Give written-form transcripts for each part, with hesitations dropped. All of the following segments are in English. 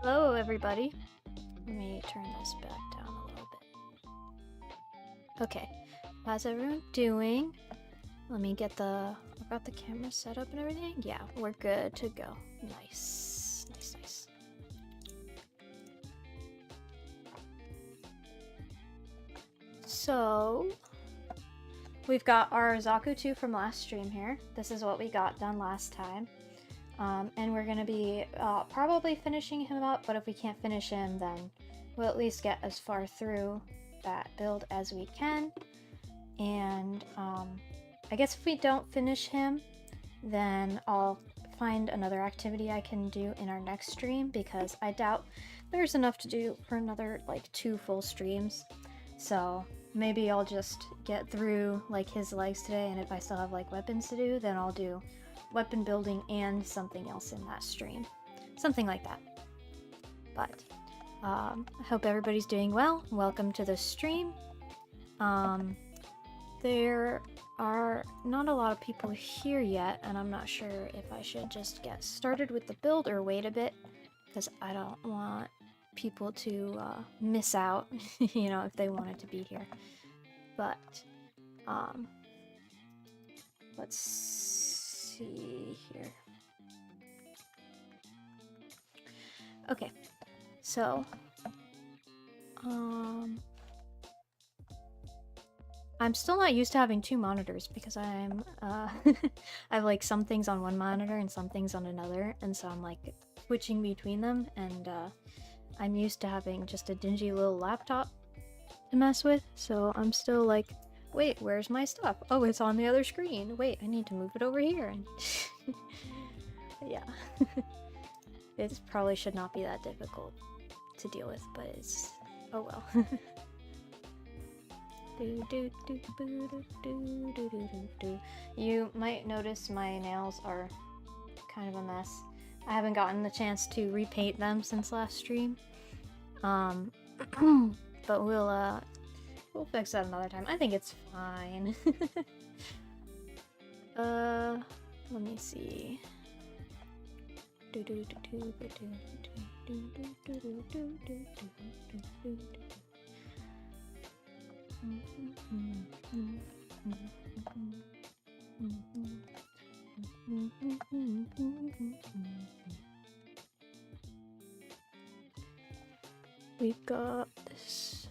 Hello, everybody. Let me turn this back down a little bit. Okay, how's everyone doing? Let me get I got the camera set up and everything. Yeah, we're good to go. Nice, nice, nice. So, we've got our Zaku II from last stream here. This is what we got done last time. And we're gonna be probably finishing him up, but if we can't finish him, then we'll at least get as far through that build as we can. And I guess if we don't finish him, then I'll find another activity I can do in our next stream, because I doubt there's enough to do for another like 2 full streams. So maybe I'll just get through like his legs today, and if I still have like weapons to do, then I'll do weapon building and something else in that stream. Something like that. But I hope everybody's doing well. Welcome to the stream. There are not a lot of people here yet, and I'm not sure if I should just get started with the build or wait a bit, because I don't want people to miss out, you know, if they wanted to be here. But let's see here. Okay, So, I'm still not used to having two monitors because I'm, I have like some things on one monitor and some things on another, and so I'm like switching between them, and I'm used to having just a dingy little laptop to mess with, so I'm still like, wait, where's my stuff? Oh, it's on the other screen. Wait, I need to move it over here. And yeah. It probably should not be that difficult to deal with, but it's... oh well. You might notice my nails are kind of a mess. I haven't gotten the chance to repaint them since last stream. But we'll fix that another time. I think it's fine. Let me see. We've got this.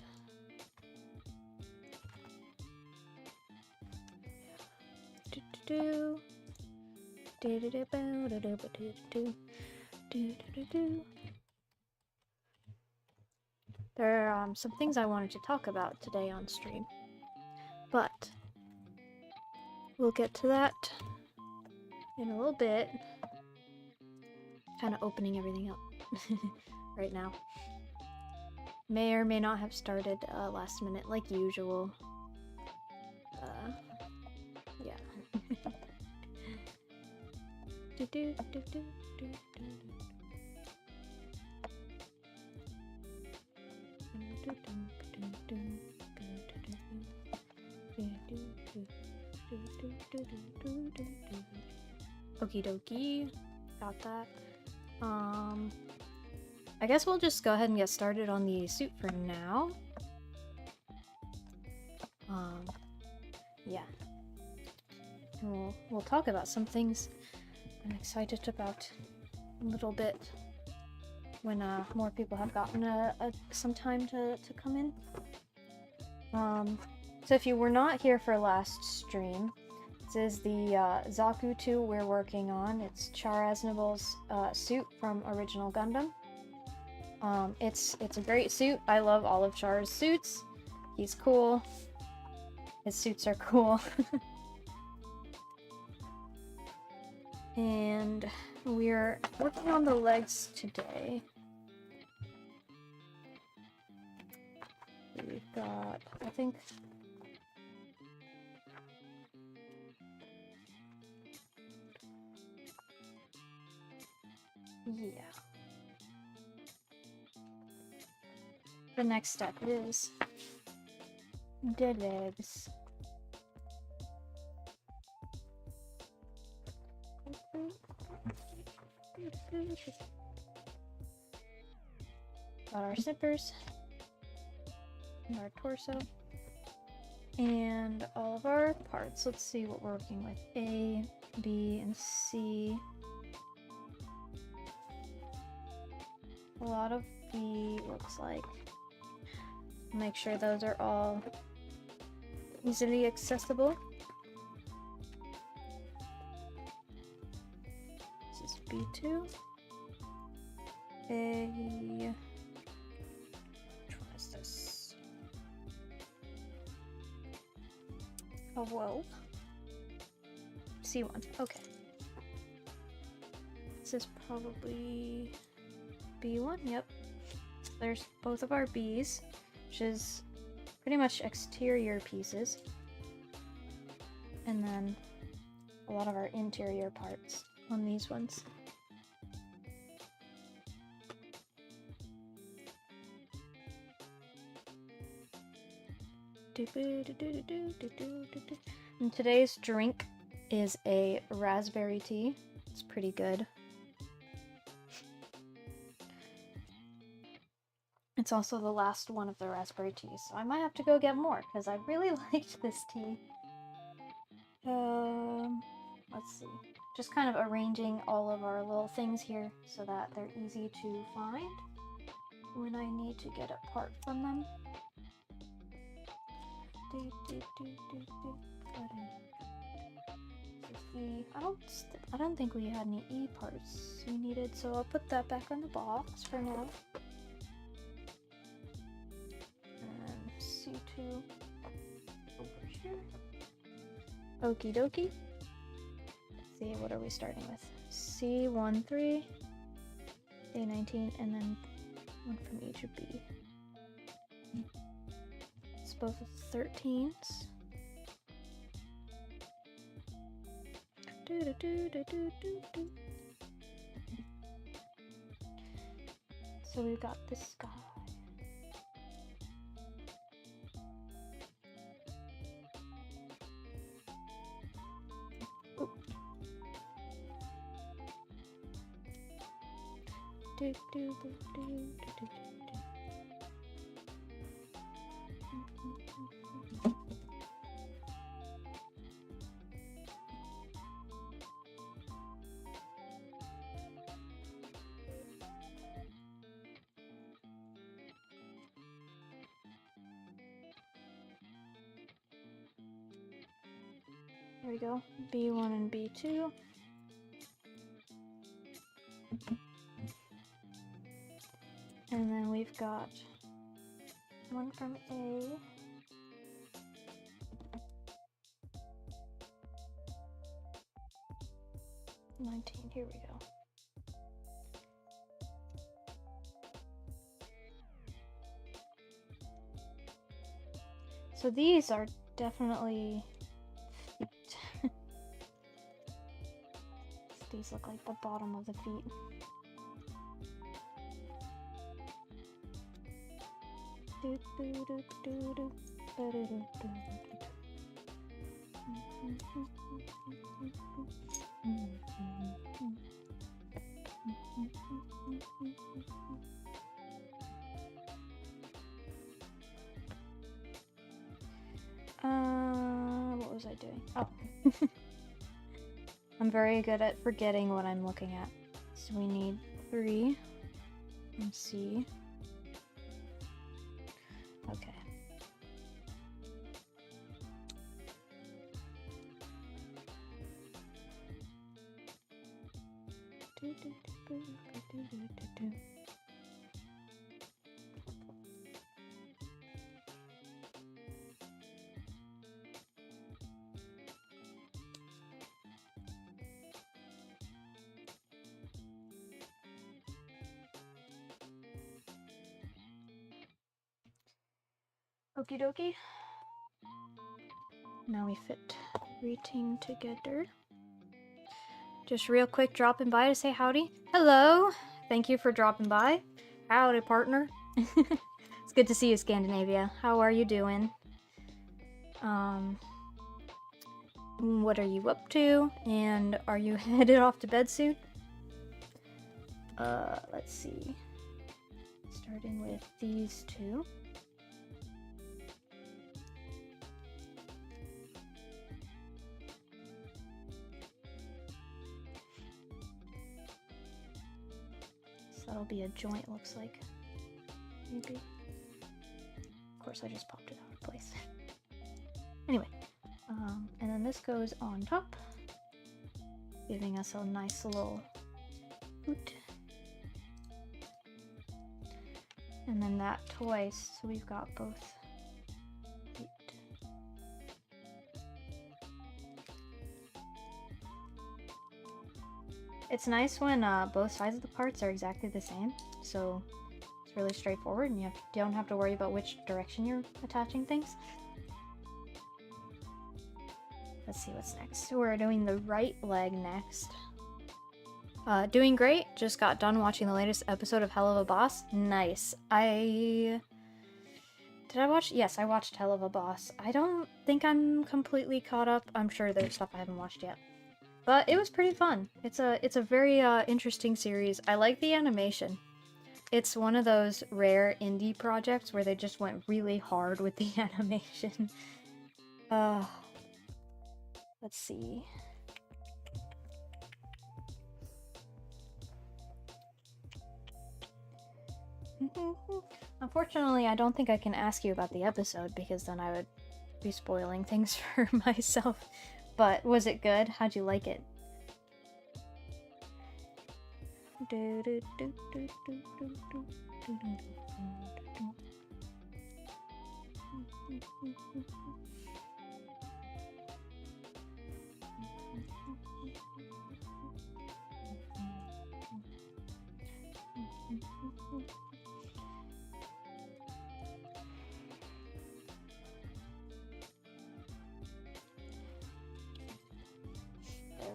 There are some things I wanted to talk about today on stream, but we'll get to that in a little bit. Kind of opening everything up right now. May or may not have started last minute like usual. Yeah. Okie dokie. Got that. I guess we'll just go ahead and get started on the suit for now. Yeah. And we'll talk about some things I'm excited about a little bit when more people have gotten some time to come in. So if you were not here for last stream, this is the Zaku II we're working on. It's Char Aznable's suit from original Gundam. It's a great suit. I love all of Char's suits. He's cool. His suits are cool. And we're working on the legs today. We've got, I think... yeah. The next step is the legs. Got our zippers and our torso and all of our parts. Let's see what we're working with. A, B, and C. A lot of B looks like. Make sure those are all easily accessible. This is B2. A... which one is this? Oh, whoa. C1. Okay. This is probably B1. Yep. There's both of our Bs, which is pretty much exterior pieces. And then a lot of our interior parts on these ones. And today's drink is a raspberry tea. It's pretty good. It's also the last one of the raspberry teas, so I might have to go get more because I really liked this tea. Let's see. Just kind of arranging all of our little things here so that they're easy to find. when I need to get a part from them. E. I don't think we had any E parts we needed, so I'll put that back on the box for now. And C2 over here. Okie dokie. Let's see, what are we starting with? C13, A19, and then one from each of B. It's both 13s. So we've got this guy. Ooh. There we go, B1 and B2. And then we've got one from A. $19, here we go. So these are definitely feet. These look like the bottom of the feet. What was I doing? Oh. I'm very good at forgetting what I'm looking at. So we need 3 from C. Okay. Okie dokie. Now we fit everything together. Just real quick dropping by to say howdy. Hello! Thank you for dropping by. Howdy, partner. It's good to see you, Scandinavia. How are you doing? What are you up to? And are you headed off to bed soon? Let's see. Starting with these two. That'll be a joint, looks like. Maybe. Of course, I just popped it out of place. Anyway, and then this goes on top, giving us a nice little boot. And then that twice, so we've got both feet. It's nice when both sides of the parts are exactly the same, so it's really straightforward and you don't have to worry about which direction you're attaching things. Let's see what's next. So we're doing the right leg next. Doing great. Just got done watching the latest episode of Hell of a Boss. Nice. Did I watch? Yes, I watched Hell of a Boss. I don't think I'm completely caught up. I'm sure there's stuff I haven't watched yet. But it was pretty fun. It's a very interesting series. I like the animation. It's one of those rare indie projects where they just went really hard with the animation. Let's see. Unfortunately, I don't think I can ask you about the episode because then I would be spoiling things for myself. But was it good? How'd you like it? There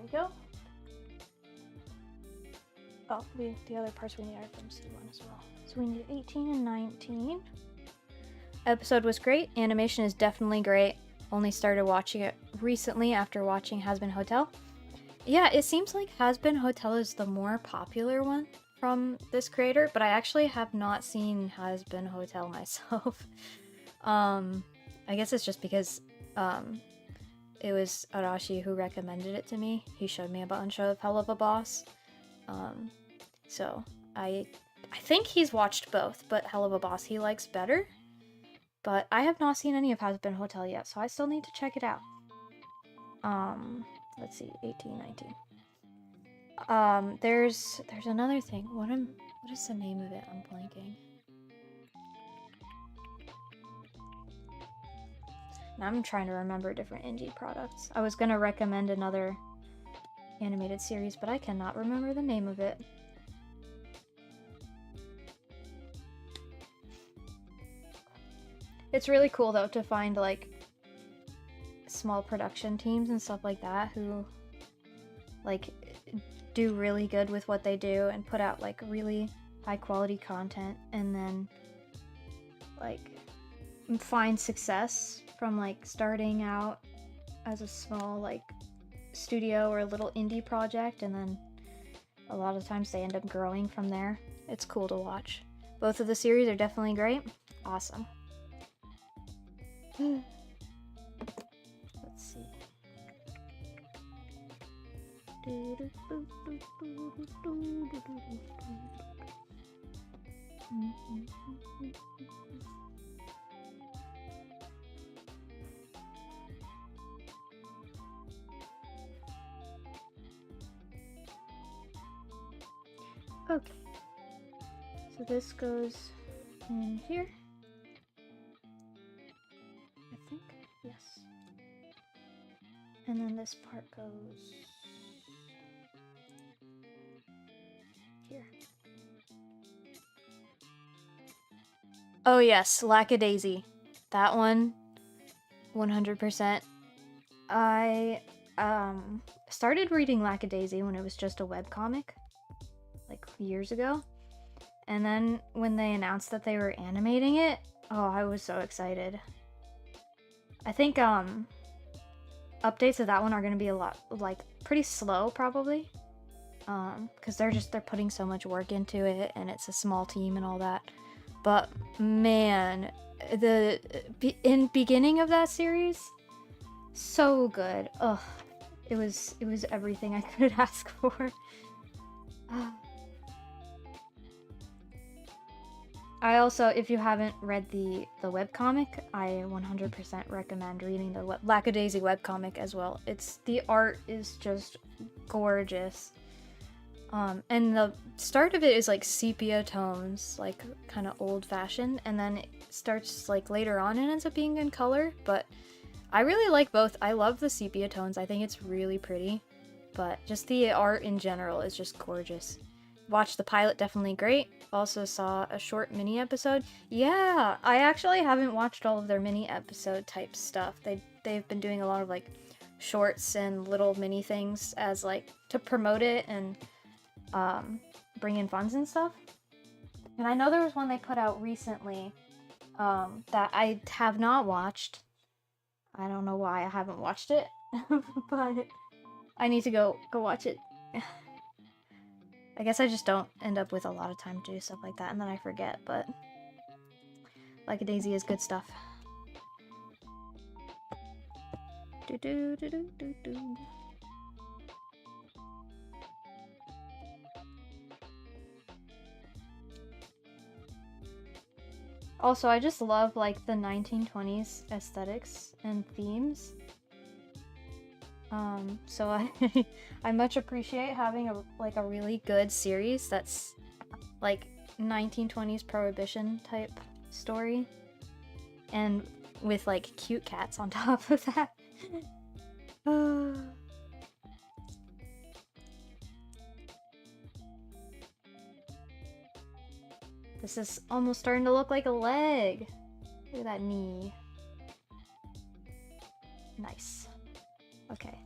we go. Oh, the other parts we need are from C1 as well. So we need 18 and 19. Episode was great. Animation is definitely great. Only started watching it recently after watching Hazbin Hotel. Yeah, it seems like Hazbin Hotel is the more popular one from this creator, but I actually have not seen Hazbin Hotel myself. I guess it's just because it was Arashi who recommended it to me. He showed me a bunch of Hell of a Boss. So I think he's watched both, but Hell of a Boss he likes better. But I have not seen any of Hazbin Hotel yet, so I still need to check it out. Let's see, 18, 19. There's another thing. What is the name of it? I'm blanking. Now I'm trying to remember different indie products. I was gonna recommend another animated series, but I cannot remember the name of it. It's really cool though to find like small production teams and stuff like that who like do really good with what they do and put out like really high quality content and then like find success from like starting out as a small like studio or a little indie project, and then a lot of times they end up growing from there. It's cool to watch. Both of the series are definitely great. Awesome. Let's see. Okay, so this goes in here, I think, yes. And then this part goes here. Oh yes, Lackadaisy. That one, 100%. I started reading Lackadaisy when it was just a webcomic, like years ago. And then when they announced that they were animating it, oh, I was so excited. I think updates of that one are going to be a lot, like, pretty slow probably. Because they're putting so much work into it and it's a small team and all that. But man, the beginning of that series, so good. Ugh, it was everything I could ask for. I also, if you haven't read the webcomic, I 100% recommend reading the Lackadaisy webcomic as well. The art is just gorgeous. And the start of it is like sepia tones, like kind of old-fashioned, and then it starts like later on and ends up being in color, but I really like both. I love the sepia tones. I think it's really pretty, but just the art in general is just gorgeous. Watched the pilot, definitely great. Also saw a short mini episode. Yeah, I actually haven't watched all of their mini episode type stuff. They've been doing a lot of like shorts and little mini things as like to promote it and bring in funds and stuff. And I know there was one they put out recently that I have not watched. I don't know why I haven't watched it, but I need to go watch it. I guess I just don't end up with a lot of time to do stuff like that, and then I forget, but Lackadaisy is good stuff. Also, I just love like the 1920s aesthetics and themes. So I much appreciate having a really good series that's like 1920s prohibition type story and with like cute cats on top of that. This is almost starting to look like a leg. Look at that knee. Nice. Okay.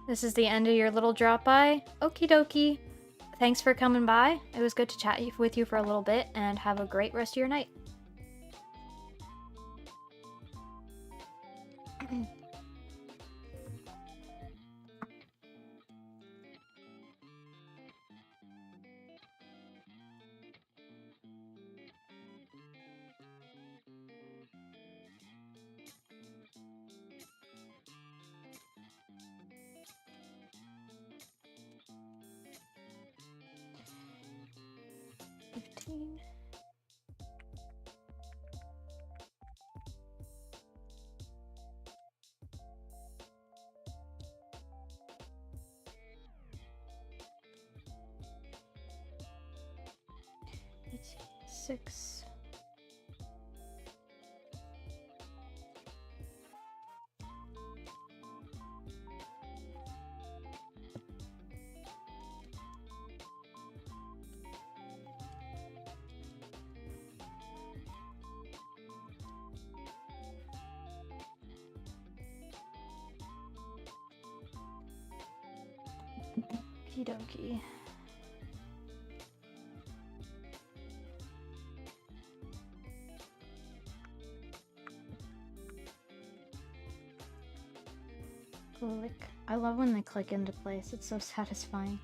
This is the end of your little drop by. Okie dokie. Thanks for coming by. It was good to chat with you for a little bit, and have a great rest of your night. Six. Okie dokie. Click. I love when they click into place. It's so satisfying.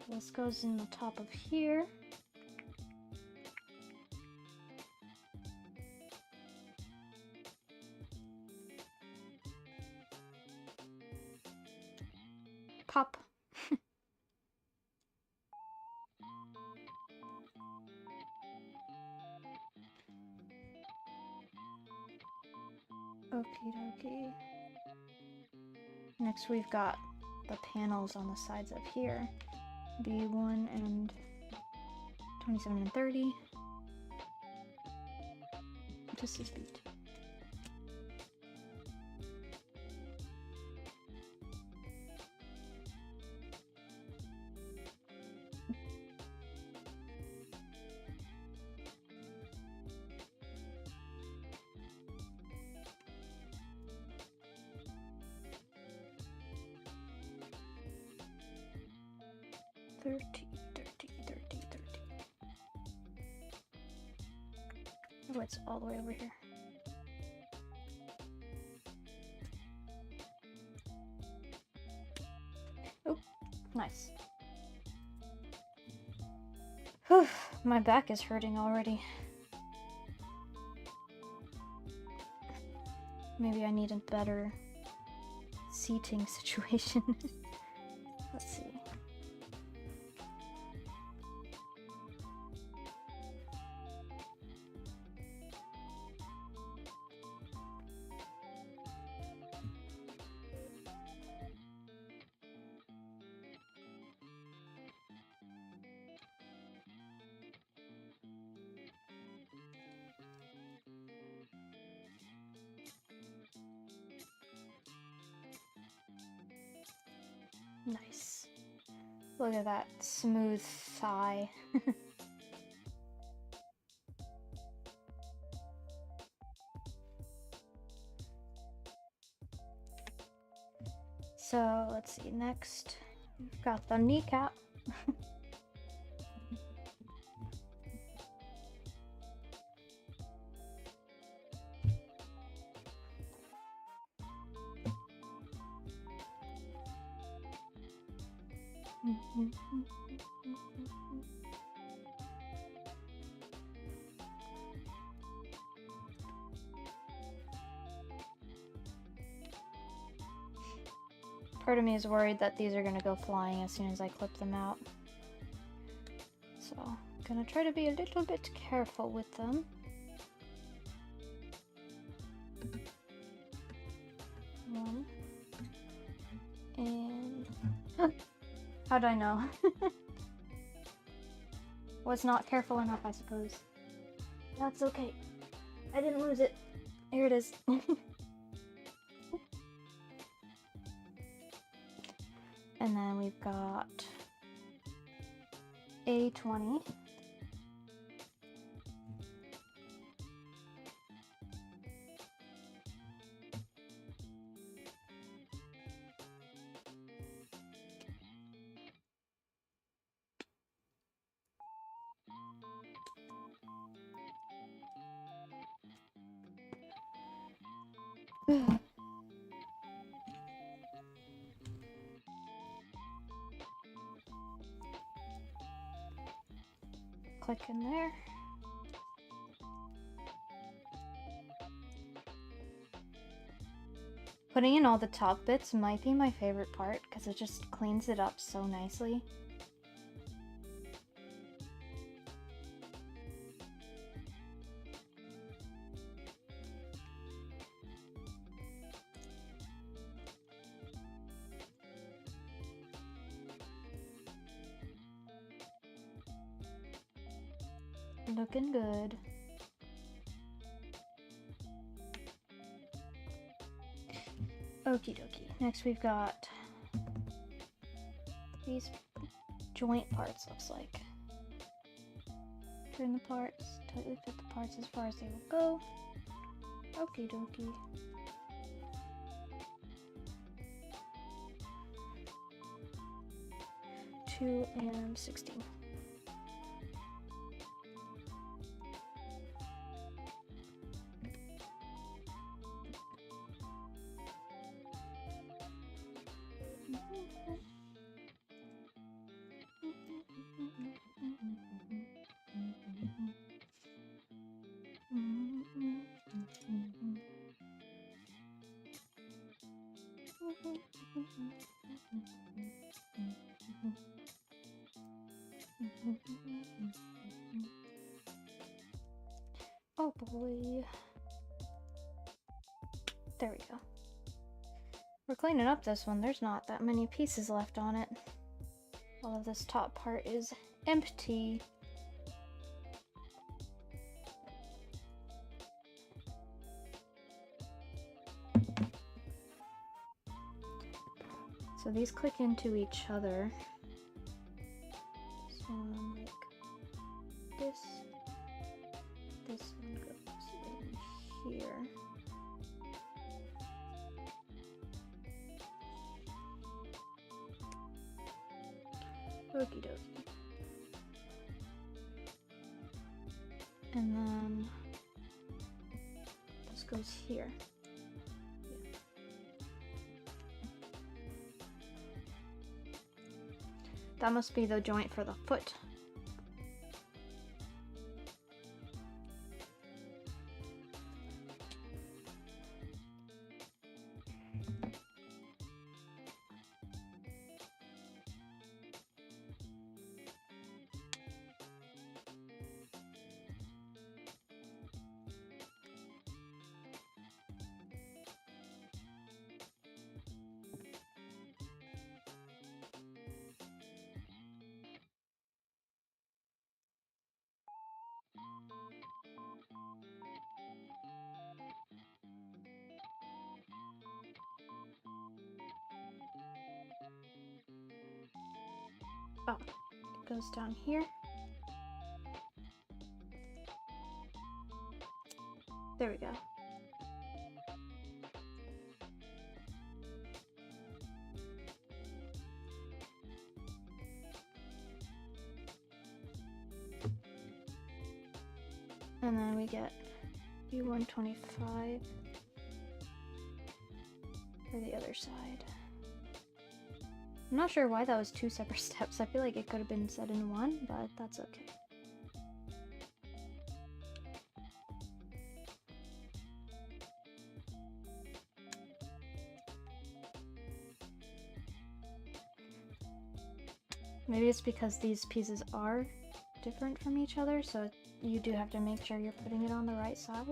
This goes in the top of here. Pop. Okie dokie. Next we've got the panels on the sides of here. B1 and 27 and 30. Just as beat. Oh, it's all the way over here. Oh, nice. Whew, my back is hurting already. Maybe I need a better seating situation. Let's see. Nice. Look at that smooth thigh. So let's see, next we've got the kneecap. Part of me is worried that these are going to go flying as soon as I clip them out. So, I'm going to try to be a little bit careful with them. One. And... how'd I know? Was not careful enough, I suppose. That's okay. I didn't lose it. Here it is. And then we've got A20. Click in there. Putting in all the top bits might be my favorite part because it just cleans it up so nicely. Looking good. Okie dokie. Next we've got these joint parts, looks like. Turn the parts, tightly fit the parts as far as they will go. Okie dokie. Two and 16. Oh boy. There we go. We're cleaning up this one. There's not that many pieces left on it. All of this top part is empty. So these click into each other. This one like this. This one goes in here. Okie dokie. And then this goes here. Yeah. That must be the joint for the foot. Oh, it goes down here. There we go. And then we get B125 for the other side. I'm not sure why that was 2 separate steps. I feel like it could have been said in one, but that's okay. Maybe it's because these pieces are different from each other, so you do have to make sure you're putting it on the right side.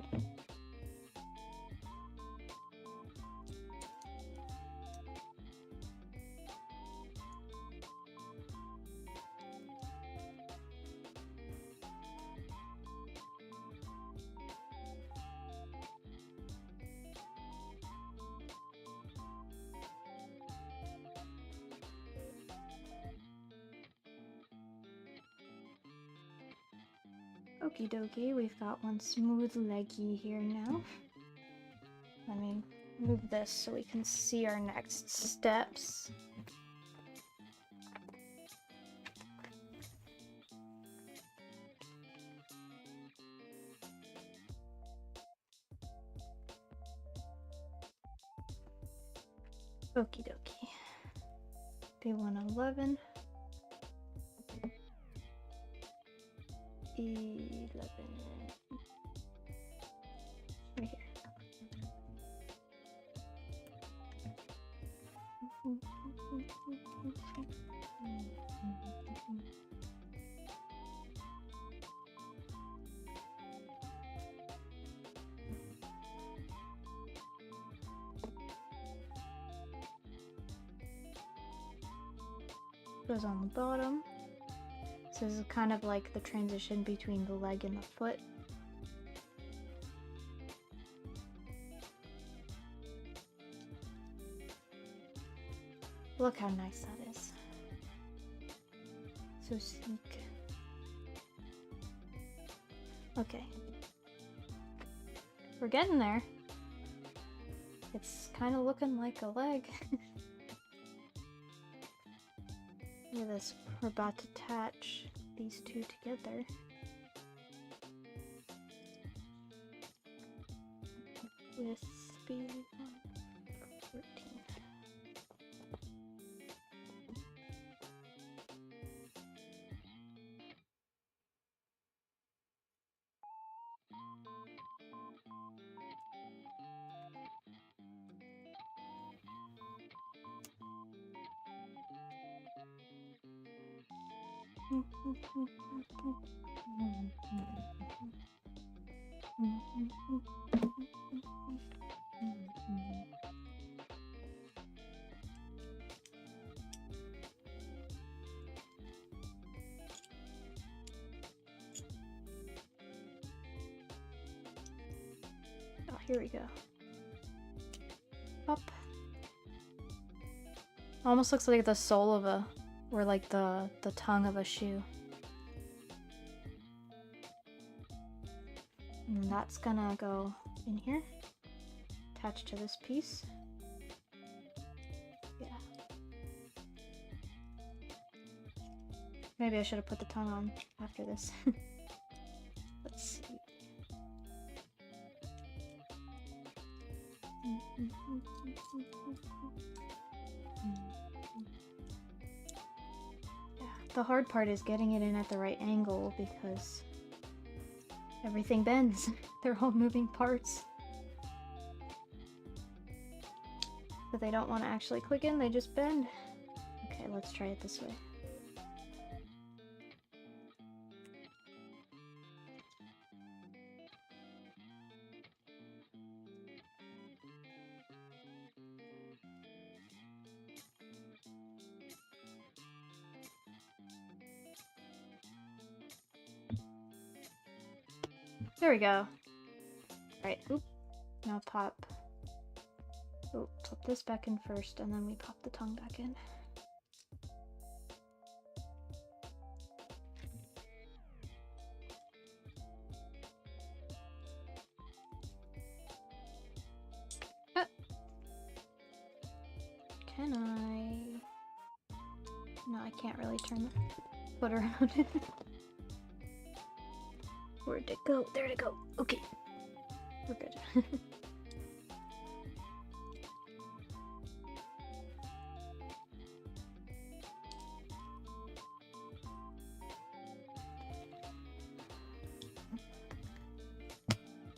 Okie dokie, we've got one smooth leggy here now. Let me move this so we can see our next steps. Okie dokie. B111. 11. Right here. Goes on the bottom. So this is kind of like the transition between the leg and the foot. Look how nice that is. So sleek. Okay. We're getting there. It's kind of looking like a leg. Look at this. We're about to attach these two together. With B113. Oh, here we go. Up. Almost looks like the sole of a, or like the tongue of a shoe. And that's gonna go in here, attached to this piece. Yeah. Maybe I should have put the tongue on after this. Let's see. Yeah, the hard part is getting it in at the right angle because everything bends. They're all moving parts. But they don't want to actually click in, they just bend. Okay, let's try it this way. There we go. Alright, oop. Now pop. Oh, pop this back in first, and then we pop the tongue back in. Ah. Can I? No, I can't really turn the foot around it. Where'd it go? There'd it go. Okay. We're good.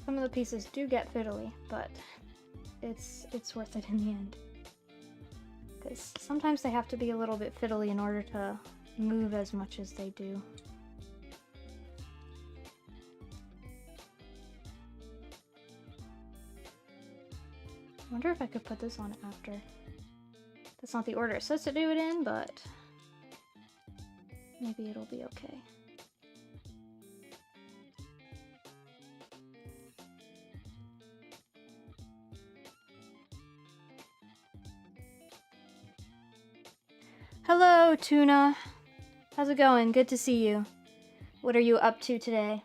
Some of the pieces do get fiddly, but it's worth it in the end. Because sometimes they have to be a little bit fiddly in order to move as much as they do. I wonder if I could put this on after. That's not the order it says to do it in, but maybe it'll be okay. Hello, Tuna. How's it going? Good to see you. What are you up to today?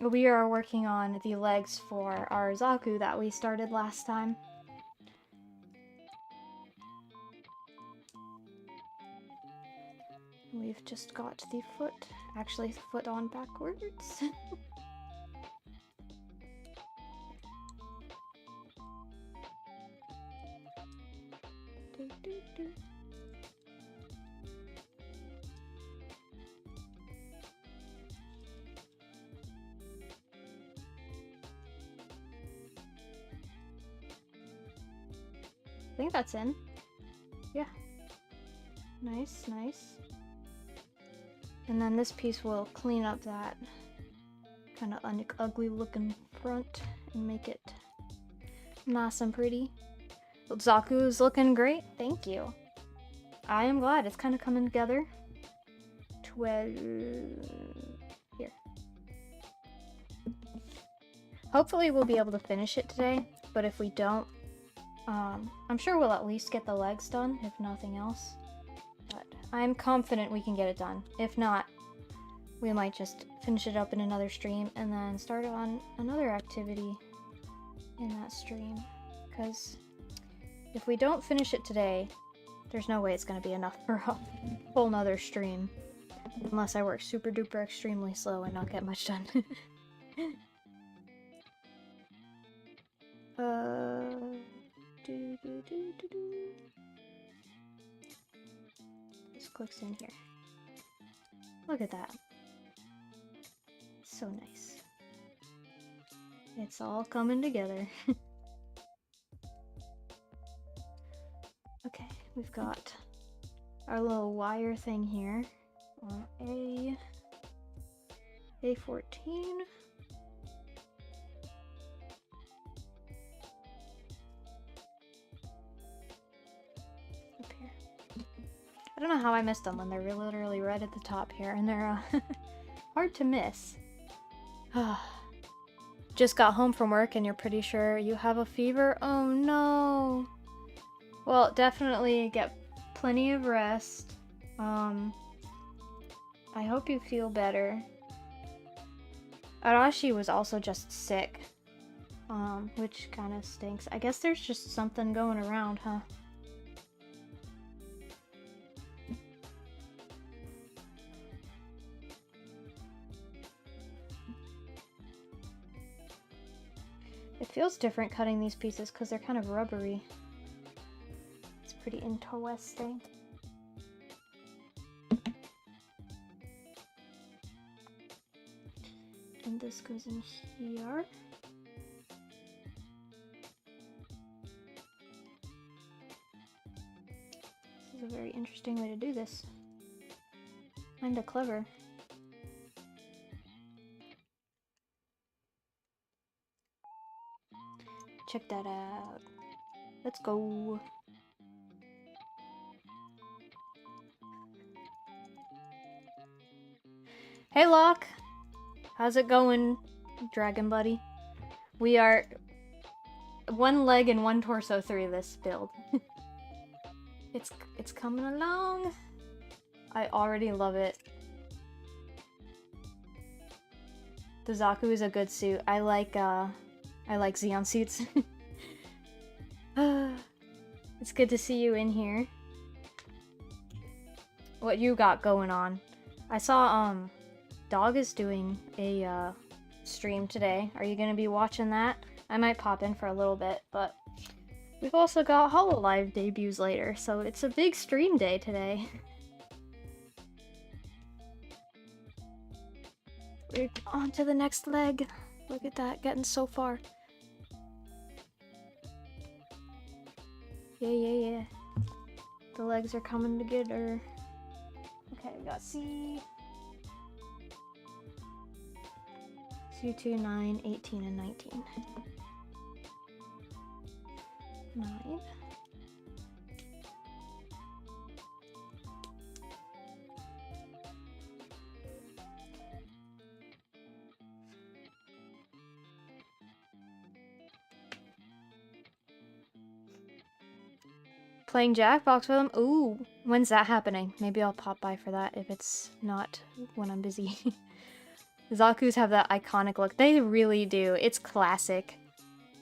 We are working on the legs for our Zaku that we started last time. We've just got the foot, actually the foot on backwards. Do, do, do. I think that's in. Yeah. Nice, nice. And then this piece will clean up that kind of ugly looking front and make it nice and pretty. Well, Zaku is looking great. Thank you. I am glad it's kind of coming together. 12 here. Hopefully we'll be able to finish it today, but if we don't, I'm sure we'll at least get the legs done, if nothing else. But I'm confident we can get it done. If not, we might just finish it up in another stream and then start on another activity in that stream. Because if we don't finish it today, there's no way it's going to be enough for a whole nother stream. Unless I work super duper extremely slow and not get much done. This clicks in here. Look at that. So nice. It's all coming together. Okay, we've got our little wire thing here on A14. Up here. I don't know how I missed them when they're literally right at the top here, and they're hard to miss. Just got home from work and you're pretty sure you have a fever? Oh no! Well, definitely get plenty of rest. I hope you feel better. Arashi was also just sick, which kind of stinks. I guess there's just something going around, huh? It feels different cutting these pieces because they're kind of rubbery. It's pretty interesting. And this goes in here. This is a very interesting way to do this. Kinda clever. Check that out. Let's go. Hey Locke! How's it going, Dragon Buddy? We are one leg and one torso through this build. It's coming along. I already love it. The Zaku is a good suit. I like Zeon suits. It's good to see you in here. What you got going on? I saw Dog is doing a stream today. Are you gonna be watching that? I might pop in for a little bit, but we've also got HoloLive debuts later, so it's a big stream day today. We're on to the next leg. Look at that, getting so far. Yeah. The legs are coming together. Okay, we got C. C2, 9, 18, and 19. 9. Playing Jackbox with him? Ooh, when's that happening? Maybe I'll pop by for that if it's not when I'm busy. Zaku's have that iconic look. They really do. It's classic.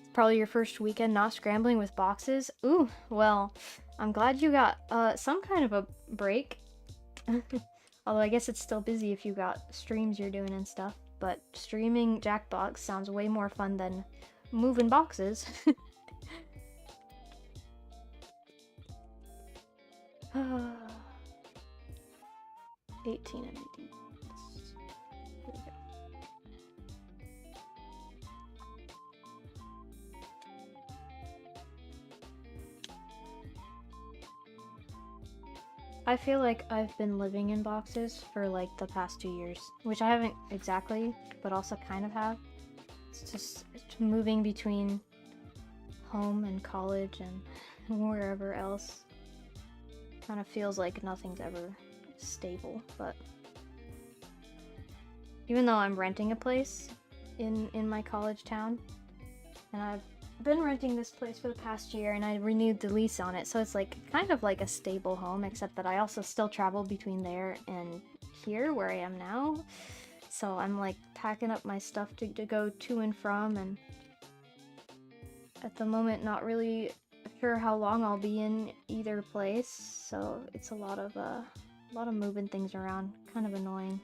It's probably your first weekend not scrambling with boxes. Ooh, well, I'm glad you got some kind of a break. Although I guess it's still busy if you got streams you're doing and stuff. But streaming Jackbox sounds way more fun than moving boxes. 18 and 19. Here we go. I feel like I've been living in boxes for like the past 2 years, which I haven't exactly, but also kind of have. It's just moving between home and college and wherever else. Kind of feels like nothing's ever stable, but even though I'm renting a place in my college town, and I've been renting this place for the past year, and I renewed the lease on it, so it's like kind of like a stable home, except that I also still travel between there and here where I am now. So I'm like packing up my stuff to go to and from, and at the moment not really sure how long I'll be in either place, so it's a lot of moving things around, kind of annoying.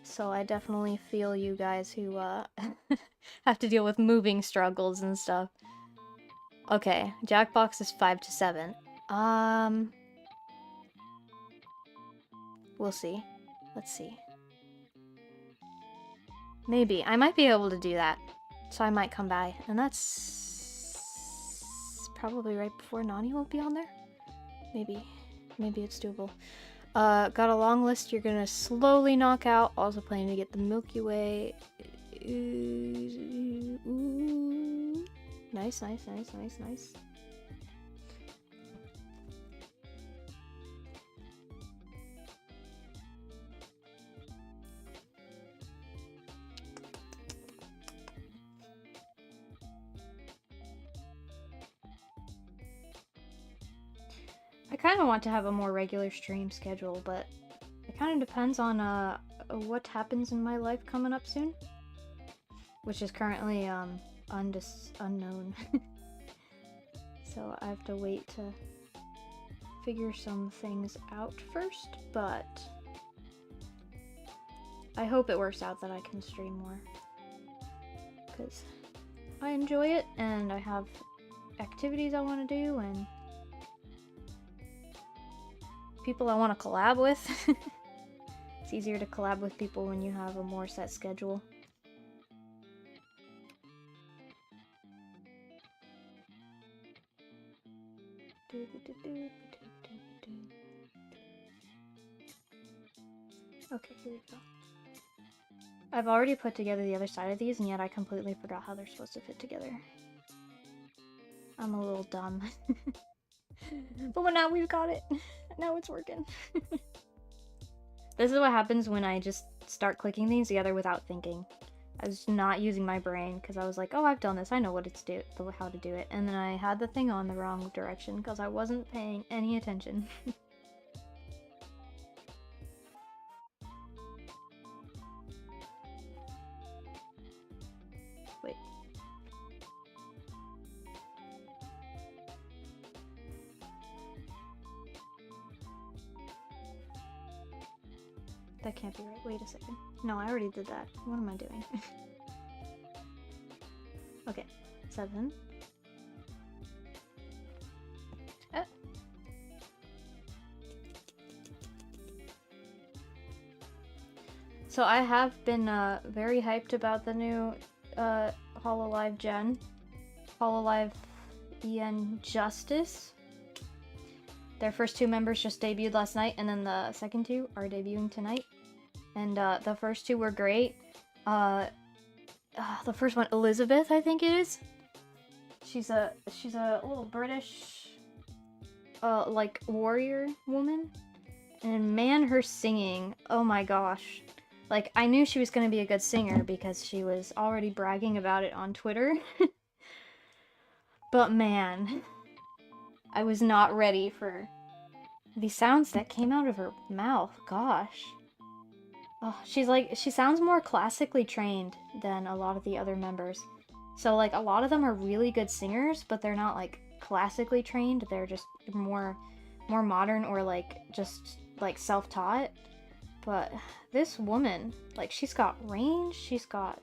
So I definitely feel you guys who have to deal with moving struggles and stuff. Okay, Jackbox is 5 to 7. We'll see. Let's see. Maybe. I might be able to do that. So I might come by. And that's probably right before Nani will be on there. Maybe. Maybe it's doable. Got a long list you're gonna slowly knock out. Also planning to get the Milky Way. Ooh. Nice. I kind of want to have a more regular stream schedule, but it kind of depends on what happens in my life coming up soon, which is currently unknown. So I have to wait to figure some things out first, but I hope it works out that I can stream more, because I enjoy it and I have activities I want to do and people I want to collab with. It's easier to collab with people when you have a more set schedule. Okay, here we go. I've already put together the other side of these, and yet I completely forgot how they're supposed to fit together. I'm a little dumb. But now we've got it. Now it's working. This is what happens when I just start clicking things together without thinking. I was not using my brain because I was like, oh, I've done this. I know what how to do it. And then I had the thing on the wrong direction because I wasn't paying any attention. Wait. That can't be right. Wait a second. No, I already did that. What am I doing? Okay. 7. So I have been very hyped about the new Hololive Gen. Hololive EN Justice. Their first 2 members just debuted last night, and then the second 2 are debuting tonight. And the first 2 were great. The first one, Elizabeth, I think it is. She's a little British like warrior woman. And man, her singing, oh my gosh. Like, I knew she was gonna be a good singer because she was already bragging about it on Twitter. But man, I was not ready for the sounds that came out of her mouth. Gosh. Oh, she sounds more classically trained than a lot of the other members. So, like, a lot of them are really good singers, but they're not, like, classically trained. They're just more modern or, like, just, like, self-taught. But this woman, like, she's got range, she's got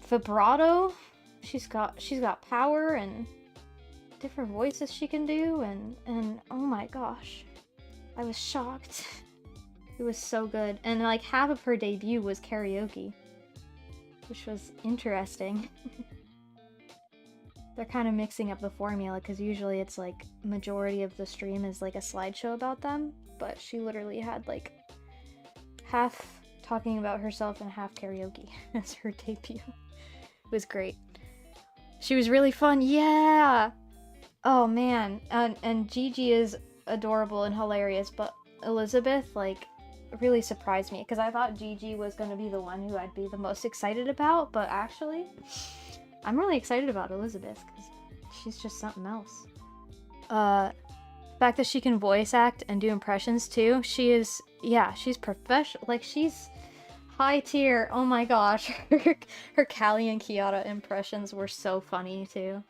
vibrato, she's got power and different voices she can do, and oh my gosh, I was shocked. It was so good. And like half of her debut was karaoke, which was interesting. They're kind of mixing up the formula because usually it's like majority of the stream is like a slideshow about them, but she literally had like half talking about herself and half karaoke as her debut. It was great. She was really fun. Yeah. Oh man, and Gigi is adorable and hilarious, but Elizabeth, like, really surprised me, because I thought Gigi was going to be the one who I'd be the most excited about, but actually, I'm really excited about Elizabeth, because she's just something else. The fact that she can voice act and do impressions too, she's professional, like, she's high tier. Oh my gosh, her Callie and Kiara impressions were so funny too.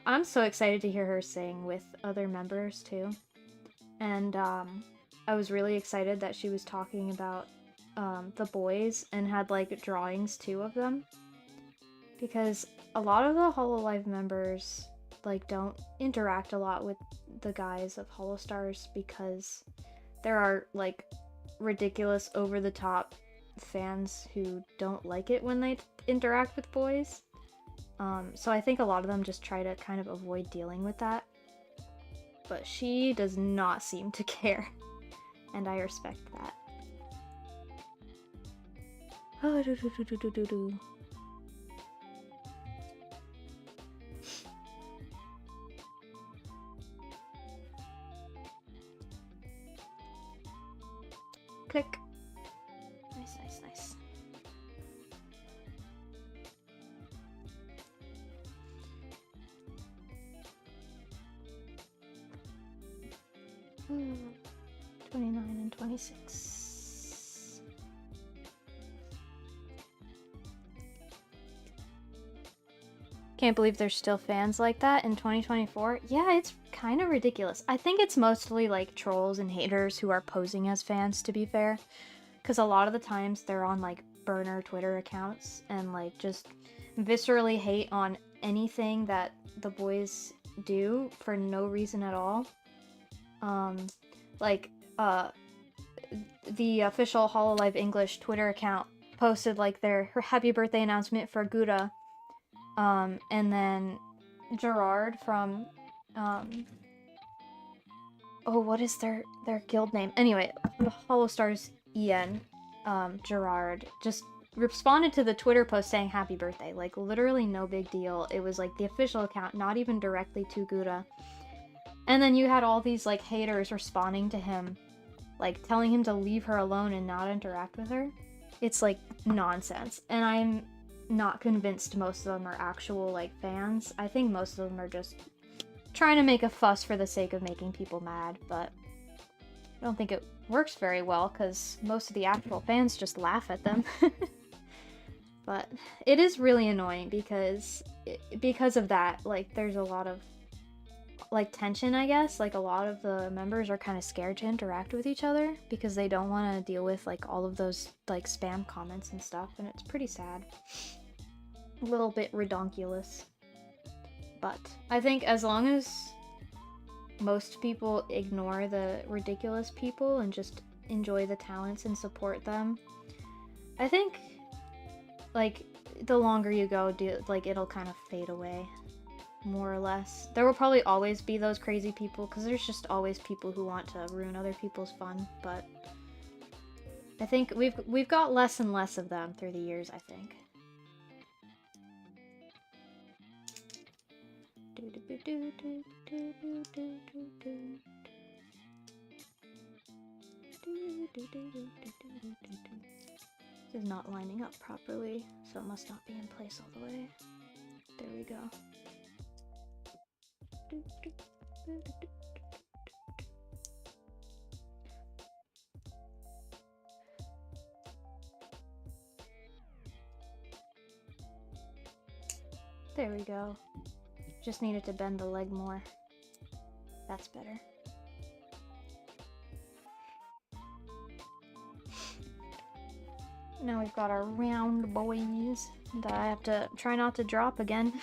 I'm so excited to hear her sing with other members too. And I was really excited that she was talking about the boys and had like drawings too of them. Because a lot of the Hololive members like don't interact a lot with the guys of Holostars because there are like ridiculous over the top fans who don't like it when they interact with boys. So I think a lot of them just try to kind of avoid dealing with that. But she does not seem to care. And I respect that. Oh, do. Click. Nice, nice, nice. Ooh, 29 and 26. Can't believe there's still fans like that in 2024. Yeah, it's kind of ridiculous. I think it's mostly like trolls and haters who are posing as fans, to be fair. Because a lot of the times they're on like burner Twitter accounts and like just viscerally hate on anything that the boys do for no reason at all. The official Hololive English Twitter account posted like her happy birthday announcement for Gura. And then Gerard from, what is their guild name? Anyway, the Holostars EN, Gerard, just responded to the Twitter post saying happy birthday. Like, literally no big deal. It was, like, the official account, not even directly to Gura. And then you had all these, like, haters responding to him, like, telling him to leave her alone and not interact with her. It's, like, nonsense. And I'm not convinced most of them are actual, like, fans. I think most of them are just trying to make a fuss for the sake of making people mad, but I don't think it works very well, because most of the actual fans just laugh at them. But it is really annoying, because of that, like, there's a lot of, like, tension, I guess. Like, a lot of the members are kind of scared to interact with each other, because they don't want to deal with, like, all of those, like, spam comments and stuff, and it's pretty sad. A little bit redonkulous. But I think as long as most people ignore the ridiculous people and just enjoy the talents and support them. I think, like, the longer you go, like, it'll kind of fade away, more or less. There will probably always be those crazy people, because there's just always people who want to ruin other people's fun, but I think we've got less and less of them through the years, I think. This is not lining up properly, so it must not be in place all the way. There we go. There we go. Just needed to bend the leg more. That's better. Now we've got our round boys that I have to try not to drop again.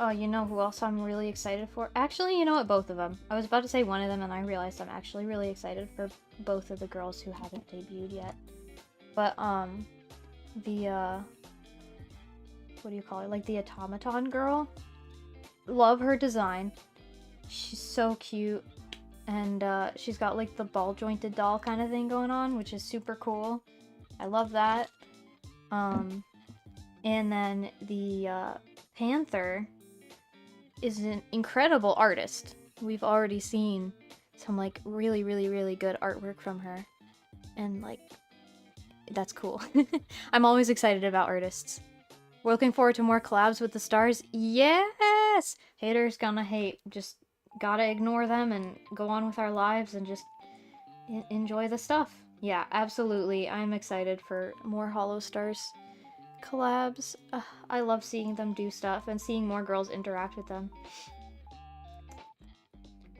Oh, you know who else I'm really excited for? Actually, you know what? Both of them. I was about to say one of them and I realized I'm actually really excited for both of the girls who haven't debuted yet. But, the, what do you call it? Like, the automaton girl. Love her design. She's so cute. And, she's got, like, the ball-jointed doll kind of thing going on, which is super cool. I love that. And then the, Panther is an incredible artist. We've already seen some, like, really, really, really good artwork from her. And, like, that's cool. I'm always excited about artists. We're looking forward to more collabs with the stars. Yes! Haters gonna hate. Just gotta ignore them and go on with our lives and just enjoy the stuff. Yeah, absolutely. I'm excited for more Hollow Stars collabs. I love seeing them do stuff and seeing more girls interact with them.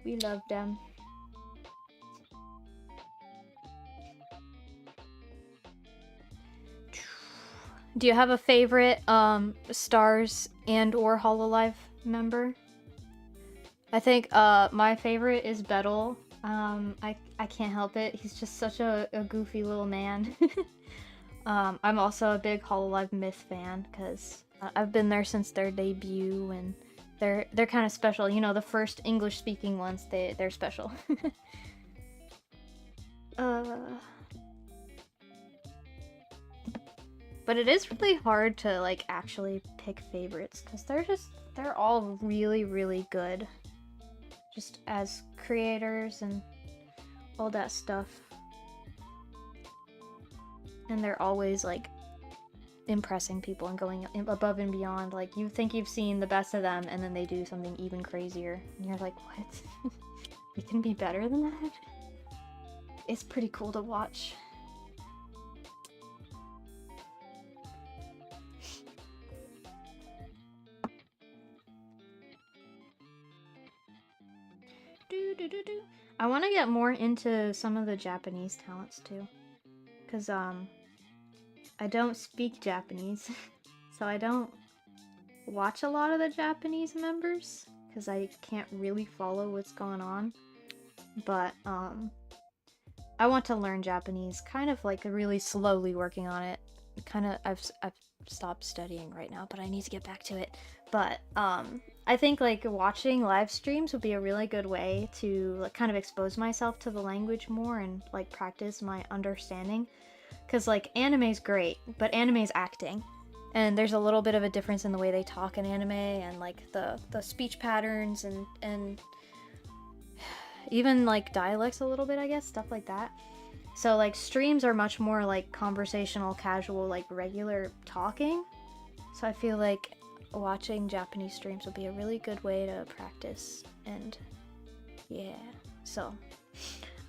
We love them. Do you have a favorite Stars and or Hololive member? I think my favorite is Bettel. I can't help it. He's just such a goofy little man. I'm also a big Hololive Myth fan because I've been there since their debut, and they're kind of special. You know, the first English-speaking ones, they're special. But it is really hard to like actually pick favorites because they're all really, really good, just as creators and all that stuff. And they're always, like, impressing people and going above and beyond. Like, you think you've seen the best of them, and then they do something even crazier. And you're like, what? We can be better than that? It's pretty cool to watch. I want to get more into some of the Japanese talents, too. Because, I don't speak Japanese, so I don't watch a lot of the Japanese members, because I can't really follow what's going on, but, I want to learn Japanese, kind of, like, really slowly working on it. Kind of, I've stopped studying right now, but I need to get back to it. But, I think, like, watching live streams would be a really good way to, like, kind of expose myself to the language more and, like, practice my understanding. Because, like, anime's great, but anime's acting. And there's a little bit of a difference in the way they talk in anime and, like, the speech patterns and even, like, dialects a little bit, I guess, stuff like that. So, like, streams are much more, like, conversational, casual, like, regular talking. So I feel like watching Japanese streams would be a really good way to practice. And, yeah. So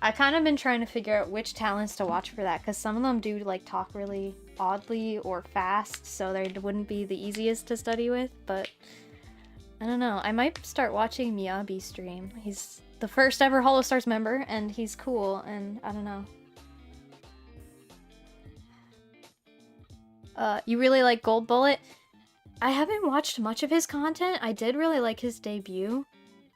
I kind of been trying to figure out which talents to watch for that, because some of them do, like, talk really oddly or fast, so they wouldn't be the easiest to study with, but I don't know. I might start watching Miyabi stream. He's the first ever Hollow Stars member, and he's cool, and I don't know. You really like Gold Bullet? I haven't watched much of his content. I did really like his debut.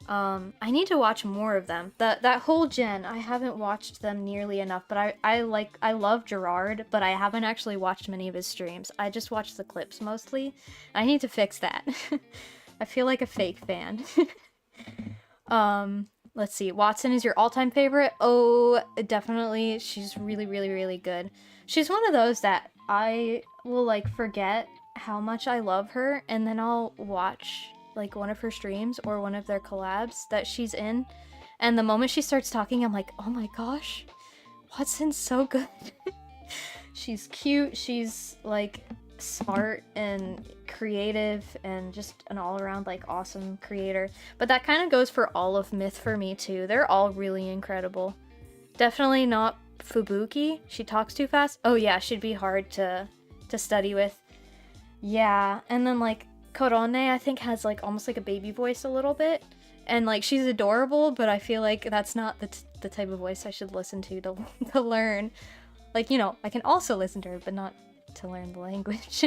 I need to watch more of them. That whole gen, I haven't watched them nearly enough, but I love Gerard, but I haven't actually watched many of his streams. I just watch the clips mostly. I need to fix that. I feel like a fake fan. Let's see. Watson is your all-time favorite? Oh, definitely. She's really, really, really good. She's one of those that I will, like, forget how much I love her, and then I'll watch, like, one of her streams or one of their collabs that she's in, and the moment she starts talking, I'm like, oh my gosh, Watson's so good. She's cute, she's, like, smart and creative and just an all-around like awesome creator. But that kind of goes for all of Myth for me too. They're all really incredible. Definitely not Fubuki. She talks too fast. Oh yeah, she'd be hard to study with. Yeah, and then like Korone I think has like almost like a baby voice a little bit. And like she's adorable, but I feel like that's not the type of voice I should listen to learn. Like, you know, I can also listen to her, but not to learn the language.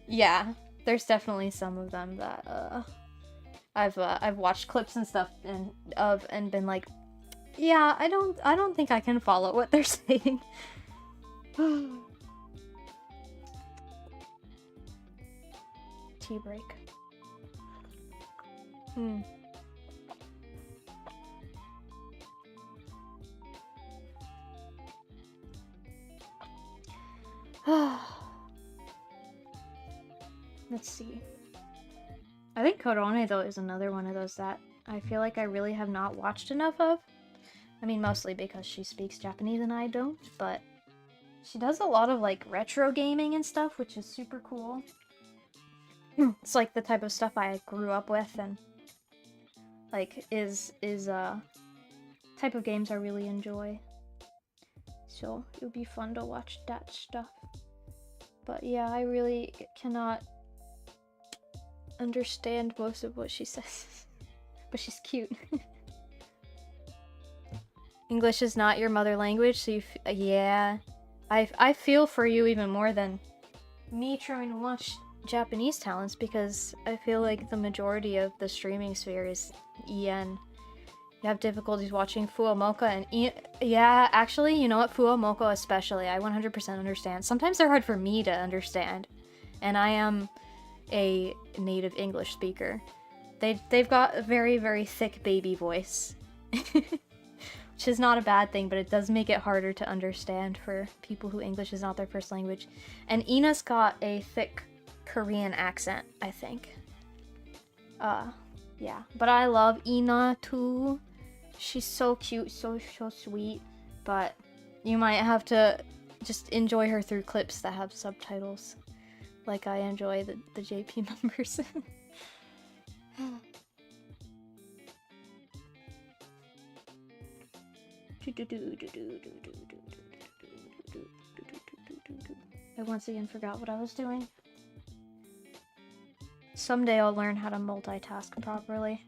Yeah, there's definitely some of them that I've watched clips and stuff and been like, yeah, I don't think I can follow what they're saying. Tea break. Let's see. I think Korone, though, is another one of those that I feel like I really have not watched enough of. I mean, mostly because she speaks Japanese and I don't, but she does a lot of, like, retro gaming and stuff, which is super cool. It's, like, the type of stuff I grew up with and, like, is type of games I really enjoy. So, it would be fun to watch that stuff. But yeah, I really cannot understand most of what she says. But she's cute. English is not your mother language, so you yeah. I feel for you even more than me trying to watch Japanese talents, because I feel like the majority of the streaming sphere is EN. You have difficulties watching Fuomoka and yeah, actually, you know what? Fuomoka especially, I 100% understand. Sometimes they're hard for me to understand, and I am a native English speaker. They've got a very, very thick baby voice. Which is not a bad thing, but it does make it harder to understand for people who English is not their first language. And Ina's got a thick Korean accent, I think. Yeah. But I love Ina too. She's so cute, so sweet. But you might have to just enjoy her through clips that have subtitles. Like I enjoy the JP members. I once again forgot what I was doing. Someday I'll learn how to multitask properly.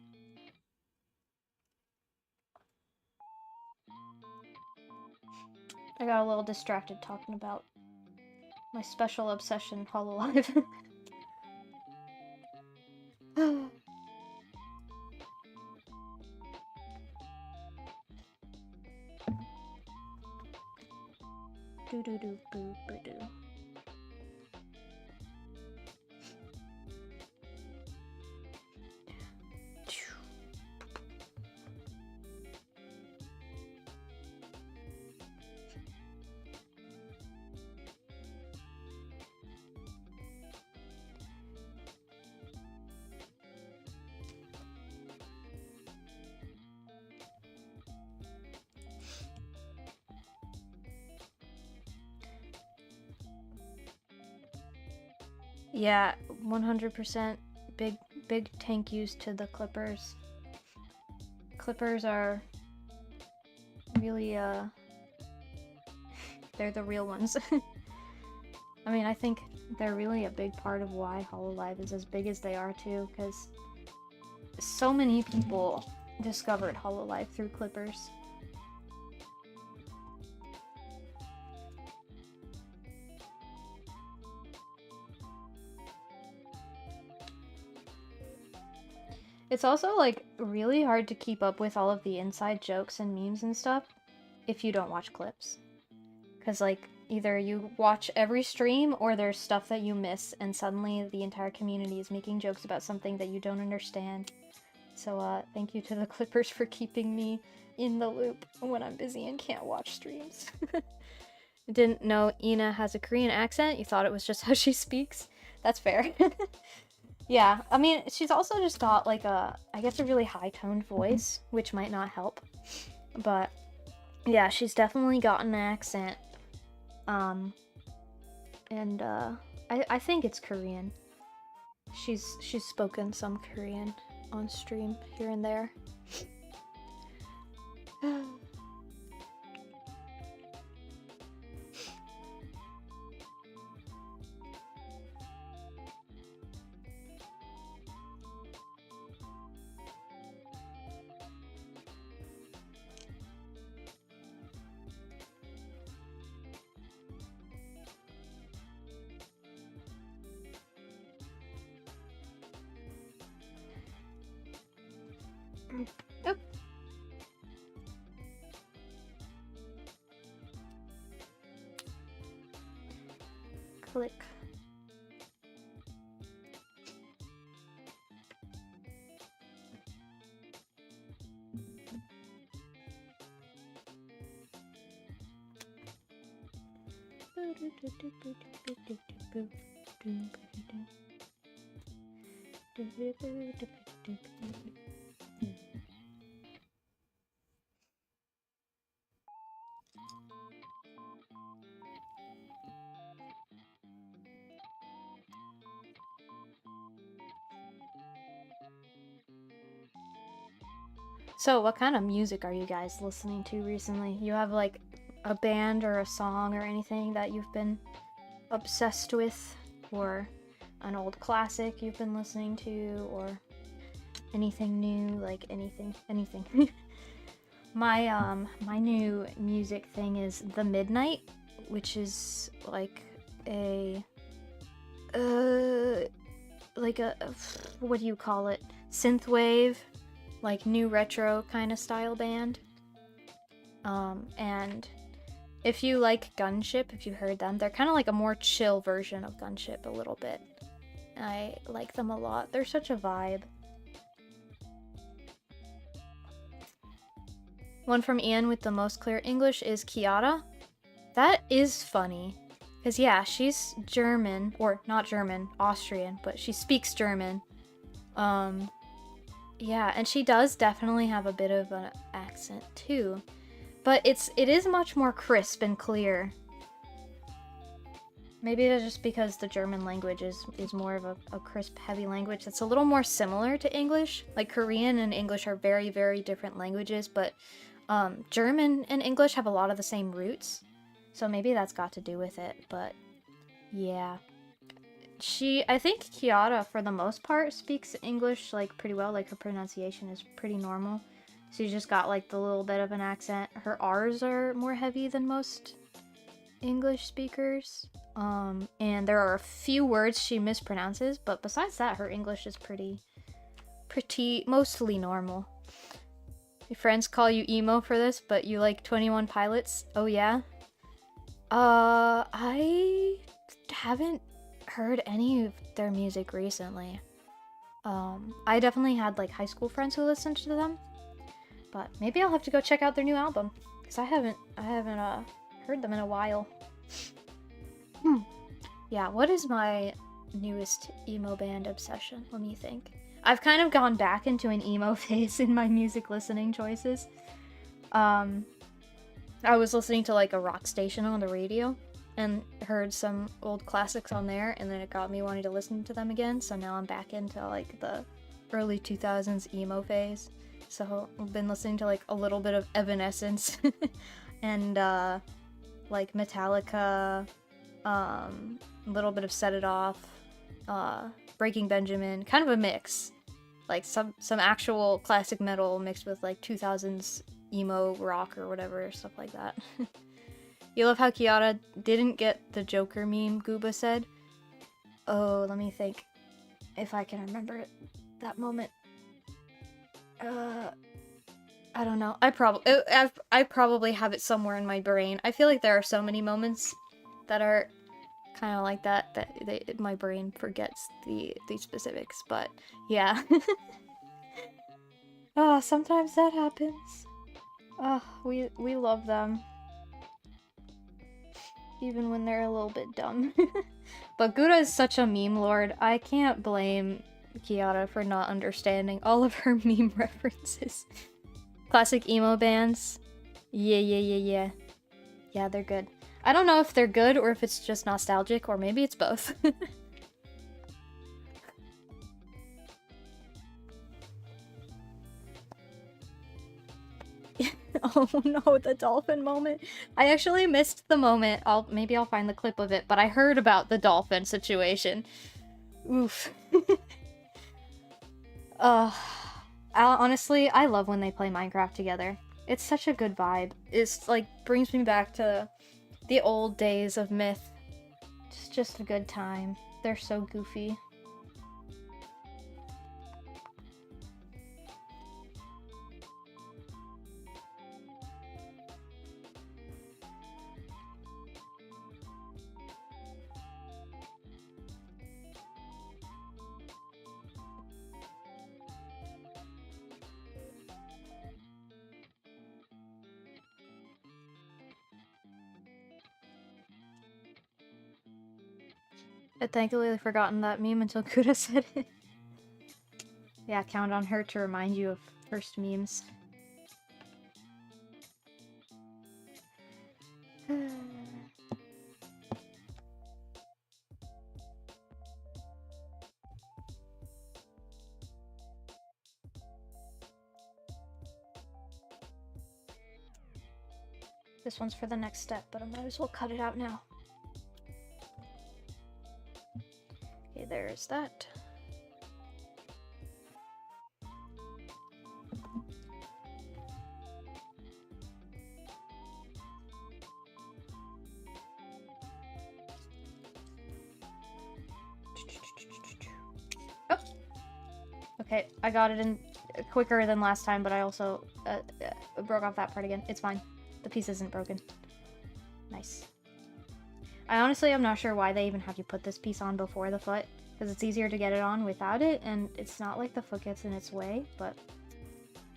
I got a little distracted talking about my special obsession, Hololive. Do-do-do-boo-ba-doo. Yeah, 100% big thank yous to the Clippers. Clippers are really, they're the real ones. I mean, I think they're really a big part of why Hololive is as big as they are too, because so many people discovered Hololive through Clippers. It's also, like, really hard to keep up with all of the inside jokes and memes and stuff if you don't watch clips. Because, like, either you watch every stream or there's stuff that you miss and suddenly the entire community is making jokes about something that you don't understand. So, thank you to the Clippers for keeping me in the loop when I'm busy and can't watch streams. Didn't know Ina has a Korean accent? You thought it was just how she speaks? That's fair. Yeah, I mean, she's also just got, like, I guess a really high-toned voice, which might not help. But, yeah, she's definitely got an accent. And, I think it's Korean. She's spoken some Korean on stream here and there. Oh. Click. So, what kind of music are you guys listening to recently? You have, like, a band or a song or anything that you've been obsessed with? Or an old classic you've been listening to? Or anything new? Like, anything. My new music thing is The Midnight, which is, like, what do you call it? Synthwave, like, new retro kind of style band. And if you like Gunship, if you heard them, they're kind of like a more chill version of Gunship a little bit. I like them a lot. They're such a vibe. One from Ian with the most clear English is Kiara. That is funny. Because, yeah, she's German, or not German, Austrian, but she speaks German. Yeah, and she does definitely have a bit of an accent, too. But it is much more crisp and clear. Maybe it's just because the German language is more of a crisp, heavy language that's a little more similar to English. Like, Korean and English are very, very different languages, but German and English have a lot of the same roots. So maybe that's got to do with it, but yeah. I think Kiara, for the most part, speaks English, like, pretty well. Like, her pronunciation is pretty normal. She's just got, like, the little bit of an accent. Her R's are more heavy than most English speakers. And there are a few words she mispronounces, but besides that, her English is pretty mostly normal. Your friends call you emo for this, but you like 21 Pilots? Oh, yeah? I haven't heard any of their music recently. I definitely had, like, high school friends who listened to them, but maybe I'll have to go check out their new album, because I haven't heard them in a while. Yeah, what is my newest emo band obsession? Let me think. I've kind of gone back into an emo phase in my music listening choices. I was listening to, like, a rock station on the radio and heard some old classics on there, and then it got me wanting to listen to them again, so now I'm back into, like, the early 2000s emo phase. So I've been listening to, like, a little bit of Evanescence and like Metallica, a little bit of Set It Off, Breaking Benjamin, kind of a mix. Like some actual classic metal mixed with, like, 2000s emo rock or whatever, stuff like that. You love how Kiara didn't get the Joker meme, Gooba said. Oh, let me think if I can remember that moment. I don't know. I probably have it somewhere in my brain. I feel like there are so many moments that are kind of like that my brain forgets the specifics, but yeah. Oh, sometimes that happens. Oh, we love them. Even when they're a little bit dumb. But Gura is such a meme lord. I can't blame Kiara for not understanding all of her meme references. Classic emo bands. Yeah. Yeah, they're good. I don't know if they're good or if it's just nostalgic, or maybe it's both. Oh no, the dolphin moment. I actually missed the moment. Maybe I'll find the clip of it, but I heard about the dolphin situation. Oof. Honestly, I love when they play Minecraft together. It's such a good vibe. It's like brings me back to the old days of Myth. It's just a good time. They're so goofy. I'd thankfully forgotten that meme until Kuda said it. Yeah, count on her to remind you of first memes. This one's for the next step, but I might as well cut it out now. Okay, there's that. Oh! Okay, I got it in quicker than last time, but I also broke off that part again. It's fine. The piece isn't broken. Nice. I honestly am not sure why they even have you put this piece on before the foot, because it's easier to get it on without it, and it's not like the foot gets in its way, but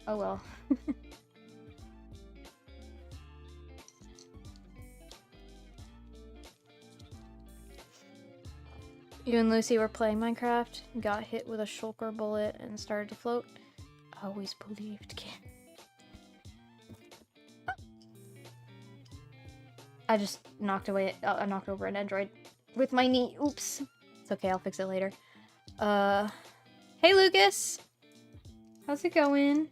oh well. You and Lucy were playing Minecraft, got hit with a shulker bullet, and started to float. I always believed, kid. I just knocked over an android with my knee. Oops. It's okay, I'll fix it later. Hey Lucas! How's it going?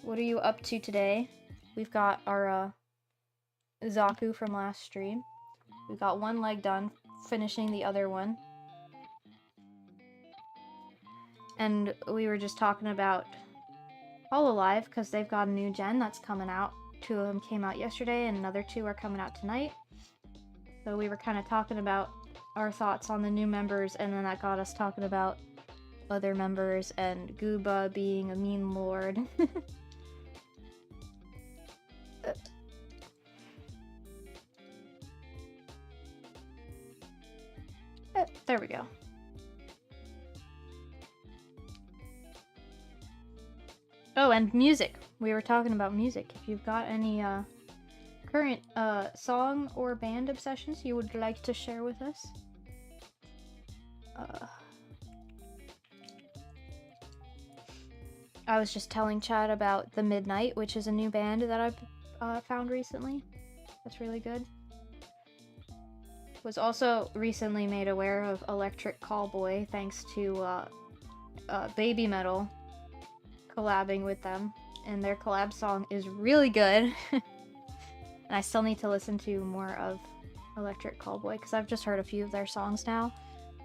What are you up to today? We've got our, Zaku from last stream. We've got one leg done, finishing the other one. And we were just talking about Hololive, because they've got a new gen that's coming out. 2 of them came out yesterday, and another 2 are coming out tonight. So we were kind of talking about our thoughts on the new members, and then that got us talking about other members and Gooba being a meme lord. There we go. Oh, and music. We were talking about music. If you've got any current song or band obsessions you would like to share with us. I was just telling Chad about The Midnight, which is a new band that I've found recently. That's really good. Was also recently made aware of Electric Callboy thanks to Baby Metal collabing with them, and their collab song is really good. And I still need to listen to more of Electric Callboy because I've just heard a few of their songs now.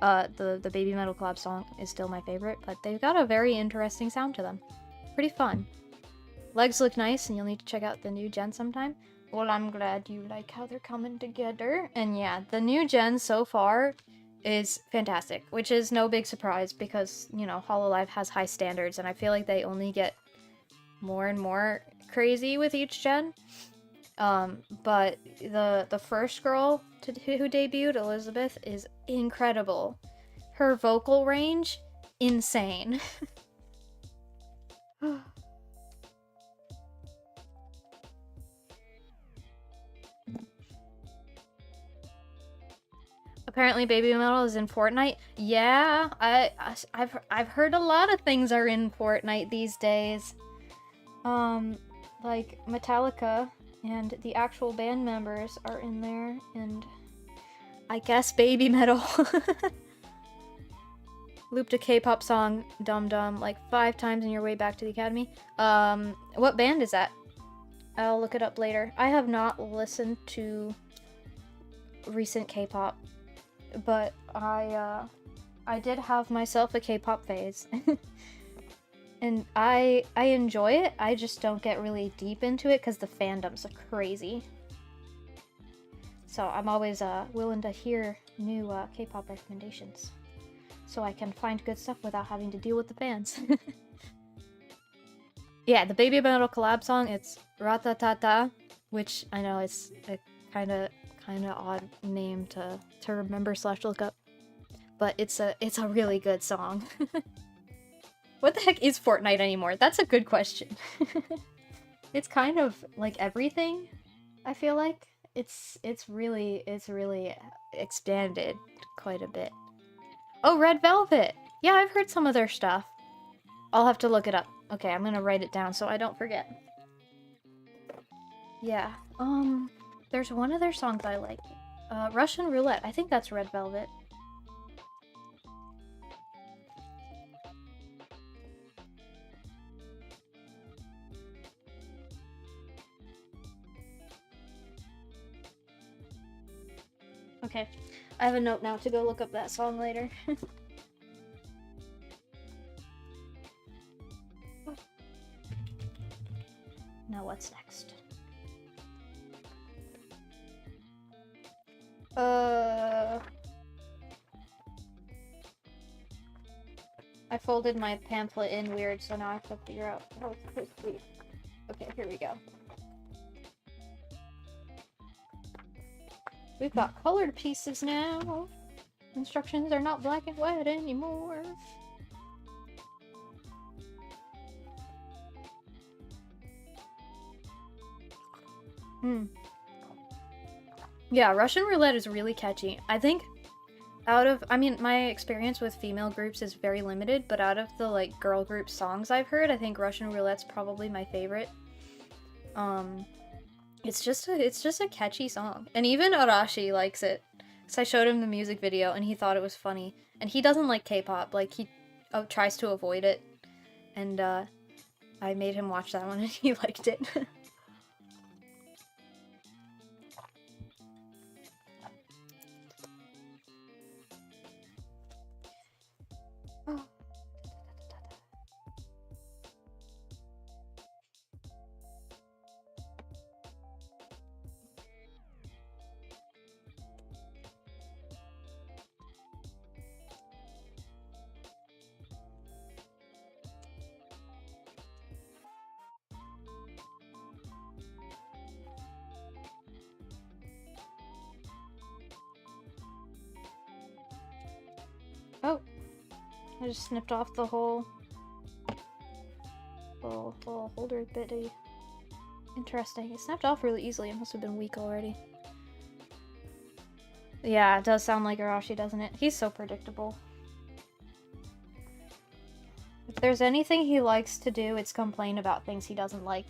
The Baby Metal collab song is still my favorite, but they've got a very interesting sound to them. Pretty fun. Legs look nice, and you'll need to check out the new gen sometime. Well, I'm glad you like how they're coming together. And yeah, the new gen so far is fantastic, which is no big surprise because, you know, Hololive has high standards, and I feel like they only get more and more crazy with each gen. But the first girl who debuted, Elizabeth, is incredible. Her vocal range, insane. Apparently Baby Metal is in Fortnite. Yeah, I've heard a lot of things are in Fortnite these days. Like Metallica and the actual band members are in there, and I guess Baby Metal. Looped a K-pop song, Dum Dum, like 5 times on your way back to the academy. What band is that? I'll look it up later. I have not listened to recent K-pop, but I did have myself a K-pop phase. And I enjoy it, I just don't get really deep into it because the fandoms are crazy. So I'm always willing to hear new K-pop recommendations, so I can find good stuff without having to deal with the fans. Yeah, the Baby Metal collab song, it's Ratatata, which I know it's a kind of odd name to remember / look up, but it's a really good song. What the heck is Fortnite anymore? That's a good question. It's kind of like everything, I feel like. It's really expanded quite a bit. Oh, Red Velvet! Yeah, I've heard some of their stuff. I'll have to look it up. Okay, I'm gonna write it down so I don't forget. Yeah, there's one of their songs I like. Russian Roulette. I think that's Red Velvet. Okay, I have a note now to go look up that song later. Now what's next? I folded my pamphlet in weird, so now I have to figure out how it's supposed to be. Okay, here we go. We've got colored pieces now. Instructions are not black and white anymore. Yeah, Russian Roulette is really catchy. I think I mean, my experience with female groups is very limited, but out of the, like, girl group songs I've heard, I think Russian Roulette's probably my favorite. It's just a catchy song. And even Arashi likes it. So I showed him the music video, and he thought it was funny. And he doesn't like K-pop, like, he tries to avoid it. And, I made him watch that one, and he liked it. Oh, I just snipped off the whole holder bitty. Interesting. It snapped off really easily. It must have been weak already. Yeah, it does sound like Arashi, doesn't it? He's so predictable. If there's anything he likes to do, it's complain about things he doesn't like.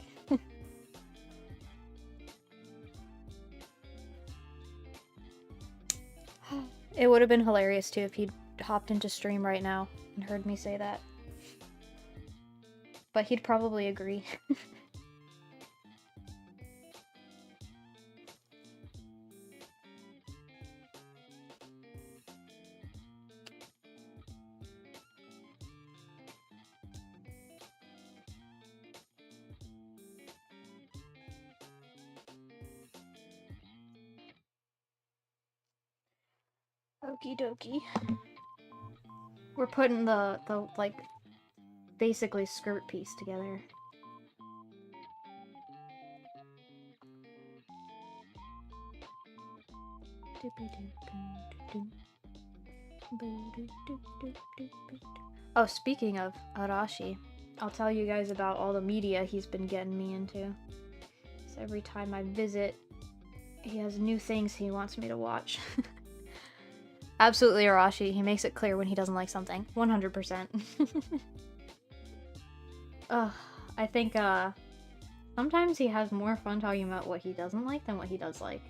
It would have been hilarious too if he'd hopped into stream right now and heard me say that. But he'd probably agree. Okie dokie. We're putting the like, basically skirt piece together. Oh, speaking of Arashi, I'll tell you guys about all the media he's been getting me into. So every time I visit, he has new things he wants me to watch. Absolutely Arashi, he makes it clear when he doesn't like something. 100%. I think, sometimes he has more fun talking about what he doesn't like than what he does like.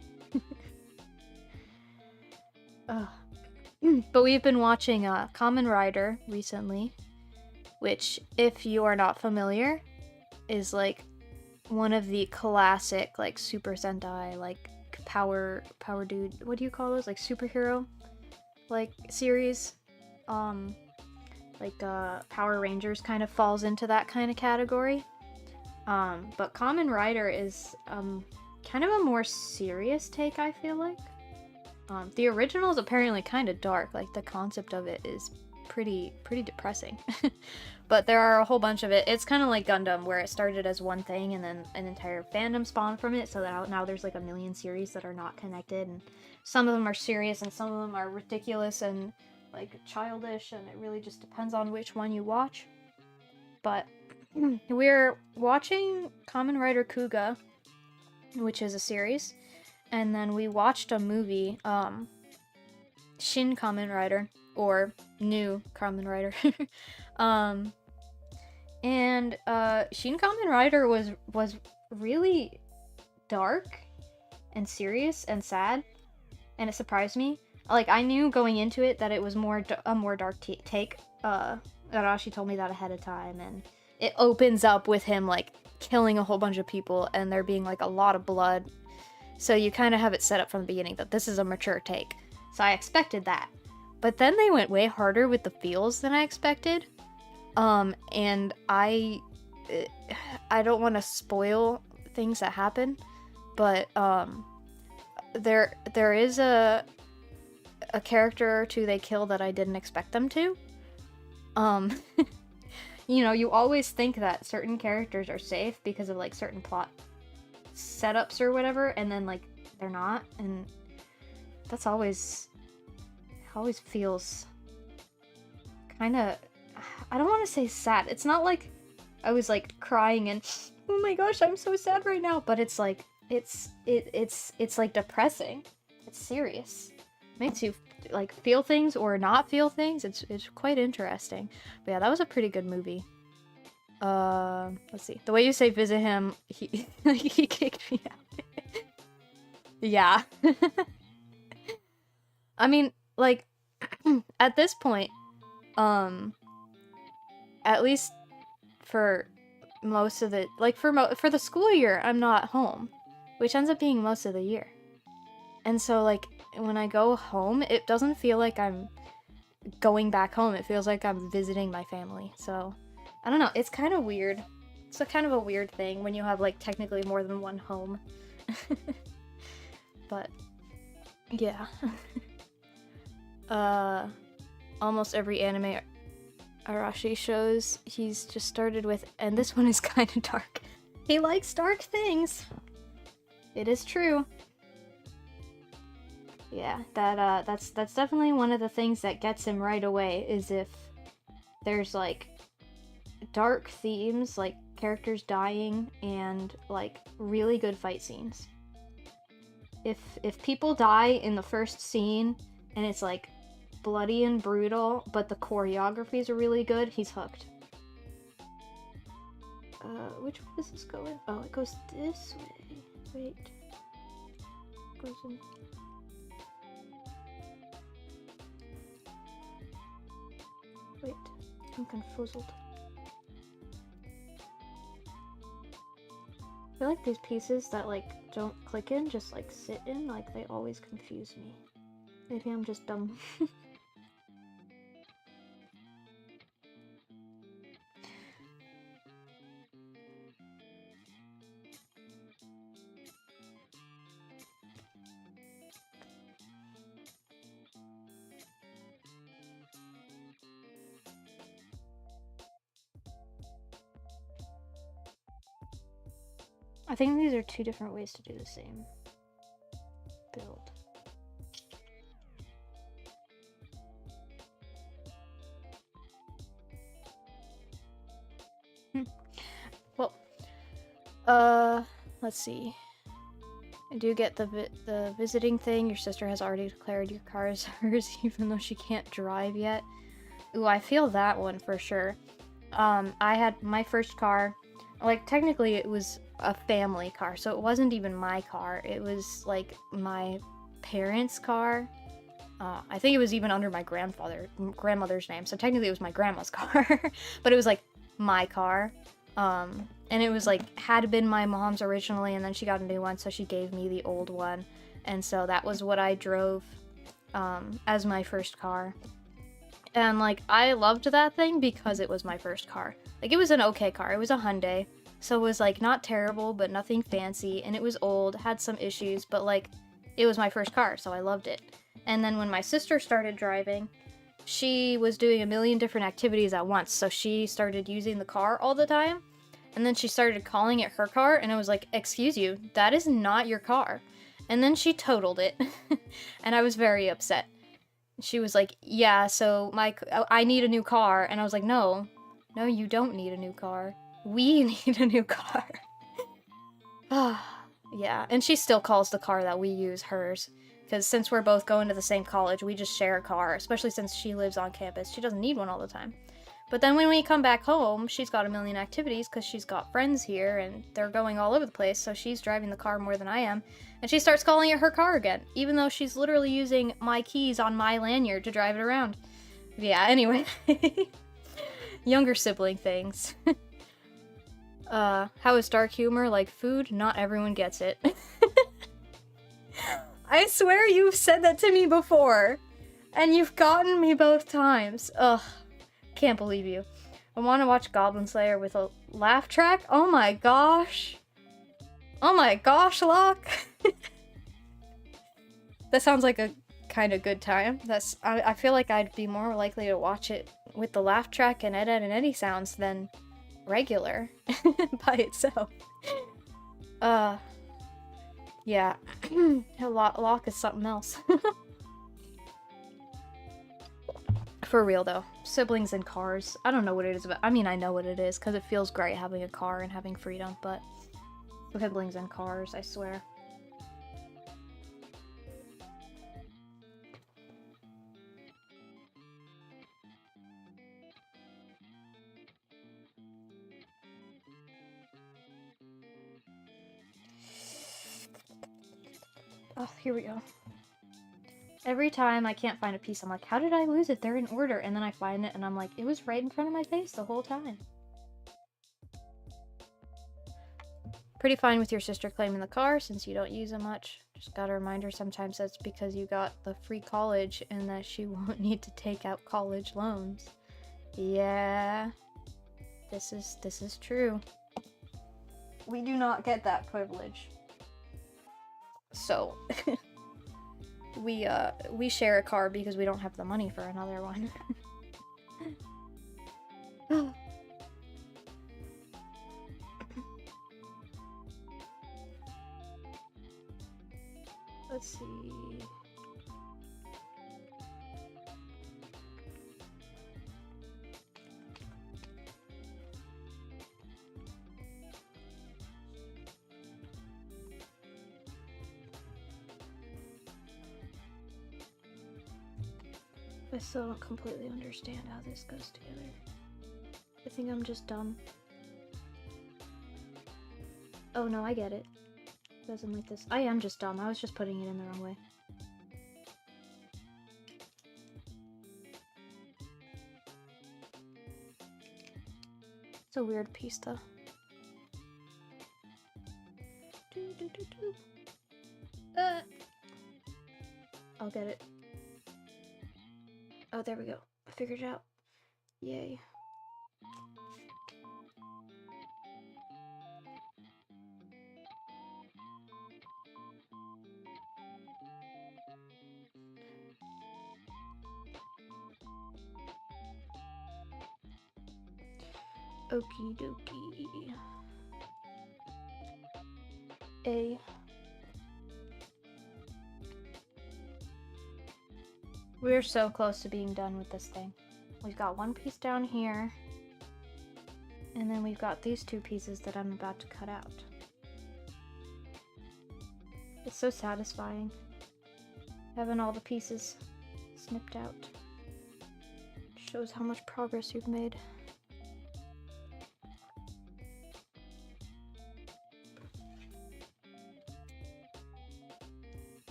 But we've been watching Kamen Rider recently, which, if you are not familiar, is like one of the classic like Super Sentai, like power dude, what do you call those, like superhero like series, like Power Rangers kind of falls into that kind of category. But Kamen Rider is kind of a more serious take, I feel like. The original is apparently kind of dark, like the concept of it is pretty depressing. But there are a whole bunch of it. It's kind of like Gundam, where it started as one thing and then an entire fandom spawned from it, so that now there's like a million series that are not connected, and some of them are serious and some of them are ridiculous and like childish, and it really just depends on which one you watch. But we're watching Kamen Rider Kuga, which is a series, and then we watched a movie, Shin Kamen Rider, or New Kamen Rider. And Shin Kamen Rider was really dark and serious and sad, and it surprised me. Like, I knew going into it that it was a more dark take. Arashi told me that ahead of time, and it opens up with him like killing a whole bunch of people and there being like a lot of blood. So you kind of have it set up from the beginning that this is a mature take. So I expected that. But then they went way harder with the feels than I expected. And I don't want to spoil things that happen, but there is a character or two they kill that I didn't expect them to. You know, you always think that certain characters are safe because of like certain plot setups or whatever, and then like they're not, and that's always feels kind of, I don't want to say sad. It's not like I was like crying and oh my gosh, I'm so sad right now, but it's like it's like depressing. It's serious. It makes you like feel things or not feel things. It's quite interesting. But yeah, that was a pretty good movie. Let's see. The way you say visit him, he he kicked me out. Yeah. I mean, like at this point, at least for most of the, like for the school year, I'm not home, which ends up being most of the year. And so like when I go home, it doesn't feel like I'm going back home. It feels like I'm visiting my family. So I don't know. It's kind of weird. It's a kind of a weird thing when you have like technically more than one home. But yeah. Almost every anime Arashi shows, he's just started with, and this one is kind of dark. He likes dark things. It is true. Yeah, that's definitely one of the things that gets him right away, is if there's like dark themes, like characters dying, and like really good fight scenes. If people die in the first scene and it's like bloody and brutal, but the choreographies are really good, he's hooked. Which way does this go in? Oh, it goes this way. Wait. It goes in. Wait, I'm confuzzled. I feel like these pieces that like don't click in, just like sit in, like they always confuse me. Maybe I'm just dumb. I think these are two different ways to do the same build. Well, let's see. I do get the visiting thing. Your sister has already declared your car is hers, even though she can't drive yet. Ooh, I feel that one for sure. I had my first car. Like, technically it was a family car, so it wasn't even my car. It was, like, my parents' car. I think it was even under my grandmother's name, so technically it was my grandma's car. But it was, like, my car. And it was, like, had been my mom's originally, and then she got a new one, so she gave me the old one. And so that was what I drove, as my first car. And, like, I loved that thing because it was my first car. Like, it was an okay car. It was a Hyundai. So it was, like, not terrible, but nothing fancy. And it was old, had some issues, but, like, it was my first car, so I loved it. And then when my sister started driving, she was doing a million different activities at once. So she started using the car all the time. And then she started calling it her car. And I was like, excuse you, that is not your car. And then she totaled it. And I was very upset. She was like, yeah, so I need a new car. And I was like, no, you don't need a new car. We need a new car. Yeah, and she still calls the car that we use hers. Because since we're both going to the same college, we just share a car. Especially since she lives on campus. She doesn't need one all the time. But then when we come back home, she's got a million activities because she's got friends here and they're going all over the place, so she's driving the car more than I am. And she starts calling it her car again, even though she's literally using my keys on my lanyard to drive it around. Yeah, anyway. Younger sibling things. How is dark humor like food? Not everyone gets it. I swear you've said that to me before. And you've gotten me both times. Ugh. Can't believe you. I want to watch Goblin Slayer with a laugh track? Oh my gosh. Oh my gosh, Locke. That sounds like a kind of good time. I feel like I'd be more likely to watch it with the laugh track and Ed, Ed, and Eddie sounds than regular by itself. Yeah. Locke is something else. For real, though. Siblings and cars. I don't know what it is about. I mean, I know what it is, because it feels great having a car and having freedom, but... siblings and cars, I swear. Oh, here we go. Every time I can't find a piece, I'm like, how did I lose it? They're in order. And then I find it, and I'm like, it was right in front of my face the whole time. Pretty fine with your sister claiming the car, since you don't use it much. Just got a reminder sometimes that's because you got the free college, and that she won't need to take out college loans. Yeah. This is true. We do not get that privilege. So... we share a car because we don't have the money for another one. Let's see. I still don't completely understand how this goes together. I think I'm just dumb. Oh no, I get it. It doesn't like this. I am just dumb. I was just putting it in the wrong way. It's a weird piece though. I'll get it. Oh, there we go. I figured it out. Yay. Okie dokie. A. We're so close to being done with this thing. We've got one piece down here. And then we've got these two pieces that I'm about to cut out. It's so satisfying having all the pieces snipped out. Shows how much progress you've made.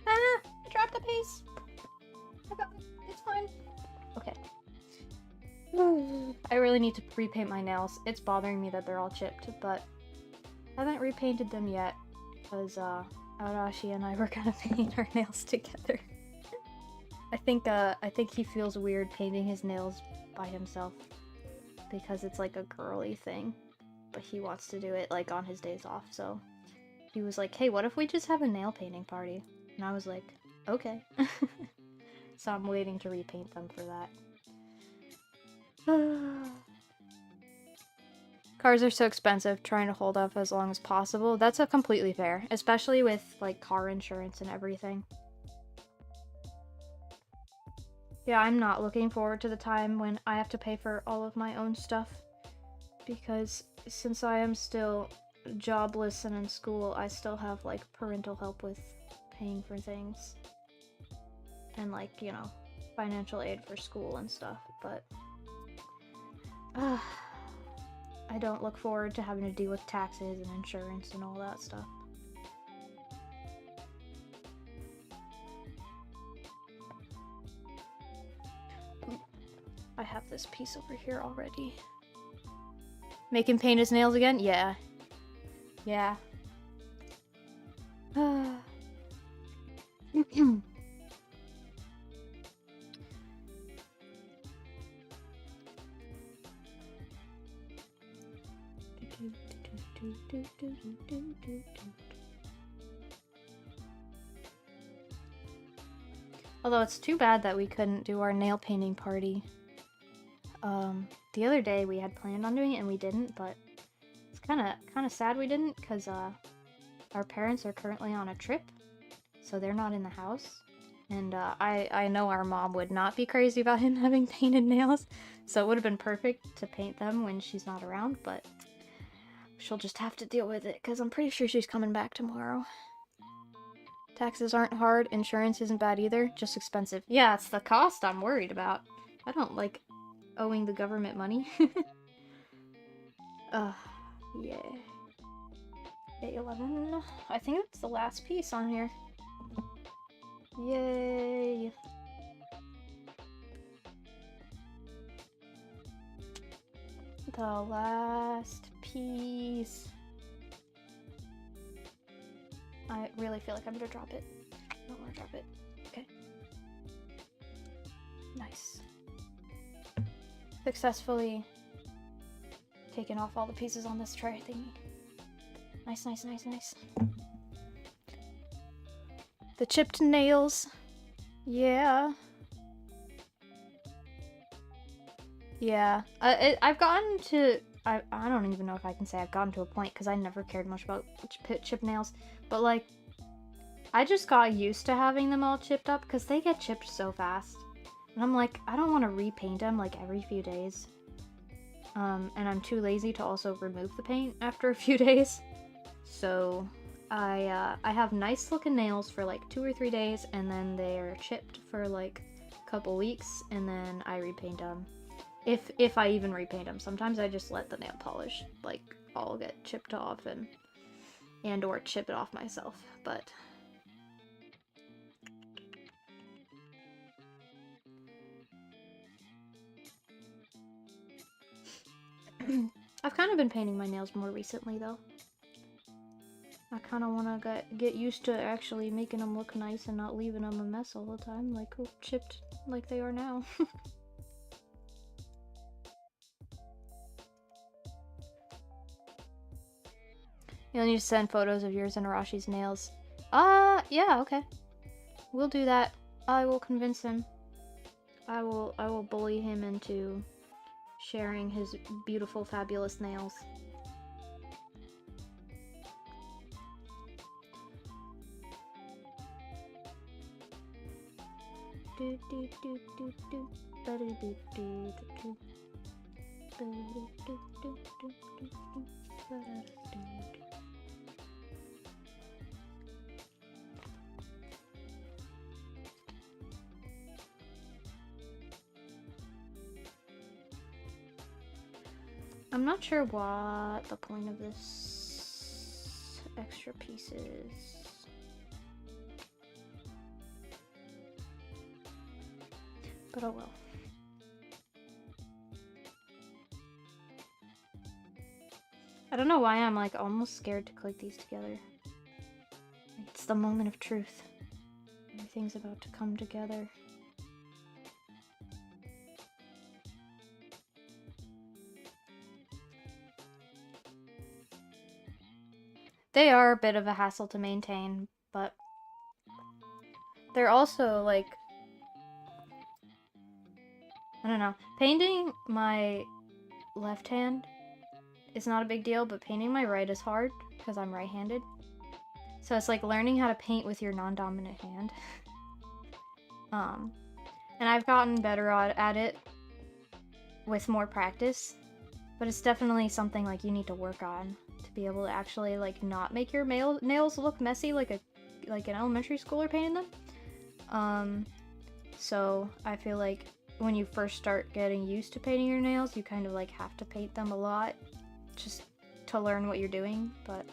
Ah! I dropped a piece! It's fine. Okay. I really need to repaint my nails. It's bothering me that they're all chipped, but I haven't repainted them yet because Arashi and I were gonna paint our nails together. I think he feels weird painting his nails by himself because it's like a girly thing, but he wants to do it like on his days off, so he was like, hey, what if we just have a nail painting party? And I was like, okay. So I'm waiting to repaint them for that. Cars are so expensive, trying to hold off as long as possible. That's a completely fair, especially with like car insurance and everything. Yeah, I'm not looking forward to the time when I have to pay for all of my own stuff, because since I am still jobless and in school, I still have like parental help with paying for things and like, you know, financial aid for school and stuff, but I don't look forward to having to deal with taxes and insurance and all that stuff. I have this piece over here already. Make him paint his nails again? Yeah. Yeah. Although it's too bad that we couldn't do our nail painting party. The other day we had planned on doing it and we didn't, but it's kind of sad we didn't, because our parents are currently on a trip, so they're not in the house. And I know our mom would not be crazy about him having painted nails, so it would have been perfect to paint them when she's not around, but she'll just have to deal with it, because I'm pretty sure she's coming back tomorrow. Taxes aren't hard, insurance isn't bad either, just expensive. Yeah, it's the cost I'm worried about. I don't like owing the government money. Yeah. A11. I think that's the last piece on here. Yay! The last piece. I really feel like I'm gonna drop it. I don't want to drop it. Okay. Nice. Successfully taken off all the pieces on this tray thingy. Nice, nice, nice, nice. The chipped nails. Yeah. Yeah. I've gotten to... I don't even know if I can say I've gotten to a point, because I never cared much about chip nails. But, like, I just got used to having them all chipped up, because they get chipped so fast. And I'm like, I don't want to repaint them, like, every few days. And I'm too lazy to also remove the paint after a few days. So, I have nice looking nails for, like, 2 or 3 days, and then they're chipped for, like, a couple weeks, and then I repaint them. If I even repaint them. Sometimes I just let the nail polish, like, all get chipped off and or chip it off myself, but... I've kind of been painting my nails more recently, though. I kind of want to get used to actually making them look nice and not leaving them a mess all the time, like chipped like they are now. You'll need to send photos of yours and Arashi's nails. Yeah, okay. We'll do that. I will convince him. I will bully him into sharing his beautiful, fabulous nails. I'm not sure what the point of this extra piece is. But oh well. I don't know why I'm like almost scared to click these together. It's the moment of truth. Everything's about to come together. They are a bit of a hassle to maintain, but they're also like, I don't know. Painting my left hand is not a big deal, but painting my right is hard because I'm right-handed. So it's like learning how to paint with your non-dominant hand. And I've gotten better at it with more practice, but it's definitely something like you need to work on to be able to actually like not make your nails look messy like an elementary schooler painting them. So I feel like when you first start getting used to painting your nails, you kind of like have to paint them a lot just to learn what you're doing, but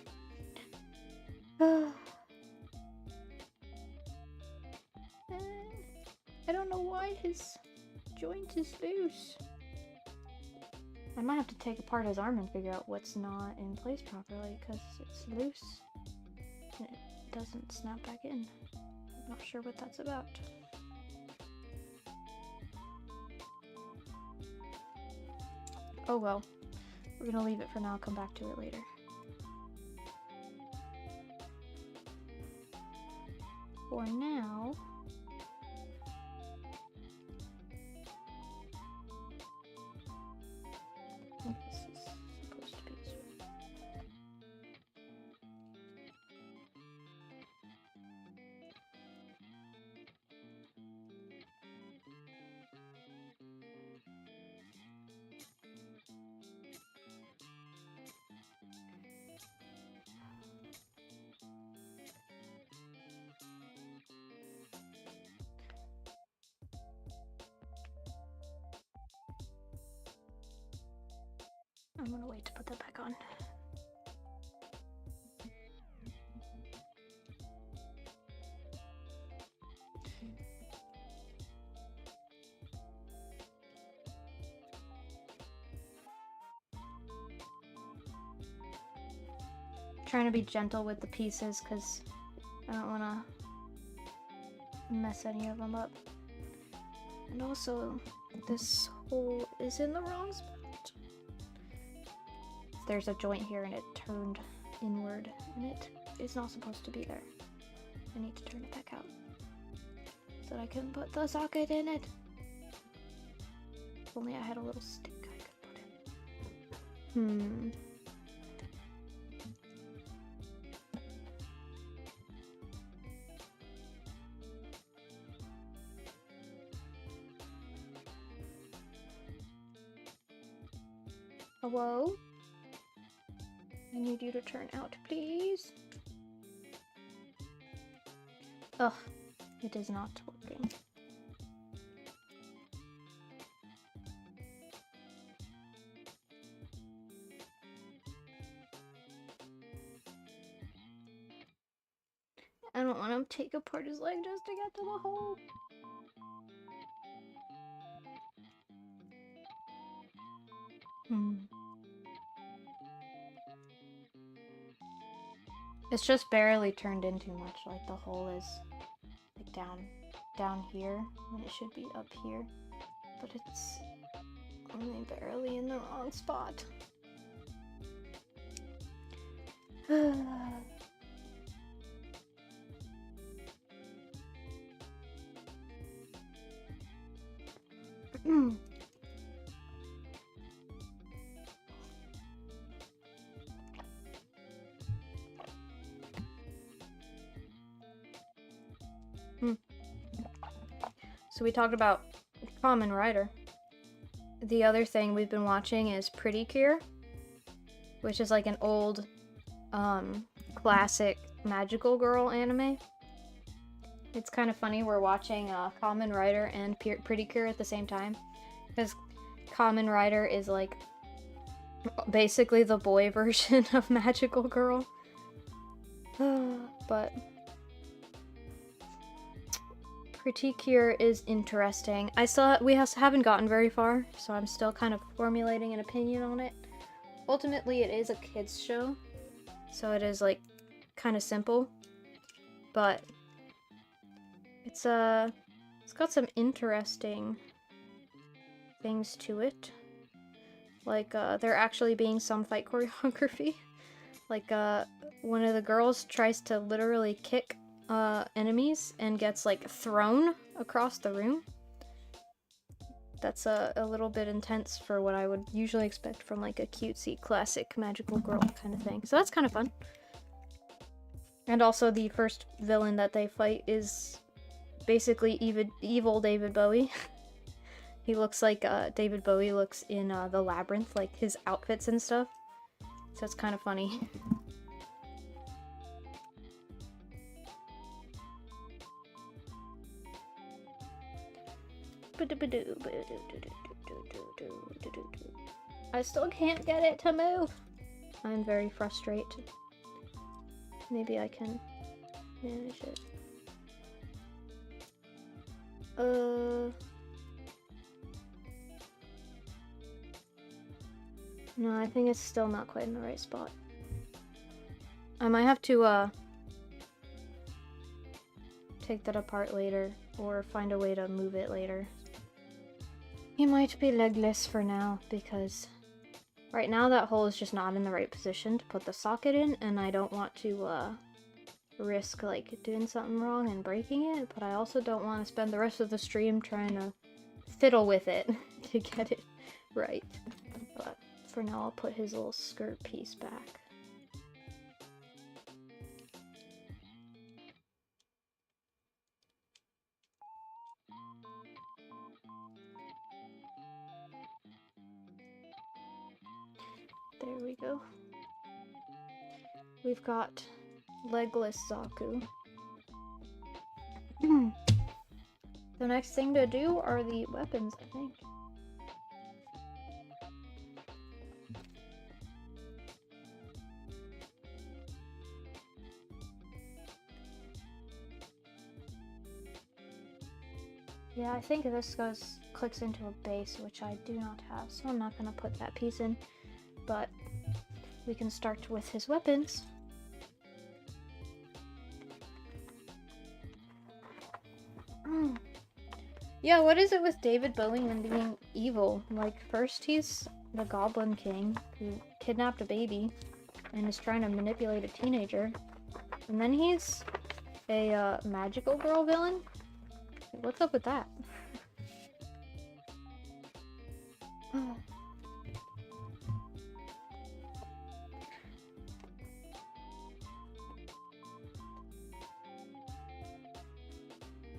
I don't know why his joint is loose. I might have to take apart his arm and figure out what's not in place properly because it's loose and it doesn't snap back in. I'm not sure what that's about. Oh well, we're gonna leave it for now, come back to it later. For now, I think this is supposed to be this way. I'm gonna wait to put that back on. Trying to be gentle with the pieces because I don't want to mess any of them up. And also, this hole is in the wrong spot. There's a joint here and it turned inward and it is not supposed to be there. I need to turn it back out so that I can put the socket in it. If only I had a little stick I could put in. Hello? I need you to turn out, please. Ugh, it is not working. I don't want to take apart his leg just to get to the hole. It's just barely turned in too much, like the hole is like down here and it should be up here, but it's only barely in the wrong spot. So we talked about Kamen Rider. The other thing we've been watching is Pretty Cure, which is like an old, classic magical girl anime. It's kind of funny we're watching Kamen Rider and Pretty Cure at the same time, because Kamen Rider is like basically the boy version of magical girl. But Pretty Cure is interesting. We haven't gotten very far, so I'm still kind of formulating an opinion on it. Ultimately, it is a kids show, so it is like kind of simple, but it's got some interesting things to it. Like there actually being some fight choreography. Like one of the girls tries to literally kick enemies and gets like thrown across the room. That's a little bit intense for what I would usually expect from like a cutesy classic magical girl kind of thing. So that's kind of fun. And also the first villain that they fight is basically evil David Bowie. He looks like David Bowie looks in The Labyrinth, like his outfits and stuff. So it's kind of funny. I still can't get it to move. I'm very frustrated. Maybe I can manage it. No, I think it's still not quite in the right spot. I might have to, take that apart later, or find a way to move it later. He might be legless for now, because right now that hole is just not in the right position to put the socket in, and I don't want to, risk, like, doing something wrong and breaking it, but I also don't want to spend the rest of the stream trying to fiddle with it to get it right. But for now, I'll put his little skirt piece back. There we go. We've got legless Zaku. The next thing to do are the weapons, I think. Yeah, I think this clicks into a base, which I do not have, so I'm not gonna put that piece in, but we can start with his weapons. Yeah, what is it with David Bowie and being evil? Like, first he's the Goblin King who kidnapped a baby and is trying to manipulate a teenager, and then he's a magical girl villain? What's up with that?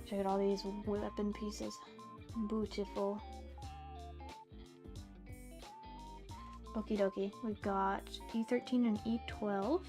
Check out all these weapon pieces. Beautiful. Okie dokie. We've got E13 and E12.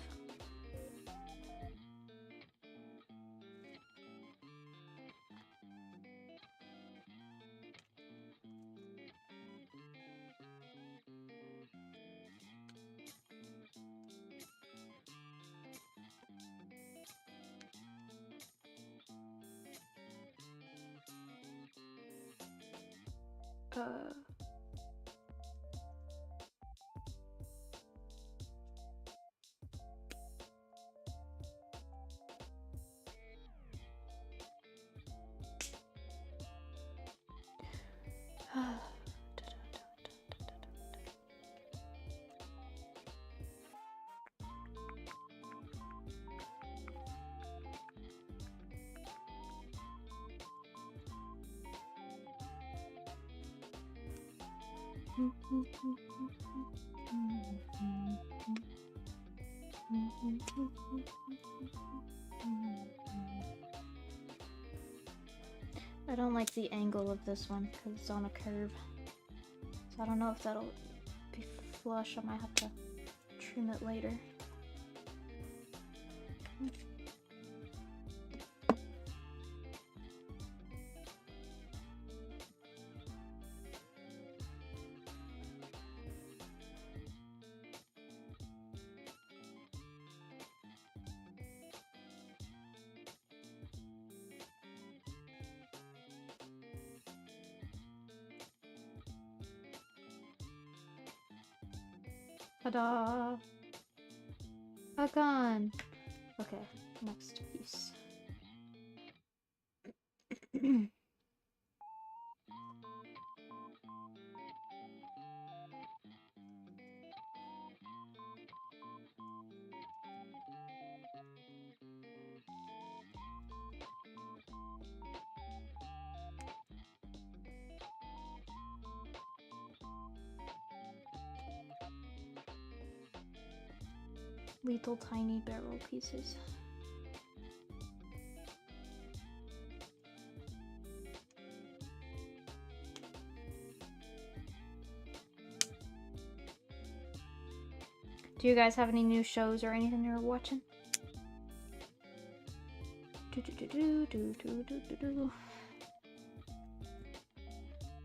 I I don't like the angle of this one because it's on a curve. So I don't know if that'll be flush. I might have to trim it later. Ta-da! A gun! Okay, next piece. Little tiny barrel pieces. Do you guys have any new shows or anything you're watching?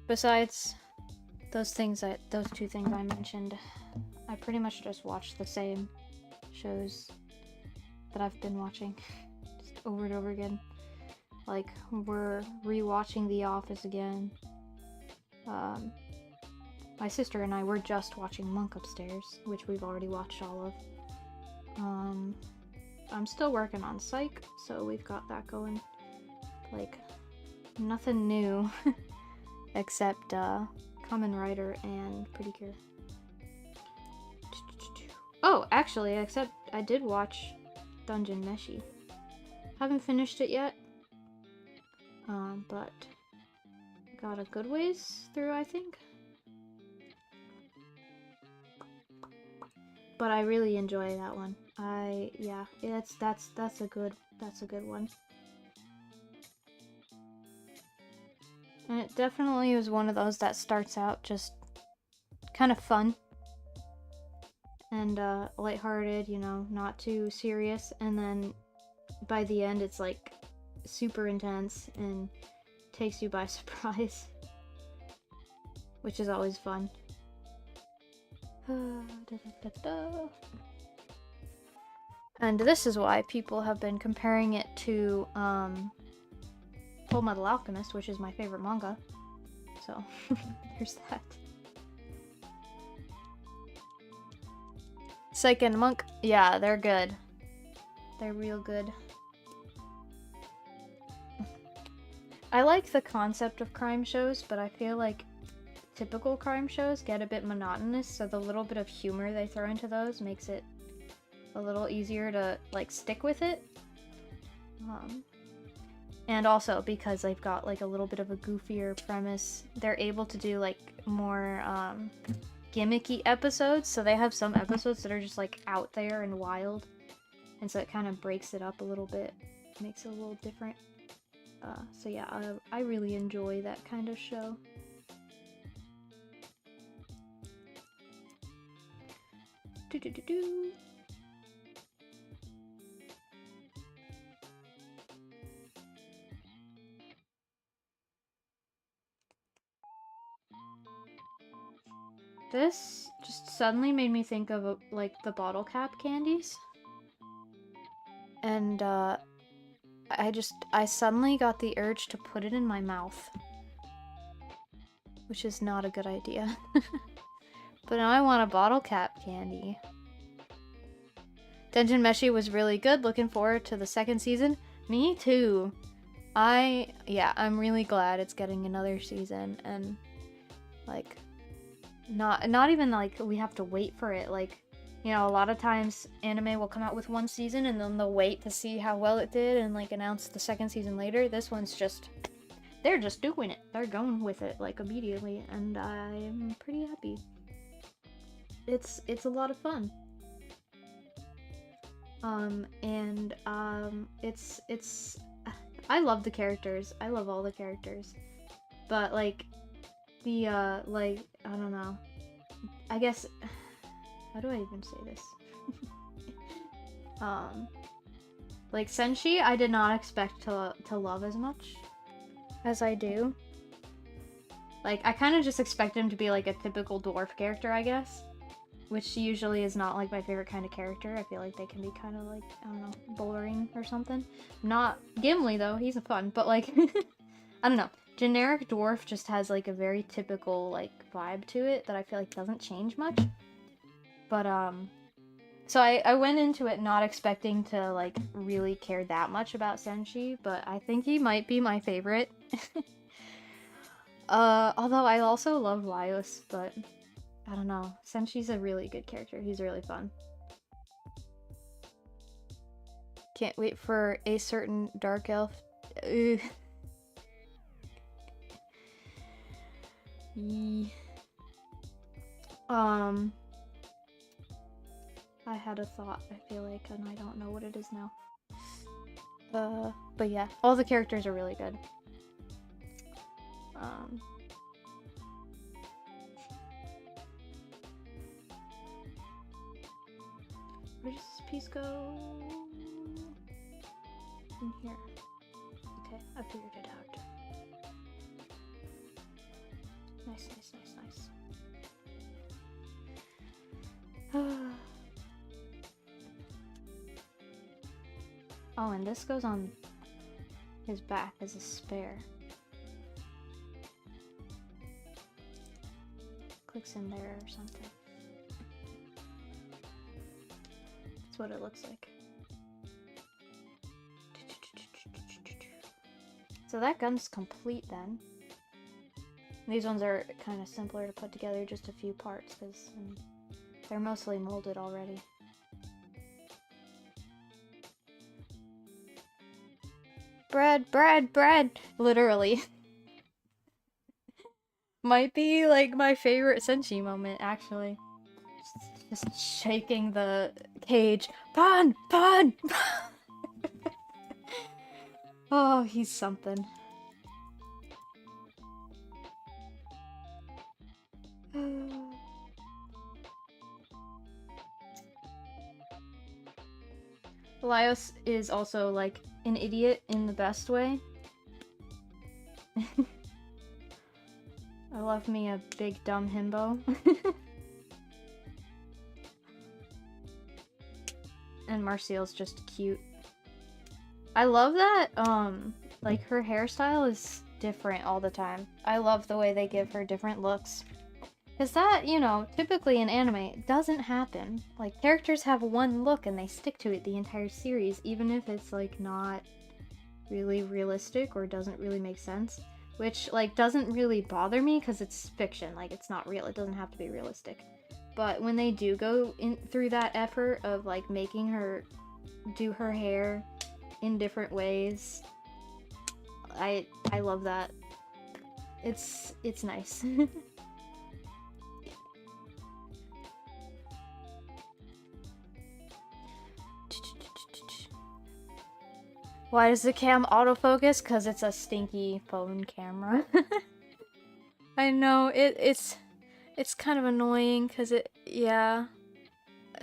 Besides those two things I mentioned, I pretty much just watch the same shows that I've been watching just over and over again. Like, we're rewatching The Office again. My sister and I were just watching Monk Upstairs, which we've already watched all of. I'm still working on Psych, so we've got that going. Like, nothing new except Kamen Rider and Pretty Cure. Oh, actually, except I did watch Dungeon Meshi. Haven't finished it yet, but got a good ways through, I think. But I really enjoy that one. Yeah, that's a good one. And it definitely was one of those that starts out just kind of fun and lighthearted, you know, not too serious, and then by the end it's like super intense and takes you by surprise, which is always fun. And this is why people have been comparing it to Full Metal Alchemist, which is my favorite manga. So there's that. Psych and Monk, yeah, they're good. They're real good. I like the concept of crime shows, but I feel like typical crime shows get a bit monotonous, so the little bit of humor they throw into those makes it a little easier to, like, stick with it. And also, because they've got, like, a little bit of a goofier premise, they're able to do, like, more, gimmicky episodes, so they have some episodes that are just, like, out there and wild, and so it kind of breaks it up a little bit, makes it a little different. So yeah, I really enjoy that kind of show. This just suddenly made me think of like the bottle cap candies, and I suddenly got the urge to put it in my mouth, which is not a good idea. But now I want a bottle cap candy. Dungeon Meshi was really good. Looking forward to the second season. Me too. I'm really glad it's getting another season, and like not even like we have to wait for it. Like, you know, a lot of times anime will come out with one season and then they'll wait to see how well it did and like announce the second season later. This one's just, they're just doing it. They're going with it like immediately, and I'm pretty happy. It's a lot of fun. I love the characters. I love all the characters. But, like, the, like, I don't know. I guess, how do I even say this? Like, Senshi, I did not expect to love as much as I do. Like, I kind of just expect him to be, like, a typical dwarf character, I guess. Which usually is not, like, my favorite kind of character. I feel like they can be kind of, like, I don't know, boring or something. Not Gimli, though. He's fun. But, like, I don't know. Generic dwarf just has, like, a very typical, like, vibe to it that I feel like doesn't change much. But, so I went into it not expecting to, like, really care that much about Senshi, but I think he might be my favorite. Although I also love Laios, but I don't know. Senshi's a really good character. He's really fun. Can't wait for a certain dark elf. Ugh. I had a thought, I feel like, and I don't know what it is now. But yeah, all the characters are really good. Where does this piece go? In here. Okay, I figured it out. Nice, nice, nice, nice. Oh, and this goes on his back as a spare. Clicks in there or something. That's what it looks like. So that gun's complete then. These ones are kind of simpler to put together, just a few parts, because they're mostly molded already. Bread, bread, bread! Literally. Might be, like, my favorite Senshi moment, actually. Just shaking the cage. Pun! Pun! Oh, he's something. Laios is also, like, an idiot in the best way. I love me a big dumb himbo. And Marciel's just cute. I love that, like, her hairstyle is different all the time. I love the way they give her different looks. Because that, you know, typically in anime, doesn't happen. Like, characters have one look and they stick to it the entire series, even if it's, like, not really realistic or doesn't really make sense. Which, like, doesn't really bother me because it's fiction. Like, it's not real. It doesn't have to be realistic. But when they do go through that effort of, like, making her do her hair in different ways, I love that. It's nice. Why does the cam autofocus? Because it's a stinky phone camera. I know, it's kind of annoying because yeah.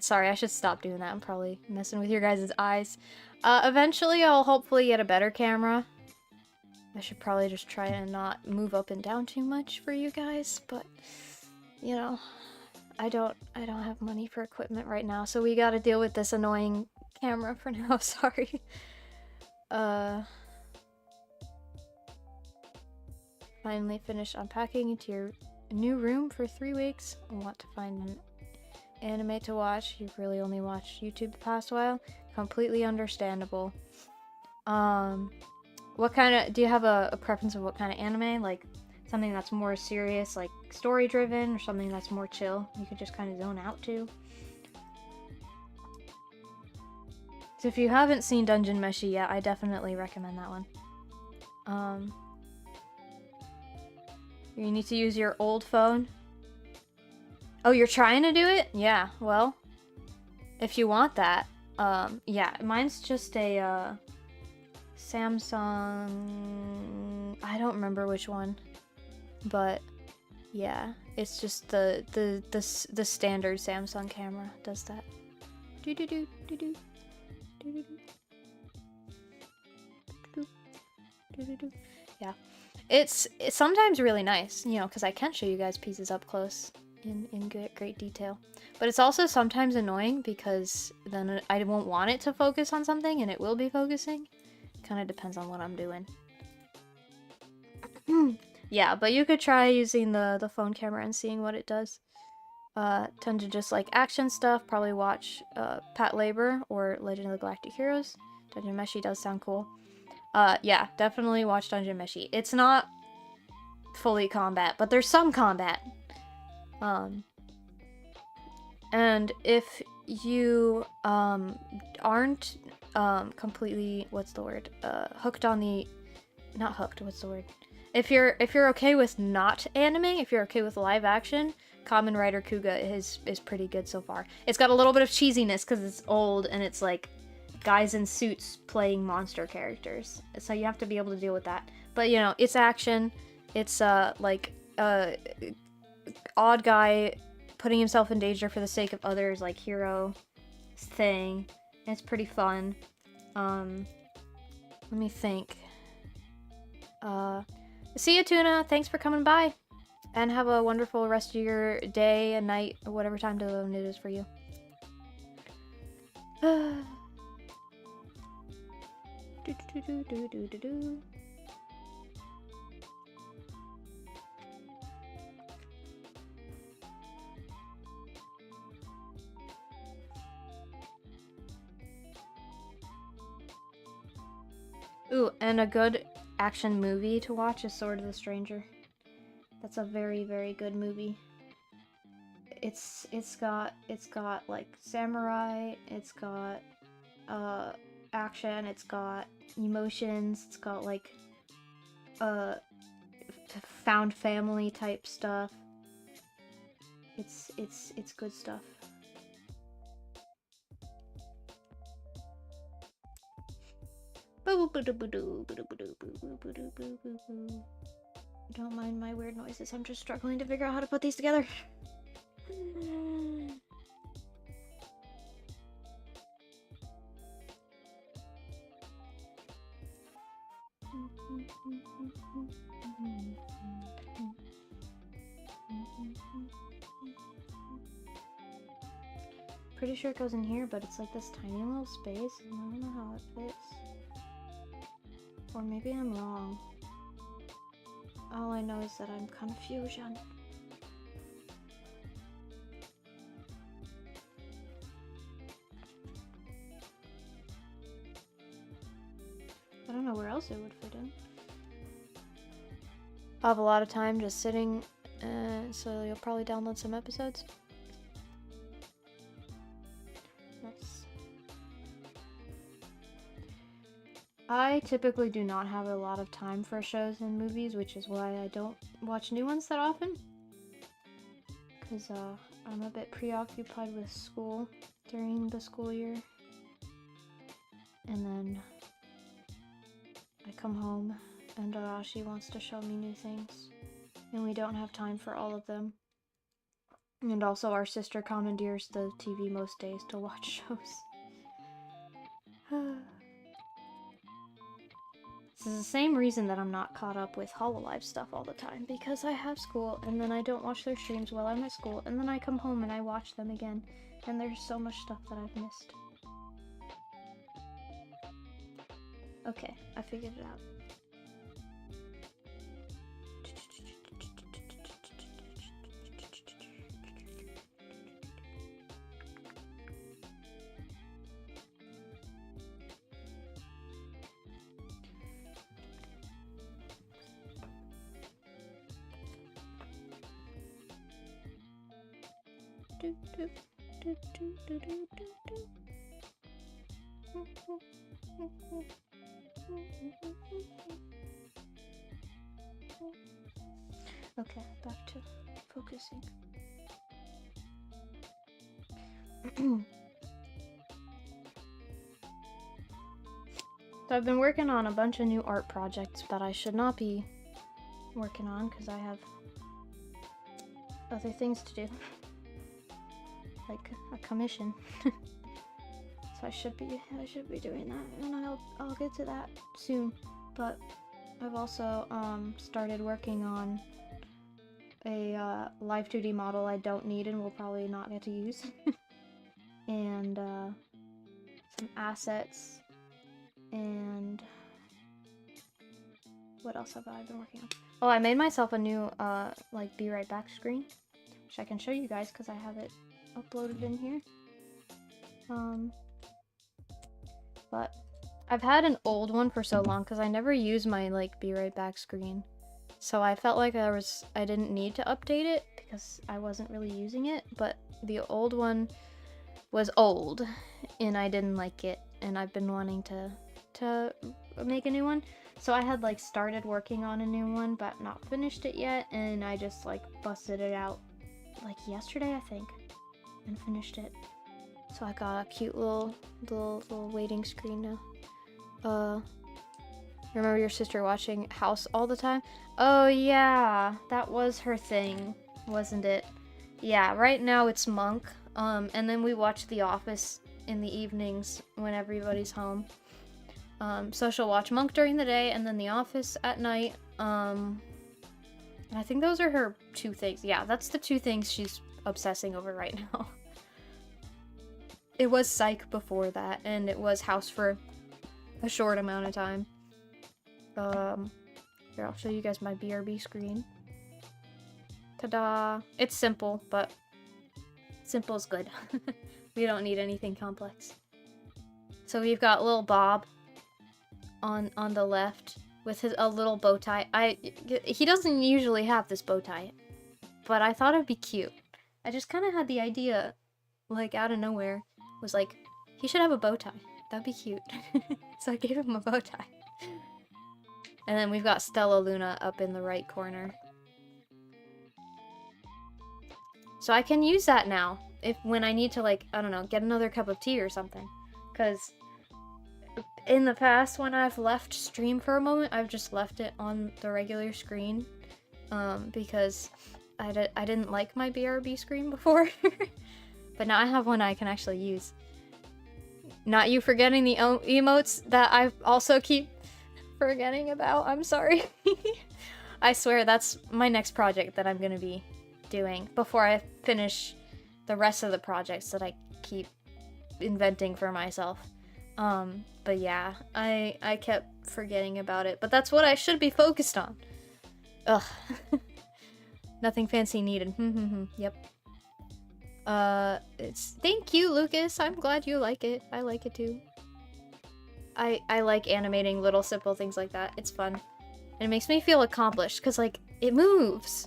Sorry, I should stop doing that. I'm probably messing with your guys' eyes. Eventually I'll hopefully get a better camera. I should probably just try and not move up and down too much for you guys, but you know, I don't have money for equipment right now, so we gotta deal with this annoying camera for now. Sorry. Finally finished unpacking into your new room for 3 weeks. I want to find an anime to watch. You've really only watched YouTube the past while. Completely understandable. What kind of, do you have a preference of what kind of anime? Like something that's more serious, like story driven, or something that's more chill you could just kind of zone out to? So if you haven't seen Dungeon Meshi yet, I definitely recommend that one. You need to use your old phone. Oh, you're trying to do it? Yeah, well, if you want that, yeah, mine's just a Samsung. I don't remember which one, but yeah, it's just the standard Samsung camera does that. Do do do do do do do do do do. Yeah, it's sometimes really nice, you know, because I can show you guys pieces up close in great detail. But it's also sometimes annoying because then I won't want it to focus on something and it will be focusing. Kind of depends on what I'm doing. Yeah, but you could try using the phone camera and seeing what it does. Tend to just like action stuff, probably watch Pat Labor or Legend of the Galactic Heroes. Dungeon Meshi does sound cool. Yeah, definitely watch Dungeon Meshi. It's not fully combat, but there's some combat. And if you aren't completely, what's the word, hooked on the, not hooked, what's the word, if you're okay with not anime, if you're okay with live action, Kamen Rider Kuga is pretty good so far. It's got a little bit of cheesiness because it's old and it's like guys in suits playing monster characters, so you have to be able to deal with that. But you know, it's action, it's like odd guy putting himself in danger for the sake of others, like hero thing. And it's pretty fun. Let me think. See ya, Tuna. Thanks for coming by. And have a wonderful rest of your day and night, or whatever time zone it is for you. Ooh, and a good action movie to watch is Sword of the Stranger. That's a very, very good movie. It's got like samurai, it's got action, it's got emotions, it's got like found family type stuff. It's good stuff. Don't mind my weird noises, I'm just struggling to figure out how to put these together. Pretty sure it goes in here, but it's like this tiny little space, and I don't know how it fits. Or maybe I'm wrong. All I know is that I'm confusion. I don't know where else it would fit in. I'll have a lot of time just sitting, so you'll probably download some episodes. Nice. I typically do not have a lot of time for shows and movies, which is why I don't watch new ones that often. Because I'm a bit preoccupied with school during the school year. And then I come home and Arashi wants to show me new things. And we don't have time for all of them. And also our sister commandeers the TV most days to watch shows. This is the same reason that I'm not caught up with Hololive stuff all the time, because I have school, and then I don't watch their streams while I'm at school, and then I come home and I watch them again, and there's so much stuff that I've missed. Okay, I figured it out. Okay, back to focusing. So I've been working on a bunch of new art projects that I should not be working on because I have other things to do, like a commission. So I should be doing that, and I'll get to that soon. But I've also started working on a live 2D model I don't need and will probably not get to use, and some assets, and what else have I been working on? Oh, I made myself a new like Be Right Back screen, which I can show you guys because I have it uploaded in here. But I've had an old one for so long because I never used my like Be Right Back screen. So I felt like I didn't need to update it because I wasn't really using it, but the old one was old and I didn't like it, and I've been wanting to make a new one. So I had like started working on a new one but not finished it yet, and I just like busted it out like yesterday I think and finished it. So I got a cute little waiting screen now. Remember your sister watching House all the time? Oh yeah, that was her thing, wasn't it? Yeah, right now it's Monk. And then we watch The Office in the evenings when everybody's home. So she'll watch Monk during the day and then The Office at night. And I think those are her two things. Yeah, that's the two things she's obsessing over right now. It was Psych before that, and it was House for a short amount of time. Here, I'll show you guys my BRB screen. Ta-da! It's simple, but simple is good. We don't need anything complex. So we've got little Bob on the left with a little bow tie. He doesn't usually have this bow tie, but I thought it'd be cute. I just kind of had the idea, like out of nowhere, was like, he should have a bow tie. That'd be cute. So I gave him a bow tie. And then we've got Stella Luna up in the right corner. So I can use that now when I need to, like, I don't know, get another cup of tea or something. Because in the past, when I've left stream for a moment, I've just left it on the regular screen. Because I didn't like my BRB screen before. But now I have one I can actually use. Not you forgetting the emotes that I also keep forgetting about. I'm sorry. I swear that's my next project that I'm gonna be doing before I finish the rest of the projects that I keep inventing for myself. But yeah, I kept forgetting about it, but that's what I should be focused on. Ugh. Nothing fancy needed. Yep. Thank you, Lucas. I'm glad you like it. I like it too. I like animating little simple things like that. It's fun. And it makes me feel accomplished because, like, it moves.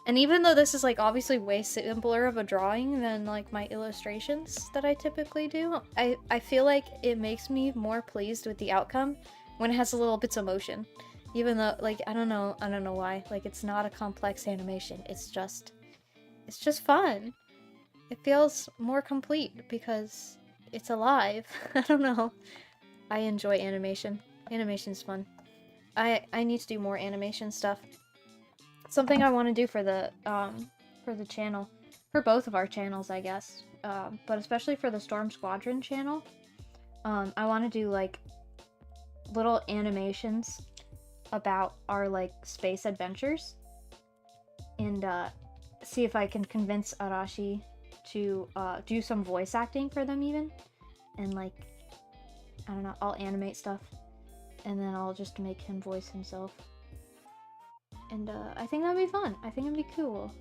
And even though this is, like, obviously way simpler of a drawing than, like, my illustrations that I typically do, I feel like it makes me more pleased with the outcome when it has a little bits of motion. Even though, like, I don't know why. Like, it's not a complex animation. It's just fun. It feels more complete because it's alive. I don't know. I enjoy animation. Animation's fun. I need to do more animation stuff. Something I want to do for the channel. For both of our channels, I guess. But especially for the Storm Squadron channel. I want to do, like, little animations about our, like, space adventures. And, see if I can convince Arashi to, do some voice acting for them even. And, like, I don't know, I'll animate stuff. And then I'll just make him voice himself. And, I think that'd be fun. I think it'd be cool.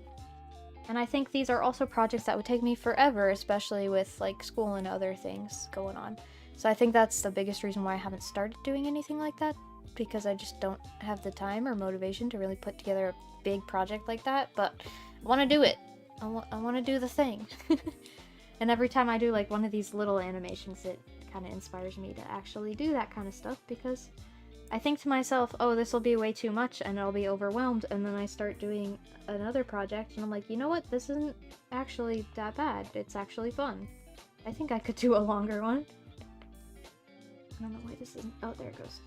And I think these are also projects that would take me forever, especially with, like, school and other things going on. So I think that's the biggest reason why I haven't started doing anything like that, because I just don't have the time or motivation to really put together a big project like that, but I want to do it. I want to do the thing. And every time I do, like, one of these little animations, it kind of inspires me to actually do that kind of stuff, because I think to myself, oh, this will be way too much and I'll be overwhelmed, and then I start doing another project and I'm like, you know what, this isn't actually that bad. It's actually fun. I think I could do a longer one. I don't know why this isn't... Oh, there it goes.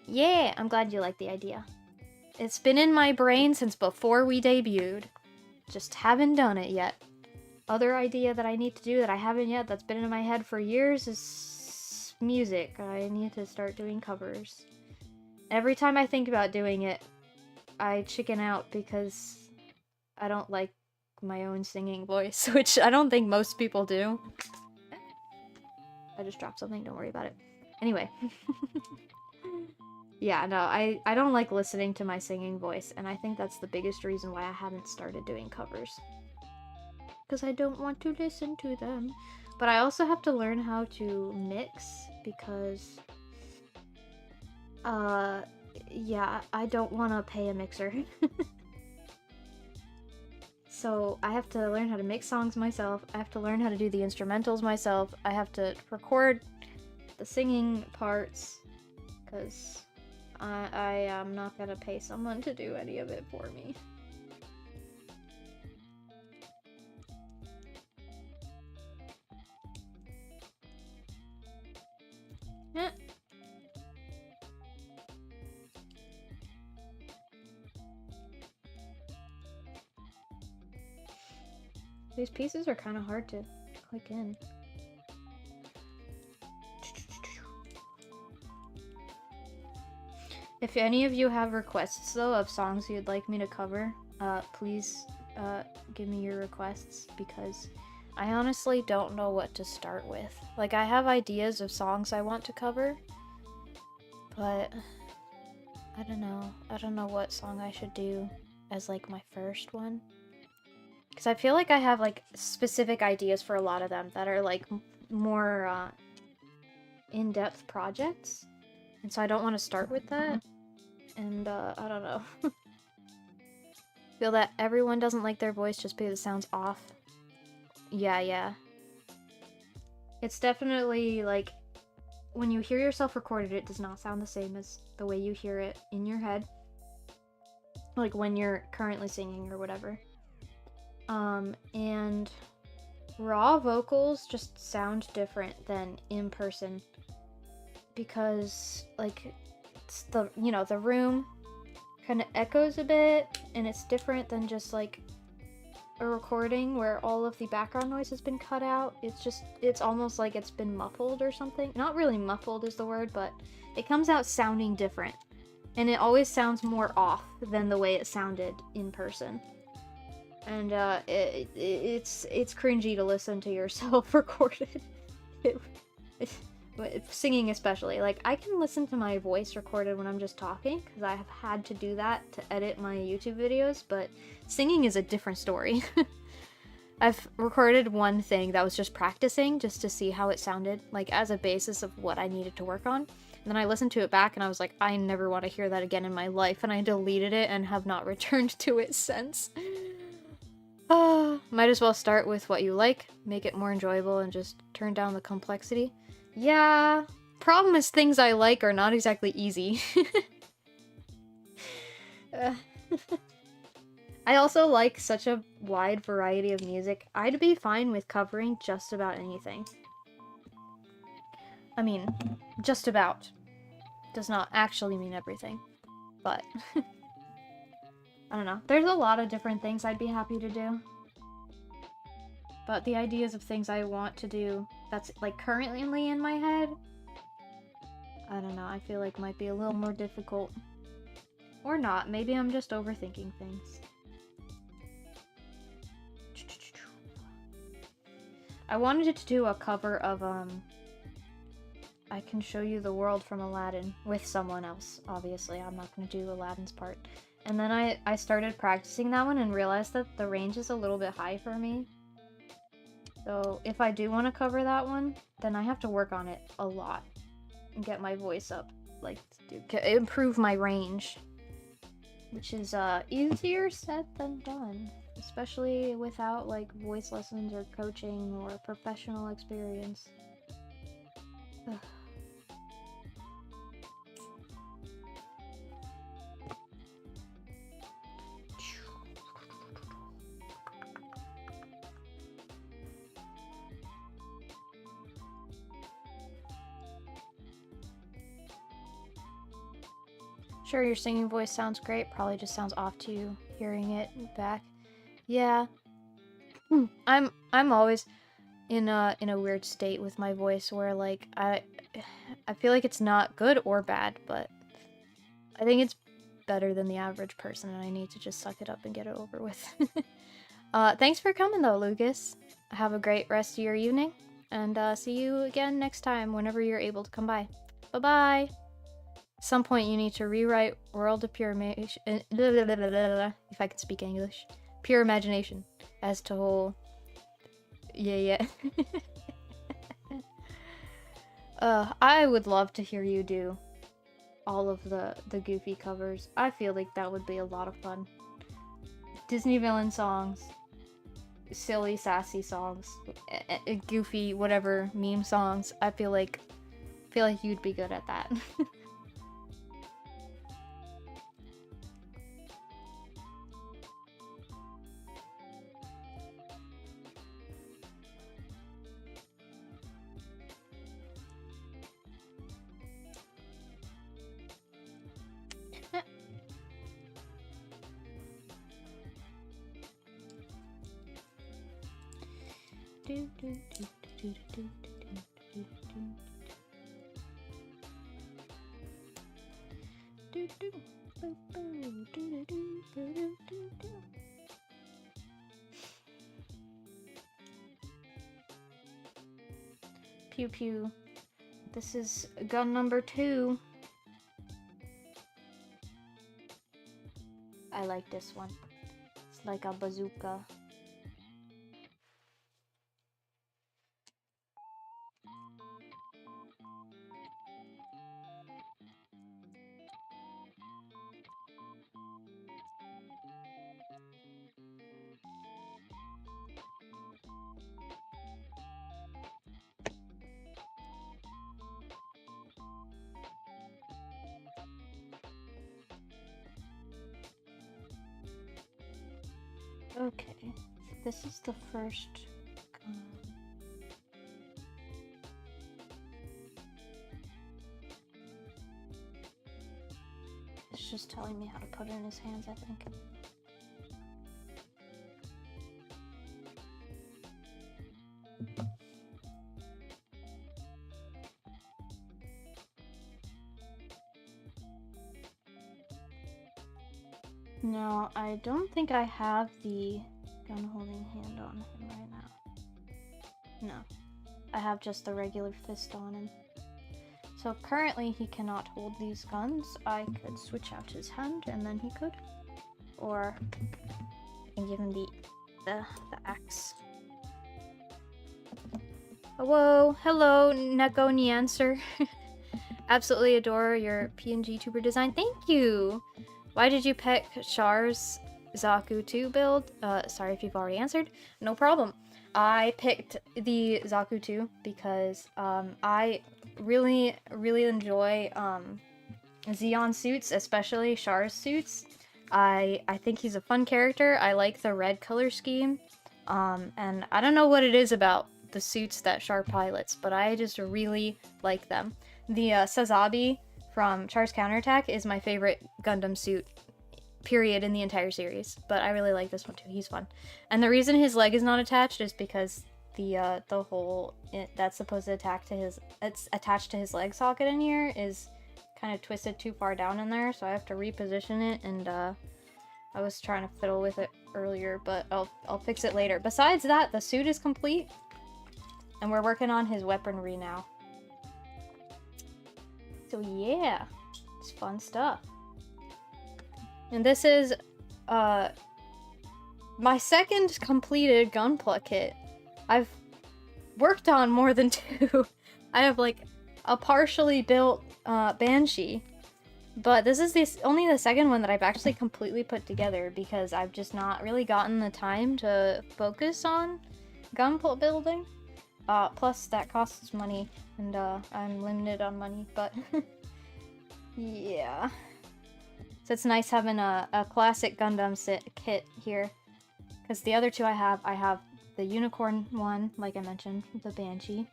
Yeah, I'm glad you like the idea. It's been in my brain since before we debuted. Just haven't done it yet. Other idea that I need to do that I haven't yet, that's been in my head for years, is music. I need to start doing covers. Every time I think about doing it, I chicken out because I don't like my own singing voice, which I don't think most people do. I just dropped something, don't worry about it. Anyway. Yeah, no, I don't like listening to my singing voice, and I think that's the biggest reason why I haven't started doing covers. Because I don't want to listen to them. But I also have to learn how to mix, because... yeah, I don't want to pay a mixer. So I have to learn how to mix songs myself, I have to learn how to do the instrumentals myself, I have to record the singing parts, because I am not gonna pay someone to do any of it for me. Eh. These pieces are kind of hard to click in. If any of you have requests, though, of songs you'd like me to cover, please give me your requests, because I honestly don't know what to start with. Like, I have ideas of songs I want to cover, but I don't know. I don't know what song I should do as, like, my first one. Because I feel like I have, like, specific ideas for a lot of them that are, like, more in-depth projects. And so I don't want to start with that. And, I don't know. Feel that everyone doesn't like their voice just because it sounds off. Yeah. It's definitely, like, when you hear yourself recorded, it does not sound the same as the way you hear it in your head. Like, when you're currently singing or whatever. And raw vocals just sound different than in person. Because, like, it's the, you know, the room kind of echoes a bit, and it's different than just, like, a recording where all of the background noise has been cut out. It's almost like it's been muffled or something. Not really muffled is the word, but it comes out sounding different. And it always sounds more off than the way it sounded in person. And, it's cringy to listen to yourself recorded. Singing especially. Like, I can listen to my voice recorded when I'm just talking, because I have had to do that to edit my YouTube videos, but singing is a different story. I've recorded one thing that was just practicing, just to see how it sounded, like, as a basis of what I needed to work on. And then I listened to it back, and I was like, I never want to hear that again in my life, and I deleted it and have not returned to it since. Might as well start with what you like, make it more enjoyable, and just turn down the complexity. Yeah, problem is things I like are not exactly easy. I also like such a wide variety of music. I'd be fine with covering just about anything. I mean, just about. Does not actually mean everything. But, I don't know. There's a lot of different things I'd be happy to do. But the ideas of things I want to do that's, like, currently in my head, I don't know, I feel like might be a little more difficult. Or not, maybe I'm just overthinking things. I wanted to do a cover of, I Can Show You the World from Aladdin with someone else, obviously. I'm not going to do Aladdin's part. And then I started practicing that one and realized that the range is a little bit high for me. So if I do want to cover that one, then I have to work on it a lot and get my voice up, like, to improve my range, which is easier said than done, especially without, like, voice lessons or coaching or professional experience. Ugh. Sure, your singing voice sounds great. Probably just sounds off to you hearing it back. Yeah. I'm always in a weird state with my voice where like I feel like it's not good or bad, but I think it's better than the average person and I need to just suck it up and get it over with. Thanks for coming though, Lucas. Have a great rest of your evening and see you again next time whenever you're able to come by. Bye-bye. At some point you need to rewrite World of Pure Imagination, if I can speak English. Pure Imagination as to whole... Yeah. I would love to hear you do all of the Goofy covers. I feel like that would be a lot of fun. Disney villain songs, silly, sassy songs, goofy, whatever, meme songs. I feel like you'd be good at that. Pew pew. This is gun number 2. I like this one. It's like a bazooka. Okay, this is the first gun. It's just telling me how to put it in his hands, I think. No, I don't think I have the gun holding hand on him right now. No, I have just the regular fist on him. So currently he cannot hold these guns. I could switch out his hand and then he could. Or I can give him the axe. Whoa, hello, Neko Nyancer. Absolutely adore your PNG tuber design. Thank you! Why did you pick Char's Zaku II build? Sorry if you've already answered. No problem. I picked the Zaku II because I really enjoy Zeon suits, especially Char's suits. I think he's a fun character. I like the red color scheme. And I don't know what it is about the suits that Char pilots, but I just really like them. The Sazabi from Char's Counterattack is my favorite Gundam suit, period, in the entire series. But I really like this one too. He's fun. And the reason his leg is not attached is because the hole that's supposed to it's attached to his leg socket in here is kind of twisted too far down in there, so I have to reposition it, and I was trying to fiddle with it earlier, but I'll fix it later. Besides that, the suit is complete, and we're working on his weaponry now. So yeah, it's fun stuff. And this is my second completed Gunpla kit. I've worked on more than 2. I have like a partially built Banshee, but this is only the second one that I've actually completely put together because I've just not really gotten the time to focus on Gunpla building. Plus that costs money, and I'm limited on money, but yeah. So it's nice having a classic Gundam kit here, because the other 2 I have the unicorn one, like I mentioned, the Banshee.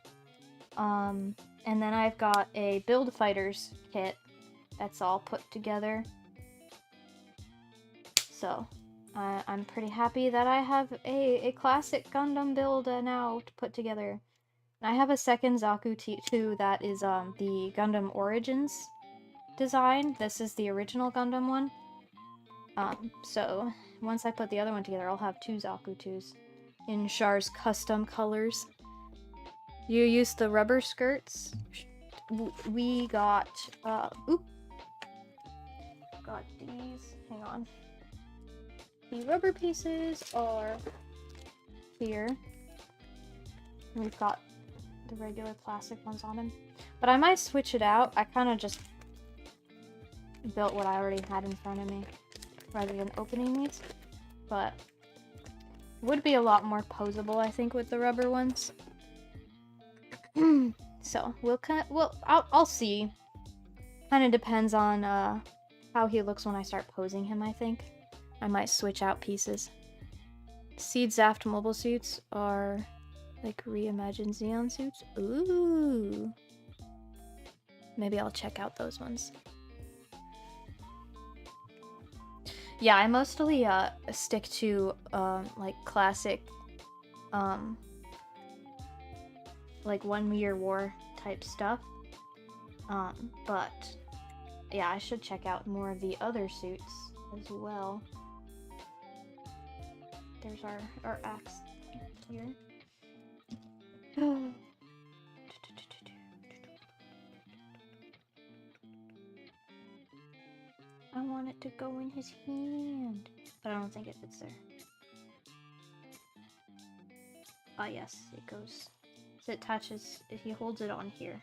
And then I've got a Build Fighters kit that's all put together. So, I'm pretty happy that I have a classic Gundam build now to put together. I have a second Zaku II that is the Gundam Origins design. This is the original Gundam one. So once I put the other one together, I'll have two Zaku IIs in Char's custom colors. You used the rubber skirts. We got oop. Got these. Hang on. The rubber pieces are here. And we've got the regular plastic ones on him. But I might switch it out. I kind of just built what I already had in front of me rather than opening these. But would be a lot more posable, I think, with the rubber ones. So I'll see. Kind of depends on how he looks when I start posing him, I think. I might switch out pieces. Seed Zaft mobile suits are like reimagined Zeon suits. Ooh. Maybe I'll check out those ones. Yeah, I mostly stick to like classic like 1 Year War type stuff. But yeah, I should check out more of the other suits as well. There's our axe here. I want it to go in his hand, but I don't think it fits there. Ah, yes, it goes. So it attaches, he holds it on here.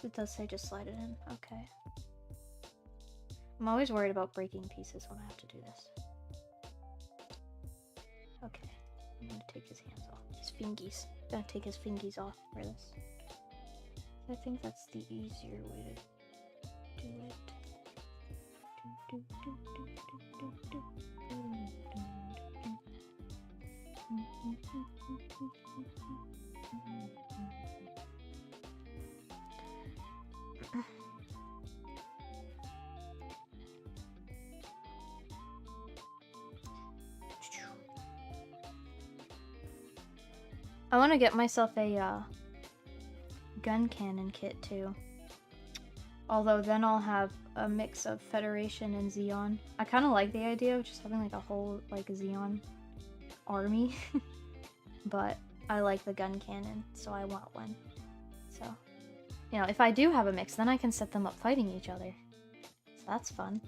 It does say just slide it in. Okay. I'm always worried about breaking pieces when I have to do this. Okay. I'm gonna take his hands off. His fingies. I'm gonna take his fingies off for this. I think that's the easier way to do it. I want to get myself a gun cannon kit too. Although then I'll have a mix of Federation and Zeon. I kind of like the idea of just having like a whole like Zeon army. But I like the gun cannon, so I want one. So, you know, if I do have a mix, then I can set them up fighting each other. So that's fun.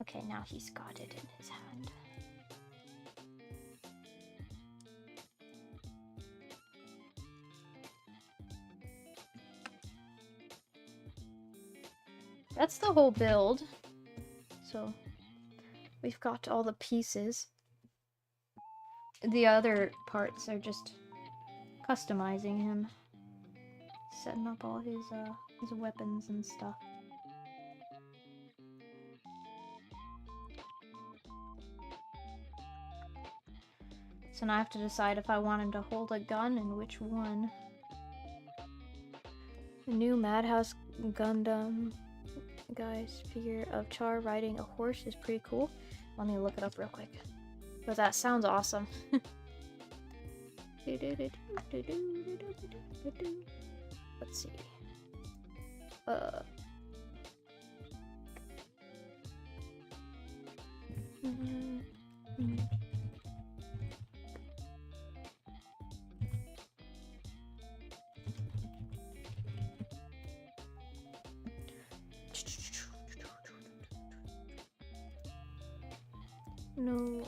Okay, now he's got it in his hand. That's the whole build. So we've got all the pieces. The other parts are just customizing him, setting up all his weapons and stuff. So now I have to decide if I want him to hold a gun and which one. The new Madhouse Gundam guy's figure of Char riding a horse is pretty cool. Let me look it up real quick. But that sounds awesome. Let's see. No.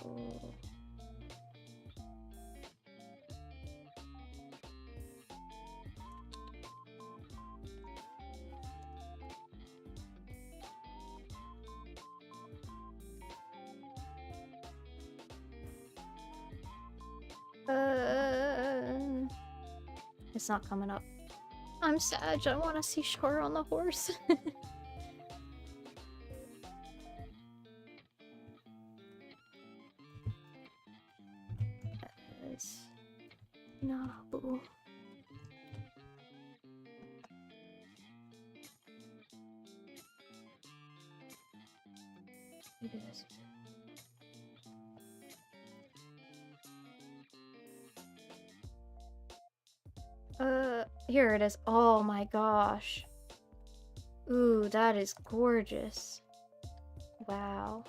It's not coming up. I'm sad. I want to see Char on the horse. No. do this. Here it is. Oh my gosh. Ooh, that is gorgeous. Wow.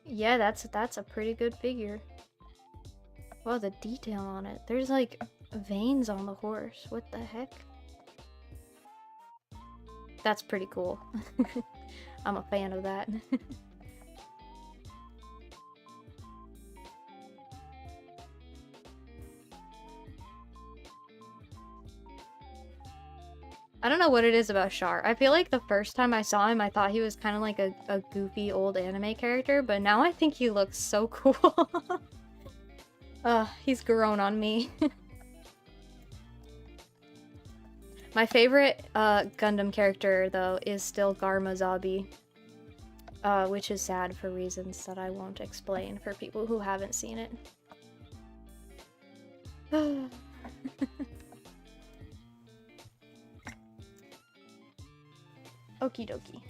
Yeah, that's a pretty good figure. Wow, the detail on it. There's like veins on the horse. What the heck? That's pretty cool. I'm a fan of that. I don't know what it is about Char. I feel like the first time I saw him, I thought he was kind of like a goofy old anime character, but now I think he looks so cool. He's grown on me. My favorite Gundam character, though, is still Garma Zabi, which is sad for reasons that I won't explain for people who haven't seen it. Okie dokie.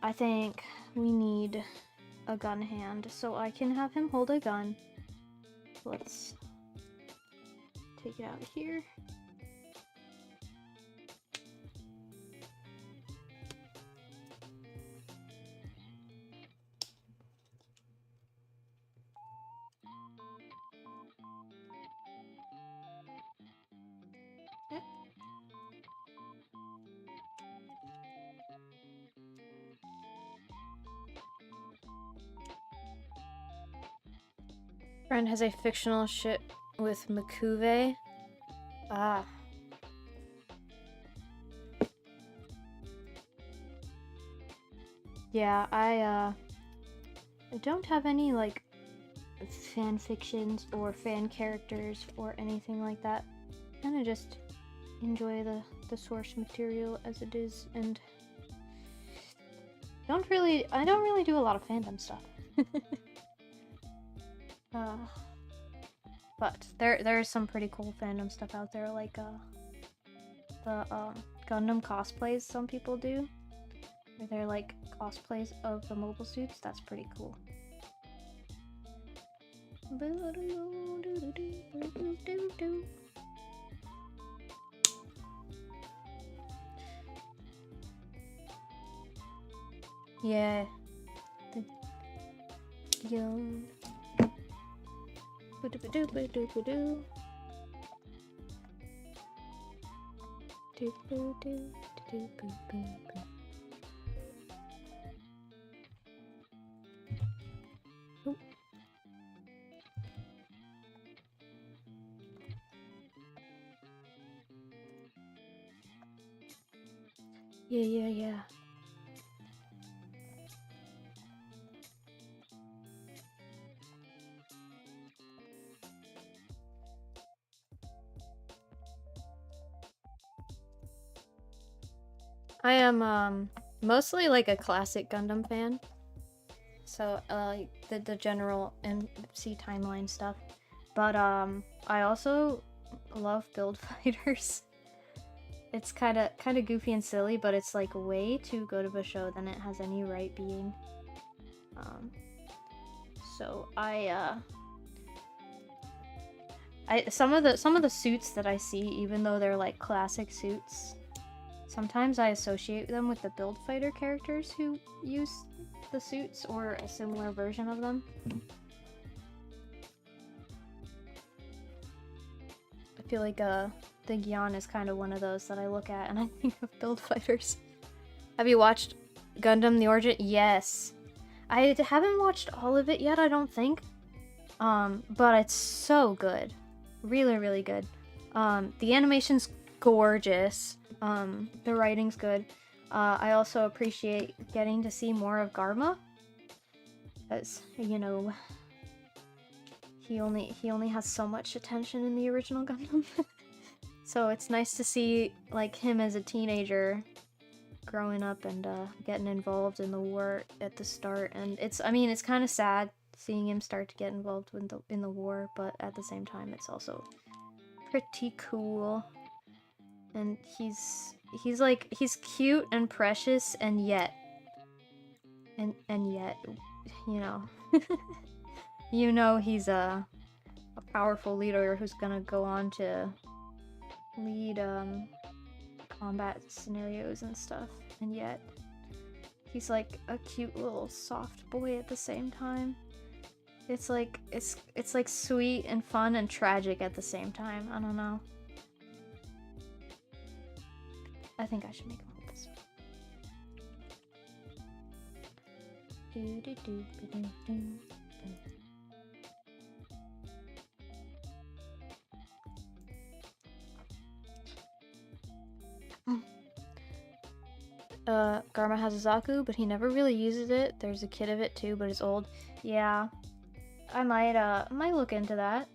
I think we need a gun hand so I can have him hold a gun. Let's take it out of here. Friend has a fictional ship with Makuve. Ah. Yeah, I don't have any, like, fan fictions or fan characters or anything like that. Kinda just enjoy the source material as it is, and I don't really do a lot of fandom stuff. But there's some pretty cool fandom stuff out there, like the Gundam cosplays some people do, where they're like cosplays of the mobile suits. That's pretty cool. Yeah. Zeon. Yeah. I am mostly like a classic Gundam fan. So the general MC timeline stuff. But I also love build fighters. It's kind of goofy and silly, but it's like way too good of a show than it has any right being. So some of the suits that I see, even though they're like classic suits, sometimes I associate them with the build fighter characters who use the suits or a similar version of them. I feel like the Zeon is kind of one of those that I look at and I think of build fighters. Have you watched Gundam the Origin? Yes. I haven't watched all of it yet, I don't think. But it's so good. Really, really good. The animation's gorgeous. The writing's good. I also appreciate getting to see more of Garma, as you know, he only has so much attention in the original Gundam. So it's nice to see like him as a teenager growing up and getting involved in the war at the start. And it's kind of sad seeing him start to get involved in the war, but at the same time it's also pretty cool. And he's cute and precious, and yet and yet, you know, you know he's a powerful leader who's gonna go on to lead combat scenarios and stuff, and yet he's like a cute little soft boy at the same time. It's like it's like sweet and fun and tragic at the same time. I don't know. I think I should make him hold this one. Garma has a Zaku, but he never really uses it. There's a kit of it too, but it's old. Yeah, I might look into that.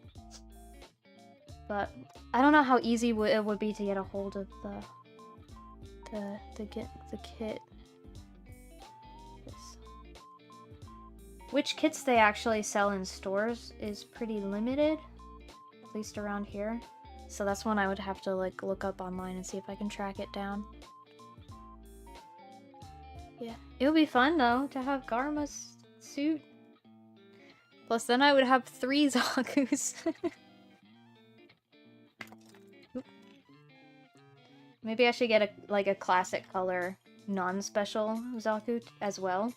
But I don't know how easy it would be to get a hold of the kit. Which kits they actually sell in stores is pretty limited, at least around here. So that's one I would have to like look up online and see if I can track it down. Yeah, it would be fun though to have Garma's suit. Plus then I would have 3 Zakus. Maybe I should get a classic color non-special Zaku as well.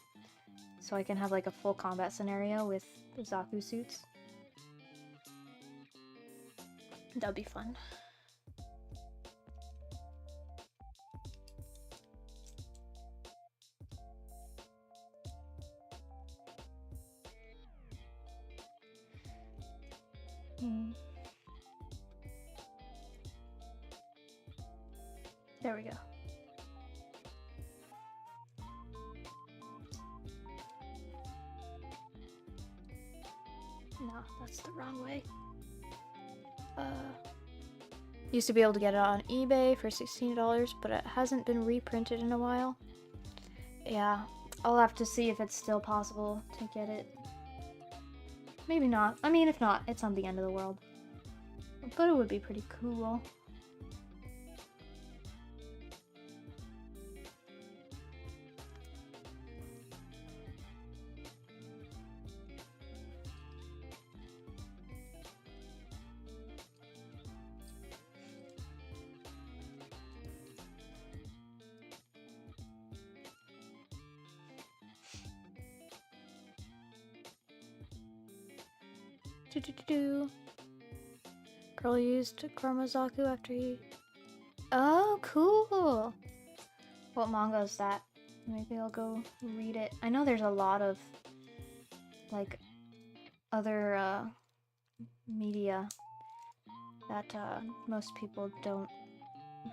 So I can have like a full combat scenario with the Zaku suits. That'd be fun. There we go. No, that's the wrong way. Used to be able to get it on eBay for $16, but it hasn't been reprinted in a while. Yeah, I'll have to see if it's still possible to get it. Maybe not. I mean, if not, it's on the end of the world. But it would be pretty cool. Girl used Zaku after he... Oh, cool! What manga is that? Maybe I'll go read it. I know there's a lot of, like, other, media that, most people don't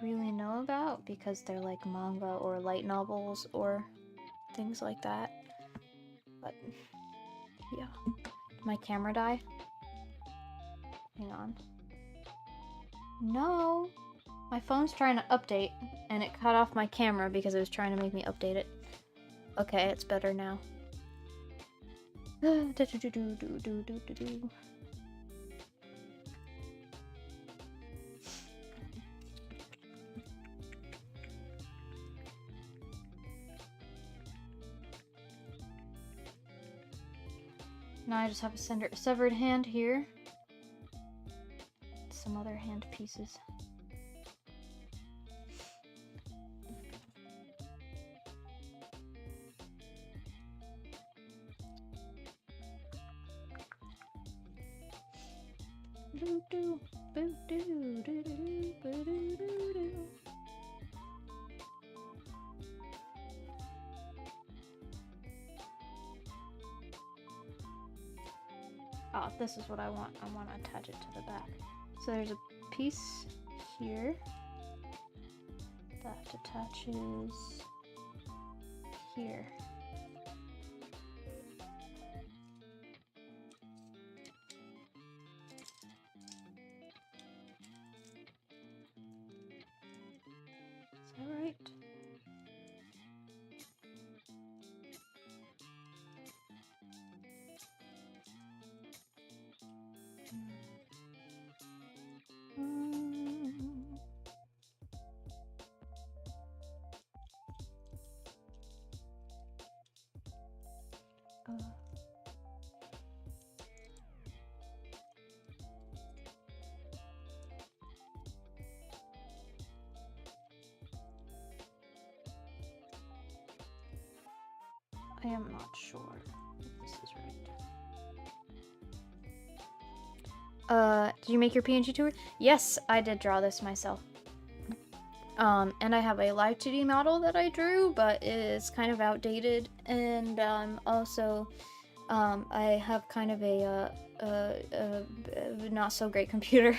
really know about because they're, like, manga or light novels or things like that. But, yeah. Did my camera die? Hang on. No! My phone's trying to update, and it cut off my camera because it was trying to make me update it. Okay, it's better now. Now I just have a severed hand here. Some other hand pieces. Oh, this is what I want. I want to attach it to the back. So there's a piece here that attaches here. Is that right? I am not sure if this is right. Did you make your PNG tour? Yes, I did draw this myself. And I have a live 2D model that I drew, but it is kind of outdated, and also I have kind of a not so great computer,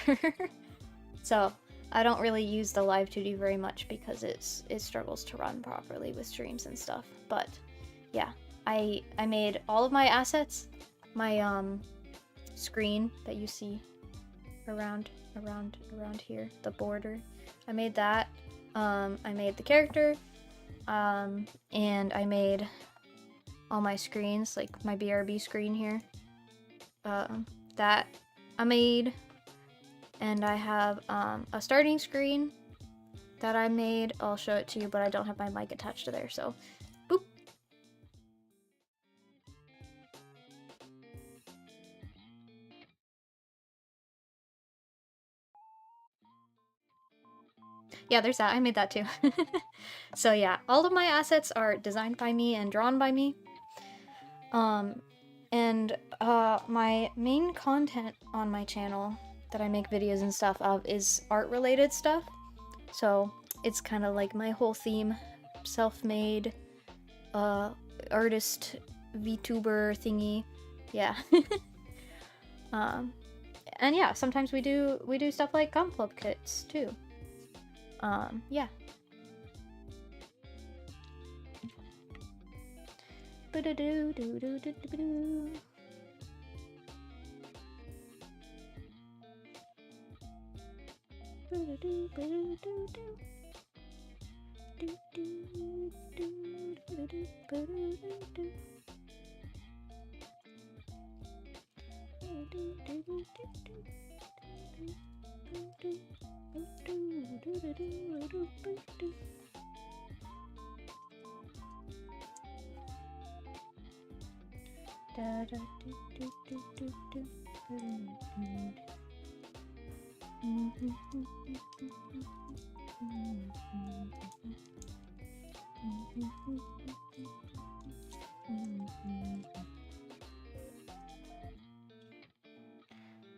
so I don't really use the live 2D very much because it struggles to run properly with streams and stuff. But yeah, I made all of my assets, my screen that you see around here, the border. I made that. I made the character, and I made all my screens, like my BRB screen here. That I made, and I have a starting screen that I made. I'll show it to you, but I don't have my mic attached to there, so boop. Yeah, there's that. I made that too. So yeah, all of my assets are designed by me and drawn by me. And my main content on my channel that I make videos and stuff of is art-related stuff. So it's kind of like my whole theme, self-made, artist, VTuber thingy. Yeah. And yeah, sometimes we do stuff like Gunpla kits too. Yeah.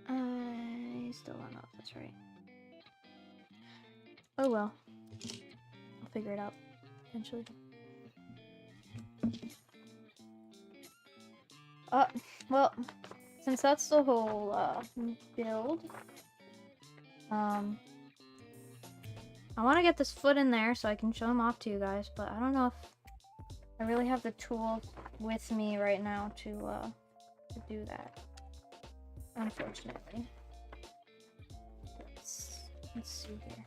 I still don't know if that's right. Oh well. I'll figure it out eventually. Well, since that's the whole build, I want to get this foot in there so I can show them off to you guys, but I don't know if I really have the tools with me right now to do that, unfortunately. Let's see here.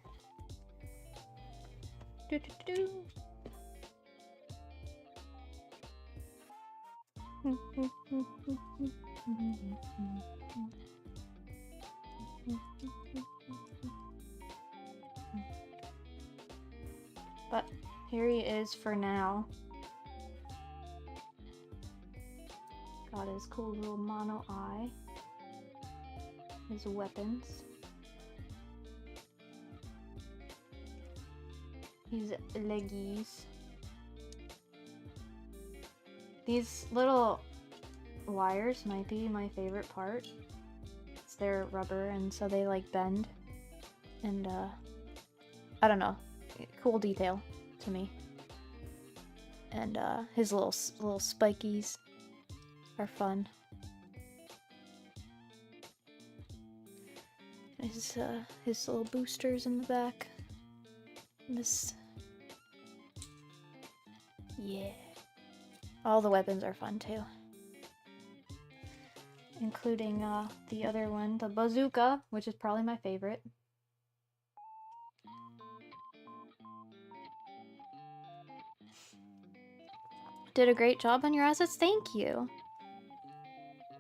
Do-do-do-do. But here he is for now. Got his cool little mono eye. His weapons. His leggies. These little wires might be my favorite part. They're rubber, and so they like bend. And I don't know. Cool detail to me. And his little spikies are fun. His little boosters in the back. And this, yeah. All the weapons are fun too. Including the other one, the bazooka, which is probably my favorite. Did a great job on your assets, thank you.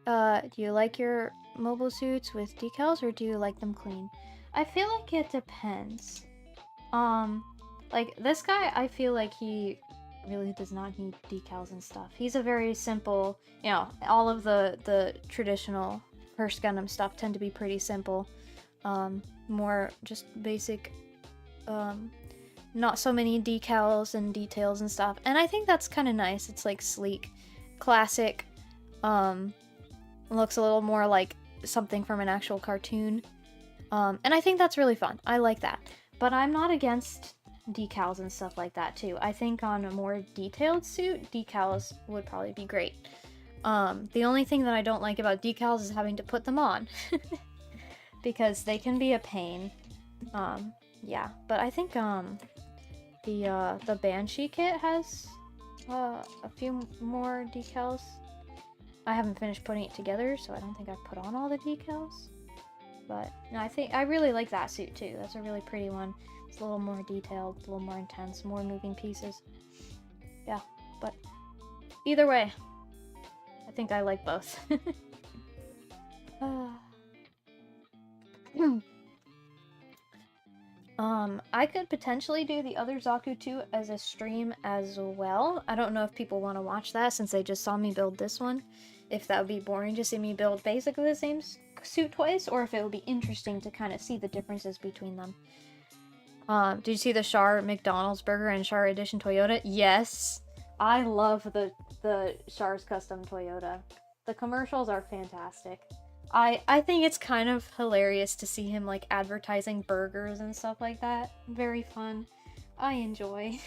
Do you like your mobile suits with decals, or do you like them clean? I feel like it depends. Like this guy, I feel like he really does not need decals and stuff. He's a very simple, you know, all of the traditional Hearst Gundam stuff tend to be pretty simple. More just basic not so many decals and details and stuff. And I think that's kind of nice. It's like sleek, classic, looks a little more like something from an actual cartoon. And I think that's really fun. I like that. But I'm not against decals and stuff like that too. I think on a more detailed suit, decals would probably be great. The only thing that I don't like about decals is having to put them on. Because they can be a pain. Yeah, but I think the Banshee kit has a few more decals. I haven't finished putting it together, so I don't think I've put on all the decals. But no, I really like that suit too. That's a really pretty one. It's a little more detailed, a little more intense, more moving pieces. Yeah, but either way, I think I like both. I could potentially do the other Zaku II as a stream as well. I don't know if people want to watch that since they just saw me build this one. If that would be boring to see me build basically the same suit twice, or if it would be interesting to kind of see the differences between them. Did you see the Char McDonald's burger and Char Edition Toyota? Yes! I love the Char's Custom Toyota. The commercials are fantastic. I think it's kind of hilarious to see him like advertising burgers and stuff like that. Very fun. I enjoy.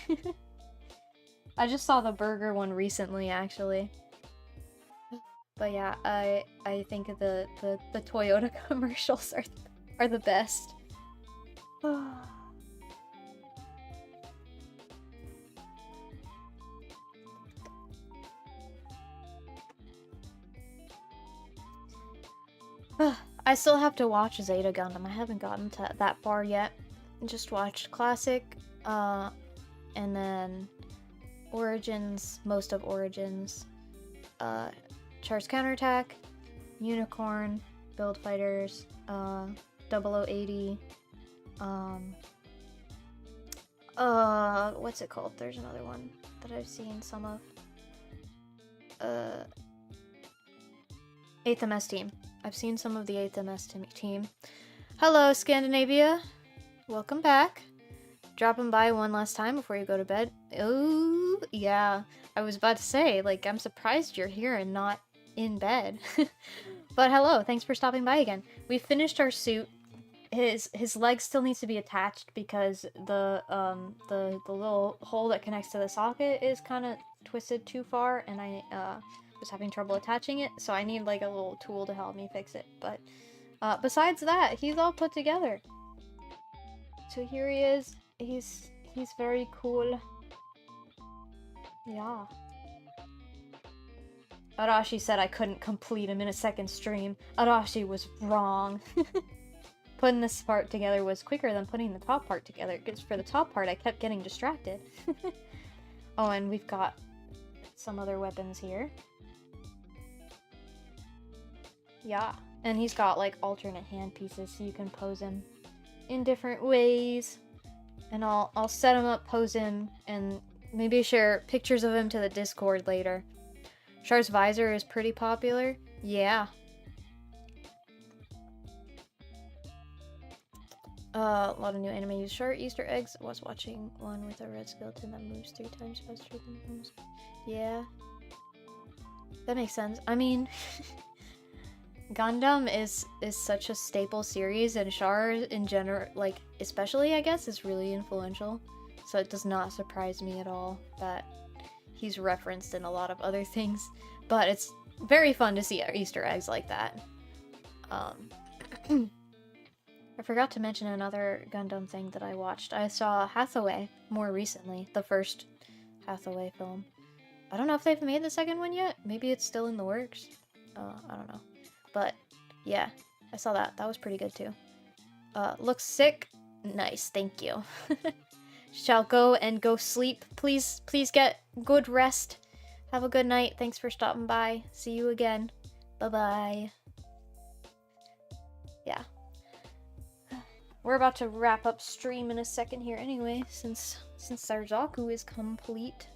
I just saw the burger one recently actually. But yeah, I think the Toyota commercials are the best. I still have to watch Zeta Gundam. I haven't gotten to that far yet. Just watched Classic, and then Origins, most of Origins, Char's Counterattack, Unicorn, Build Fighters, 0080, what's it called? There's another one that I've seen some of. 8th MS Team. I've seen some of the 8th MS team. Hello, Scandinavia. Welcome back. Dropping by one last time before you go to bed. Oh, yeah. I was about to say, like, I'm surprised you're here and not in bed. But hello, thanks for stopping by again. We finished our suit. His leg still needs to be attached because the little hole that connects to the socket is kind of twisted too far, and I was having trouble attaching it, so I need like a little tool to help me fix it. But besides that, he's all put together. So here he is. He's very cool. Yeah. Arashi said I couldn't complete him in a second stream. Arashi was wrong. Putting this part together was quicker than putting the top part together, because for the top part I kept getting distracted. Oh, and we've got some other weapons here. Yeah, and he's got like alternate hand pieces so you can pose him in different ways. And I'll set him up, pose him, and maybe share pictures of him to the Discord later. Char's visor is pretty popular. Yeah. A lot of new anime use Char Easter eggs. I was watching one with a red skeleton that moves 3 times faster than most. Yeah. That makes sense. I mean, Gundam is such a staple series, and Char in general, like, especially, I guess, is really influential. So it does not surprise me at all that he's referenced in a lot of other things. But it's very fun to see Easter eggs like that. I forgot to mention another Gundam thing that I watched. I saw Hathaway more recently, the first Hathaway film. I don't know if they've made the second one yet. Maybe it's still in the works. I don't know. But yeah, I saw that. That was pretty good too. Looks sick. Nice, thank you. Shall go and go sleep. Please get good rest. Have a good night. Thanks for stopping by. See you again. Bye-bye. Yeah. We're about to wrap up stream in a second here anyway, since our Zaku is complete.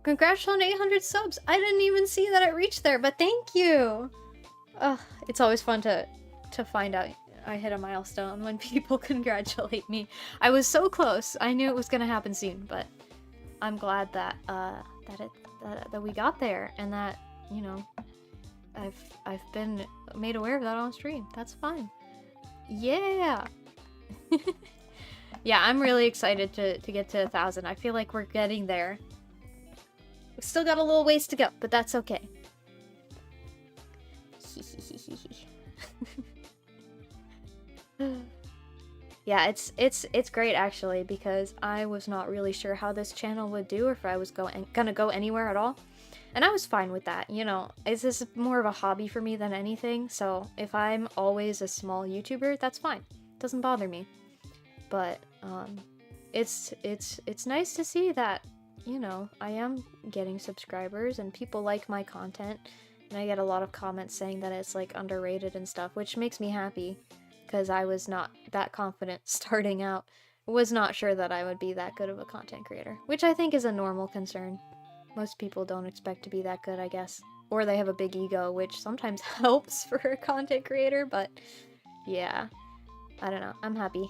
Congrats on 800 subs! I didn't even see that it reached there, but thank you! Ugh, it's always fun to find out I hit a milestone when people congratulate me. I was so close. I knew it was gonna happen soon, but I'm glad that that we got there, and that, you know, I've been made aware of that on stream. That's fine. Yeah. Yeah, I'm really excited to get to 1,000. I feel like we're getting there. We've still got a little ways to go, but that's okay. Yeah, it's great actually, because I was not really sure how this channel would do, or if I was gonna go anywhere at all. And I was fine with that, you know. This is more of a hobby for me than anything, so if I'm always a small YouTuber, that's fine. It doesn't bother me. But it's nice to see that, you know, I am getting subscribers and people like my content, and I get a lot of comments saying that it's like underrated and stuff, which makes me happy, because I was not that confident starting out. Was not sure that I would be that good of a content creator, which I think is a normal concern. Most people don't expect to be that good, I guess. Or they have a big ego, which sometimes helps for a content creator, but yeah. I don't know. I'm happy.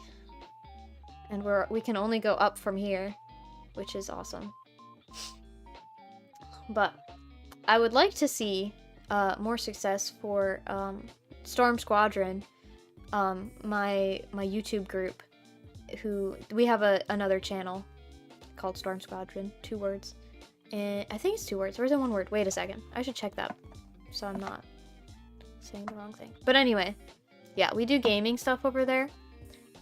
And we can only go up from here, which is awesome. But I would like to see more success for Storm Squadron, my YouTube group, who we have another channel called Storm Squadron, 2 words. And I think it's 2 words, or is it 1 word? Wait a second. I should check that, so I'm not saying the wrong thing. But anyway, yeah, we do gaming stuff over there.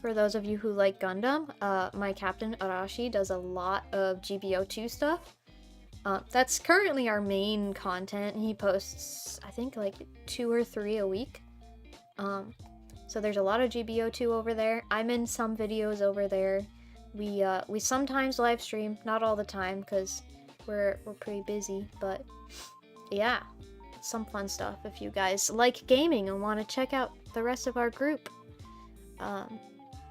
For those of you who like Gundam, my captain Arashi does a lot of GBO2 stuff. That's currently our main content. He posts, I think, like 2 or 3 a week. So there's a lot of GBO2 over there. I'm in some videos over there. We sometimes live stream, not all the time, because we're pretty busy, but yeah, some fun stuff if you guys like gaming and want to check out the rest of our group.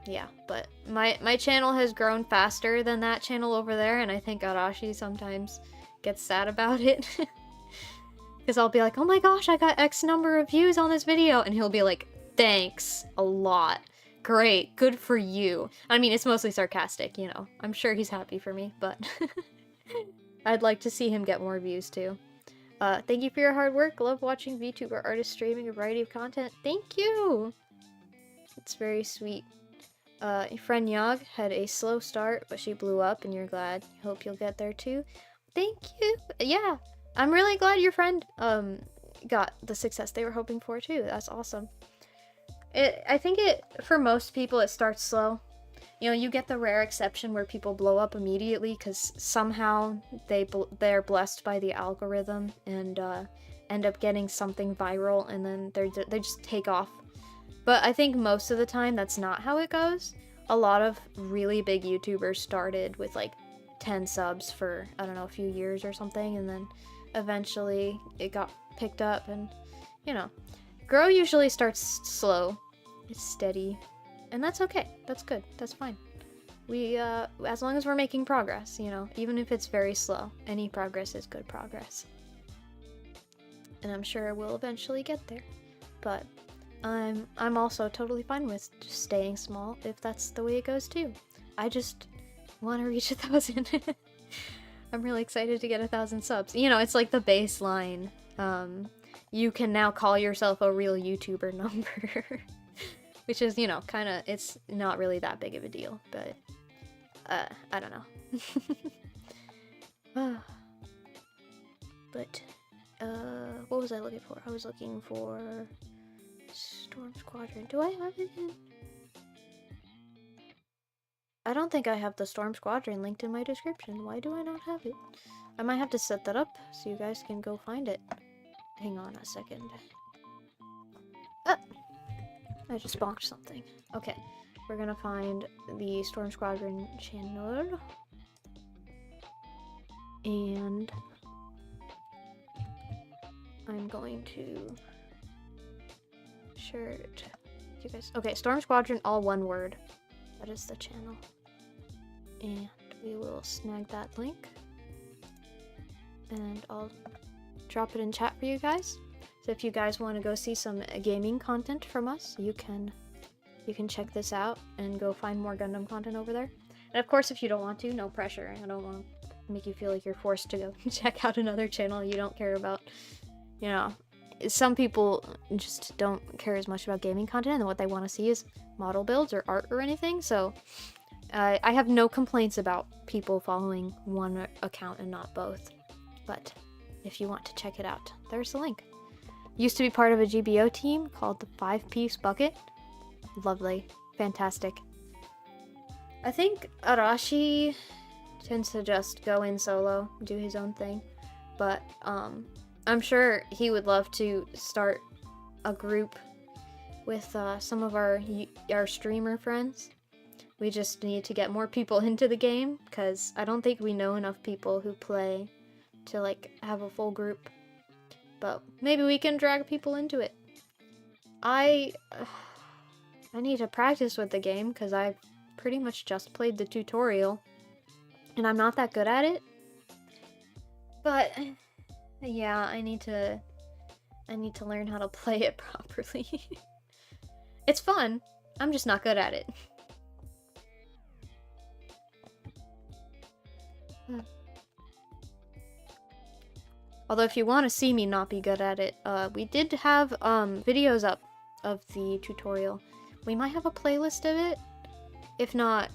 Yeah, but my channel has grown faster than that channel over there, and I think Arashi sometimes gets sad about it. Because I'll be like, oh my gosh, I got X number of views on this video, and he'll be like, thanks a lot. Great, good for you. I mean, it's mostly sarcastic, you know. I'm sure he's happy for me, but I'd like to see him get more views too. Thank you for your hard work. Love watching VTuber artists streaming a variety of content. Thank you! It's very sweet. Your friend Yog had a slow start, but she blew up, and you're glad. Hope you'll get there too. Thank you! Yeah! I'm really glad your friend, got the success they were hoping for too. That's awesome. I think for most people, it starts slow. You know, you get the rare exception where people blow up immediately because somehow they're blessed by the algorithm and end up getting something viral, and then they just take off. But I think most of the time that's not how it goes. A lot of really big YouTubers started with like 10 subs for, I don't know, a few years or something, and then eventually it got picked up, and, you know, grow usually starts slow. It's steady. And that's okay. That's good. That's fine. We, as long as we're making progress, you know, even if it's very slow, any progress is good progress. And I'm sure we'll eventually get there. But I'm also totally fine with just staying small if that's the way it goes too. I just want to reach 1,000. I'm really excited to get 1,000 subs. You know, it's like the baseline. You can now call yourself a real YouTuber number. Which is, you know, kind of, it's not really that big of a deal, but, I don't know. But, what was I looking for? I was looking for Storm Squadron. Do I have it in? I don't think I have the Storm Squadron linked in my description. Why do I not have it? I might have to set that up so you guys can go find it. Hang on a second. I just bonked something. Okay, we're gonna find the Storm Squadron channel. And I'm going to share it. You guys. Okay, Storm Squadron, all 1 word. That is the channel. And we will snag that link. And I'll drop it in chat for you guys. So if you guys want to go see some gaming content from us, you can you can check this out and go find more Gundam content over there. And of course, if you don't want to, no pressure. I don't want to make you feel like you're forced to go check out another channel you don't care about. You know, some people just don't care as much about gaming content, and what they want to see is model builds or art or anything. So I have no complaints about people following one account and not both. But if you want to check it out, there's the link. Used to be part of a GBO team called the 5-Piece Bucket. Lovely. Fantastic. I think Arashi tends to just go in solo, do his own thing. But I'm sure he would love to start a group with some of our streamer friends. We just need to get more people into the game, because I don't think we know enough people who play to like have a full group. But maybe we can drag people into it. I need to practice with the game, because I've pretty much just played the tutorial, and I'm not that good at it. But yeah, I need to learn how to play it properly. It's fun. I'm just not good at it. Although if you want to see me not be good at it, we did have videos up of the tutorial. We might have a playlist of it. If not,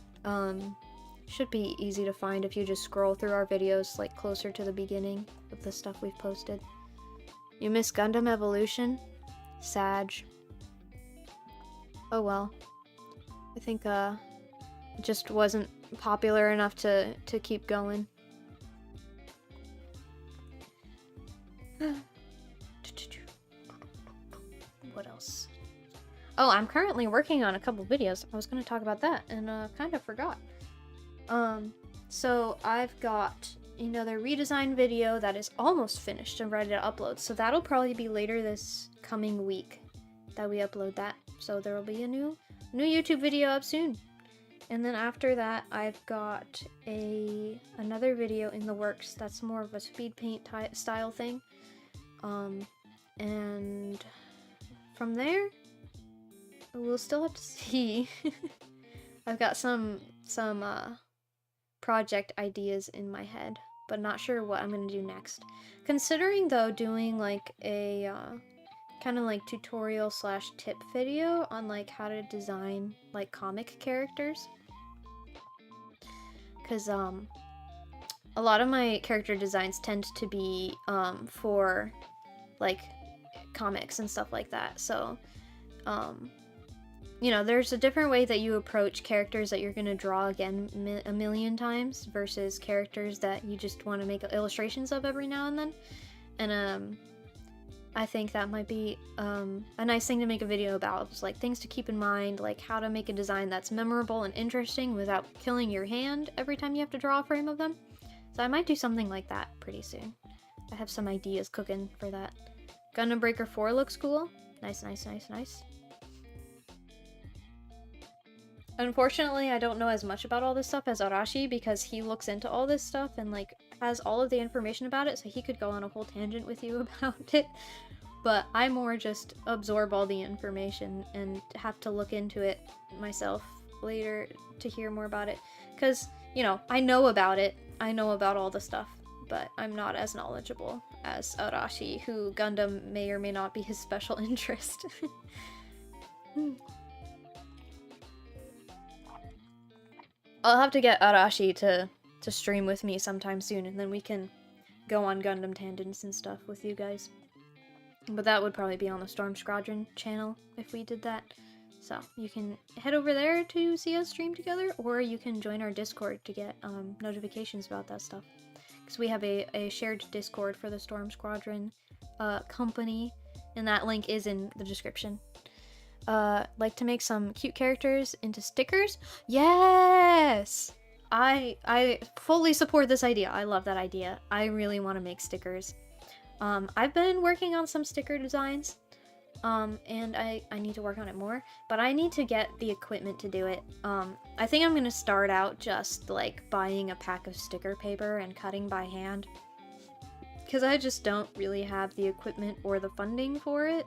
should be easy to find if you just scroll through our videos like closer to the beginning of the stuff we've posted. You miss Gundam Evolution? Sag. Oh well. I think it just wasn't popular enough to keep going. What else? Oh, I'm currently working on a couple videos. I was going to talk about that and kind of forgot. So I've got another redesign video that is almost finished and ready to upload. So that'll probably be later this coming week that we upload that. So there will be a new YouTube video up soon. And then after that, I've got another video in the works that's more of a speed paint style thing. And from there, we'll still have to see. I've got some project ideas in my head, but not sure what I'm gonna do next. Considering though doing like a kind of like tutorial / tip video on like how to design like comic characters, because a lot of my character designs tend to be for like comics and stuff like that. So you know, there's a different way that you approach characters that you're gonna draw again a million times versus characters that you just want to make illustrations of every now and then. And I think that might be a nice thing to make a video about. It's like things to keep in mind, like how to make a design that's memorable and interesting without killing your hand every time you have to draw a frame of them. So I might do something like that pretty soon. I have some ideas cooking for that. Gundam Breaker 4 looks cool. Nice, nice, nice, nice. Unfortunately, I don't know as much about all this stuff as Arashi, because he looks into all this stuff and like has all of the information about it, so he could go on a whole tangent with you about it. But I more just absorb all the information and have to look into it myself later to hear more about it. Because, you know, I know about it, I know about all the stuff, but I'm not as knowledgeable as Arashi, who Gundam may or may not be his special interest. I'll have to get Arashi to stream with me sometime soon, and then we can go on Gundam tangents and stuff with you guys. But that would probably be on the Storm Squadron channel if we did that. So you can head over there to see us stream together, or you can join our Discord to get notifications about that stuff. Because we have a shared Discord for the Storm Squadron company, and that link is in the description. Like to make some cute characters into stickers? Yes! I fully support this idea. I love that idea. I really want to make stickers. I've been working on some sticker designs, and I need to work on it more, but I need to get the equipment to do it. I think I'm gonna start out just like buying a pack of sticker paper and cutting by hand, because I just don't really have the equipment or the funding for it.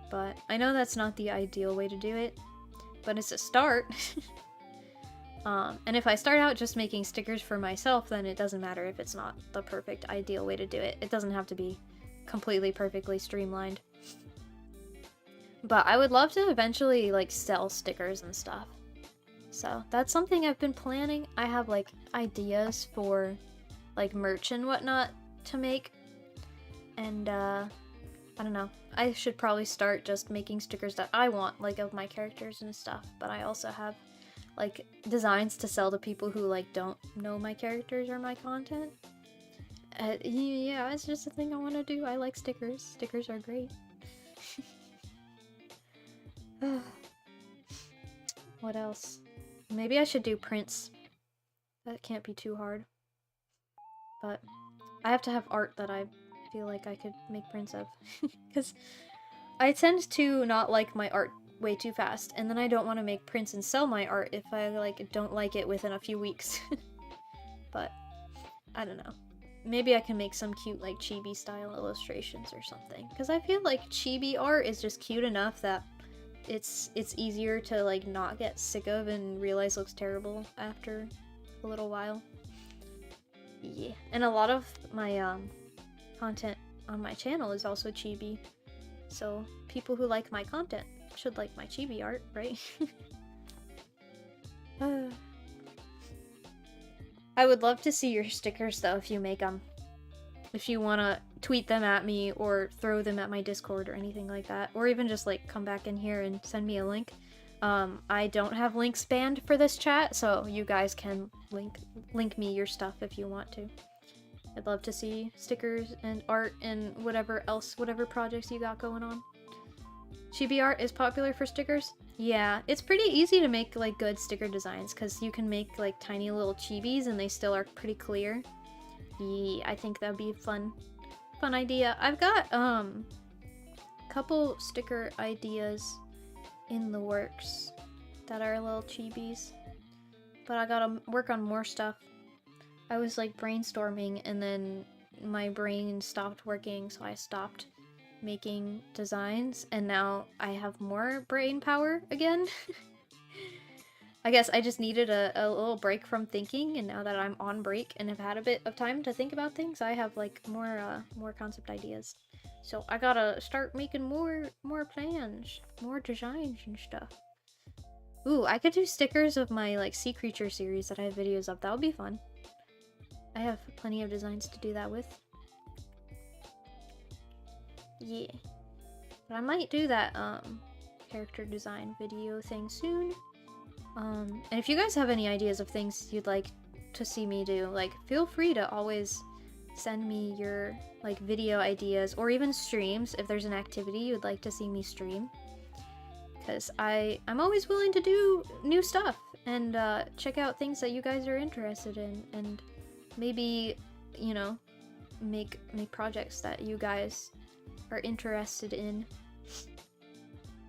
but I know that's not the ideal way to do it, but it's a start. And if I start out just making stickers for myself, then it doesn't matter if it's not the perfect ideal way to do it. It doesn't have to be completely perfectly streamlined. But I would love to eventually like sell stickers and stuff. So that's something I've been planning. I have like ideas for like merch and whatnot to make. And I don't know. I should probably start just making stickers that I want, like of my characters and stuff. But I also have like designs to sell to people who like don't know my characters or my content. Yeah, it's just a thing I want to do. I like stickers. Stickers are great. What else? Maybe I should do prints. That can't be too hard. But I have to have art that I feel like I could make prints of. Because I tend to not like my art way too fast, and then I don't want to make prints and sell my art if I like don't like it within a few weeks. But I don't know. Maybe I can make some cute like chibi style illustrations or something, because I feel like chibi art is just cute enough that it's easier to like not get sick of and realize looks terrible after a little while. Yeah, and a lot of my content on my channel is also chibi, so people who like my content should like my chibi art, right? I would love to see your stickers though if you make them. If you want to tweet them at me or throw them at my Discord or anything like that, or even just like come back in here and send me a link. I don't have links banned for this chat, so you guys can link me your stuff if you want to. I'd love to see stickers and art and whatever else, whatever projects you got going on. Chibi art is popular for stickers? Yeah, it's pretty easy to make like good sticker designs because you can make like tiny little chibis and they still are pretty clear. Yeah, I think that'd be a fun idea. I've got a couple sticker ideas in the works that are little chibis, but I gotta work on more stuff. I was like brainstorming and then my brain stopped working, so I stopped making designs, and now I have more brain power again. I guess I just needed a little break from thinking, and now that I'm on break and have had a bit of time to think about things, I have like more concept ideas. So I gotta start making more plans, more designs and stuff. Ooh, I could do stickers of my like sea creature series that I have videos of. That would be fun. I have plenty of designs to do that with. Yeah. But I might do that character design video thing soon. And if you guys have any ideas of things you'd like to see me do, like feel free to always send me your like video ideas or even streams if there's an activity you'd like to see me stream. Because I'm always willing to do new stuff and check out things that you guys are interested in, and maybe, you know, make projects that you guys are interested in.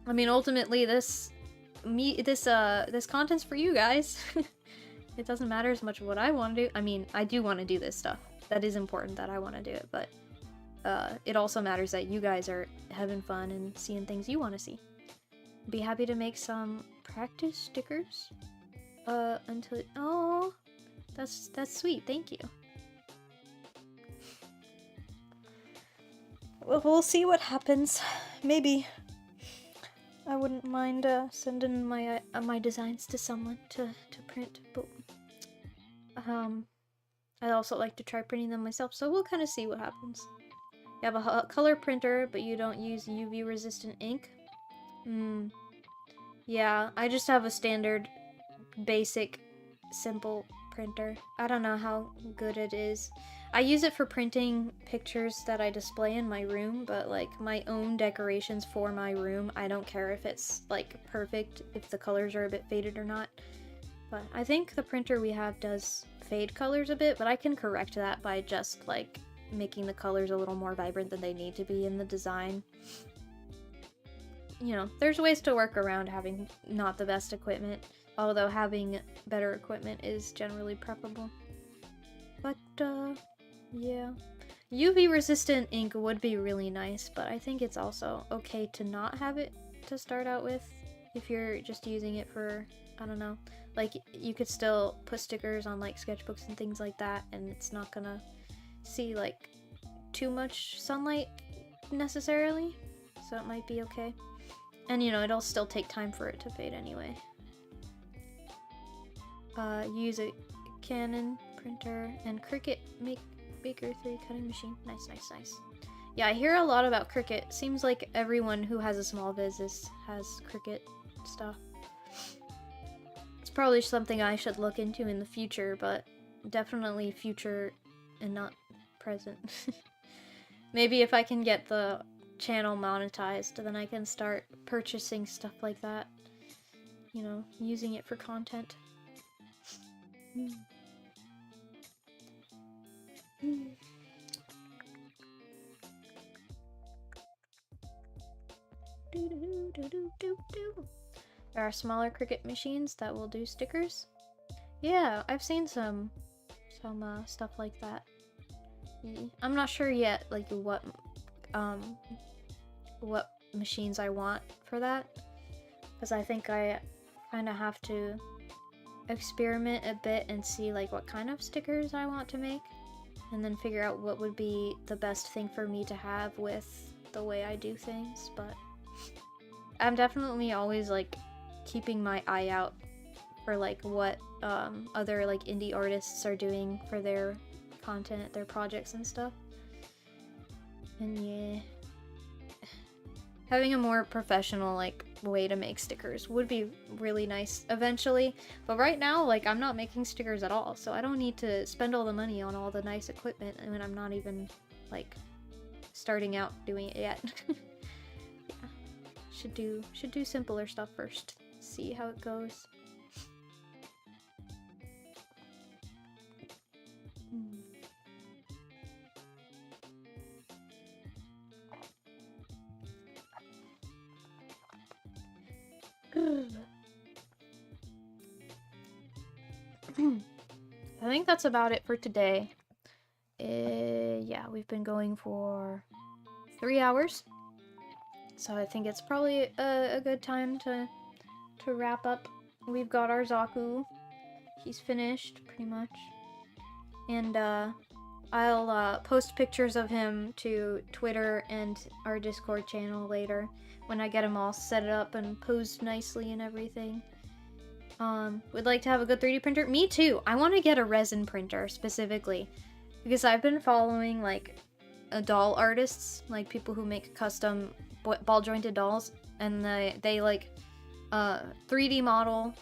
I mean, ultimately this content's for you guys. It doesn't matter as much what I want to do. I mean, I do want to do this stuff. That is important that I want to do it, but it also matters that you guys are having fun and seeing things you want to see. Be happy to make some practice stickers until oh, that's sweet. Thank you. Well, we'll see what happens. Maybe I wouldn't mind sending my designs to someone to print, but I'd also like to try printing them myself, so we'll kind of see what happens. You have a color printer, but you don't use UV resistant ink? Yeah, I just have a standard, basic, simple printer. I don't know how good it is. I use it for printing pictures that I display in my room, but like my own decorations for my room, I don't care if it's like perfect, if the colors are a bit faded or not. But I think the printer we have does fade colors a bit, but I can correct that by just like making the colors a little more vibrant than they need to be in the design. You know, there's ways to work around having not the best equipment, although having better equipment is generally preferable. But, yeah. UV resistant ink would be really nice, but I think it's also okay to not have it to start out with if you're just using it for, I don't know, like you could still put stickers on like sketchbooks and things like that, and it's not gonna see like too much sunlight necessarily, so it might be okay. And you know, it'll still take time for it to fade anyway. Use a Canon printer and Cricut Baker 3 cutting machine. Nice, nice, nice. Yeah, I hear a lot about Cricut. Seems like everyone who has a small business has Cricut stuff. It's probably something I should look into in the future, but definitely future and not present. Maybe if I can get the channel monetized, then I can start purchasing stuff like that. You know, using it for content. There are smaller Cricut machines that will do stickers. Yeah, I've seen some stuff like that. I'm not sure yet, like what machines I want for that, because I think I kind of have to experiment a bit and see like what kind of stickers I want to make, and then figure out what would be the best thing for me to have with the way I do things. But I'm definitely always like keeping my eye out for like what other like indie artists are doing for their content, their projects and stuff. And yeah, having a more professional like way to make stickers would be really nice eventually, but right now like I'm not making stickers at all, so I don't need to spend all the money on all the nice equipment when I'm not even like starting out doing it yet. Yeah, should do simpler stuff first, see how it goes. I think that's about it for today. Yeah, we've been going for 3 hours, so I think it's probably a good time to wrap up. We've got our Zaku. He's finished, pretty much. And I'll post pictures of him to Twitter and our Discord channel later, when I get him all set up and posed nicely and everything. Would like to have a good 3D printer? Me too! I want to get a resin printer, specifically. Because I've been following, like, doll artists, like, people who make custom ball-jointed dolls, and they like, 3D model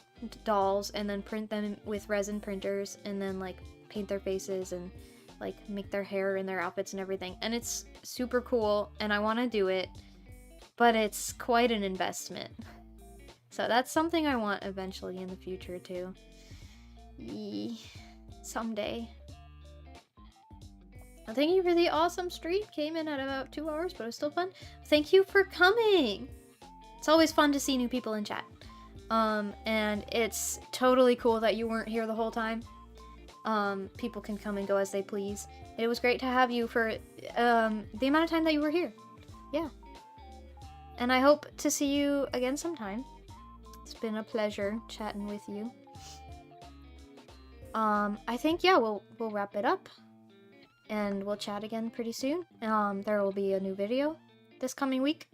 dolls, and then print them with resin printers, and then, like, paint their faces, and, like, make their hair and their outfits and everything. And it's super cool, and I want to do it, but it's quite an investment. So that's something I want eventually in the future, too. Someday. Well, thank you for the awesome stream. Came in at about 2 hours, but it was still fun. Thank you for coming! It's always fun to see new people in chat. And it's totally cool that you weren't here the whole time. People can come and go as they please. It was great to have you for the amount of time that you were here. Yeah. And I hope to see you again sometime. It's been a pleasure chatting with you. I think, yeah, we'll wrap it up. And we'll chat again pretty soon. There will be a new video this coming week.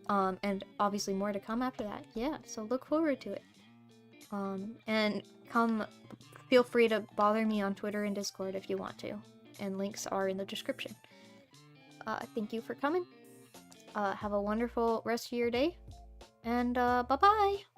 And obviously more to come after that. Yeah, so look forward to it. And feel free to bother me on Twitter and Discord if you want to. And links are in the description. Thank you for coming. Have a wonderful rest of your day. And bye-bye!